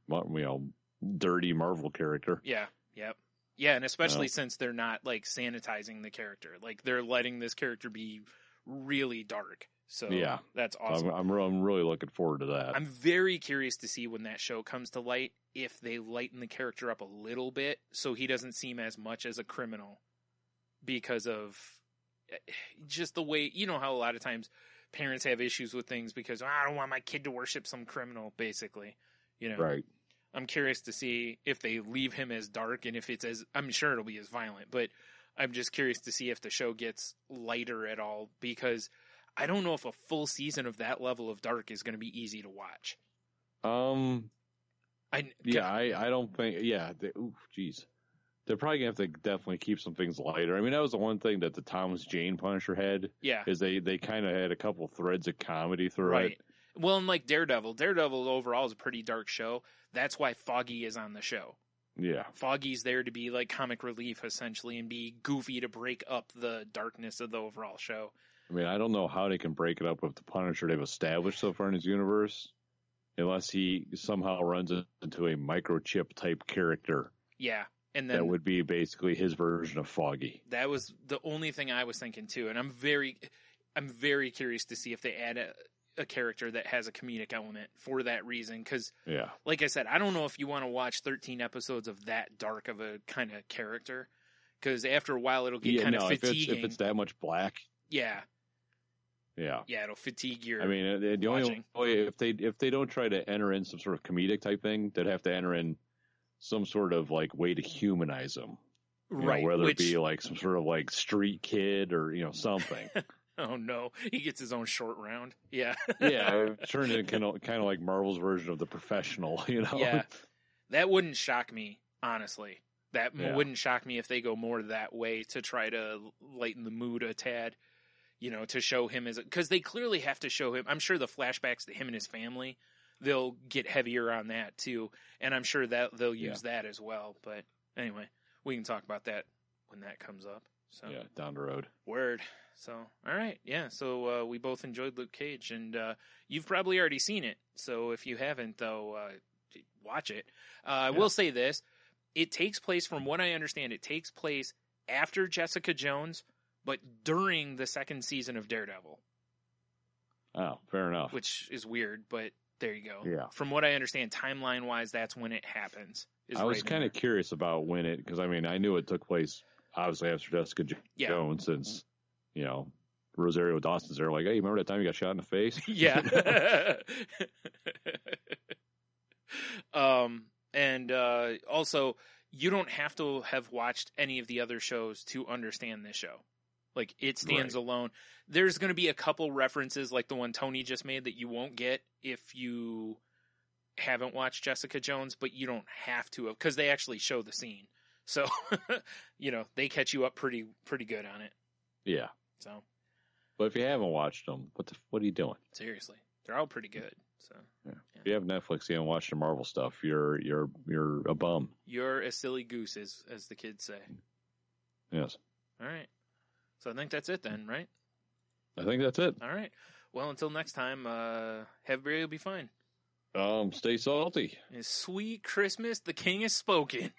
dirty Marvel character. Yeah. Yep. Yeah, and especially since they're not like sanitizing the character, like they're letting this character be really dark. So yeah, that's awesome. I'm really looking forward to that. I'm very curious to see when that show comes to light if they lighten the character up a little bit so he doesn't seem as much as a criminal. Because of just the way, you know how a lot of times parents have issues with things because I don't want my kid to worship some criminal, basically, you know. Right. I'm curious to see if they leave him as dark and if it's as, I'm sure it'll be as violent, but I'm just curious to see if the show gets lighter at all, because I don't know if a full season of that level of dark is going to be easy to watch. I don't think. Yeah, geez, they're probably gonna have to definitely keep some things lighter. I mean, that was the one thing that the Thomas Jane Punisher had. Yeah, is they kind of had a couple threads of comedy through it. Well, and like Daredevil overall is a pretty dark show. That's why Foggy is on the show. Yeah, Foggy's there to be like comic relief essentially and be goofy to break up the darkness of the overall show. I mean, I don't know how they can break it up with the Punisher they've established so far in his universe, unless he somehow runs into a microchip type character. Yeah, and then that would be basically his version of Foggy. That was the only thing I was thinking too, and I'm very curious to see if they add a character that has a comedic element for that reason. Because, like I said, I don't know if you want to watch 13 episodes of that dark of a kind of character, because after a while it'll get kind of fatiguing. If it's that much black, yeah, it'll fatigue your. I mean, the only way if they don't try to enter in some sort of comedic type thing, they'd have to enter in some sort of like way to humanize them, right? Whether it be like some sort of like street kid or something. Oh no, he gets his own short round. Yeah, turned into kind of like Marvel's version of The Professional. Yeah, that wouldn't shock me, honestly. That wouldn't shock me if they go more that way to try to lighten the mood a tad. To show him because they clearly have to show him. I'm sure the flashbacks to him and his family, they'll get heavier on that too, and I'm sure that they'll use that as well. But anyway, we can talk about that when that comes up. So down the road. Word. So all right, So we both enjoyed Luke Cage, and you've probably already seen it. So if you haven't, though, watch it. I will say this: it takes place, from what I understand, after Jessica Jones, but during the second season of Daredevil. Oh, fair enough. Which is weird, but there you go. Yeah. From what I understand, timeline-wise, that's when it happens. I was kind of curious about when it, because I mean, I knew it took place obviously after Jessica Jones, since Rosario Dawson's there. Like, hey, remember that time you got shot in the face? Yeah. And also, you don't have to have watched any of the other shows to understand this show. Like, it stands alone. There's going to be a couple references like the one Tony just made that you won't get if you haven't watched Jessica Jones, but you don't have to have, because they actually show the scene. So, they catch you up pretty good on it. Yeah. So, but if you haven't watched them, what are you doing? Seriously, they're all pretty good. So, if you have Netflix, you haven't watched the Marvel stuff, you're a bum. You're a silly goose, as the kids say. Yes. All right. So I think that's it then, right? I think that's it. All right. Well, until next time, everybody will be fine. Stay salty. Sweet Christmas, the king has spoken.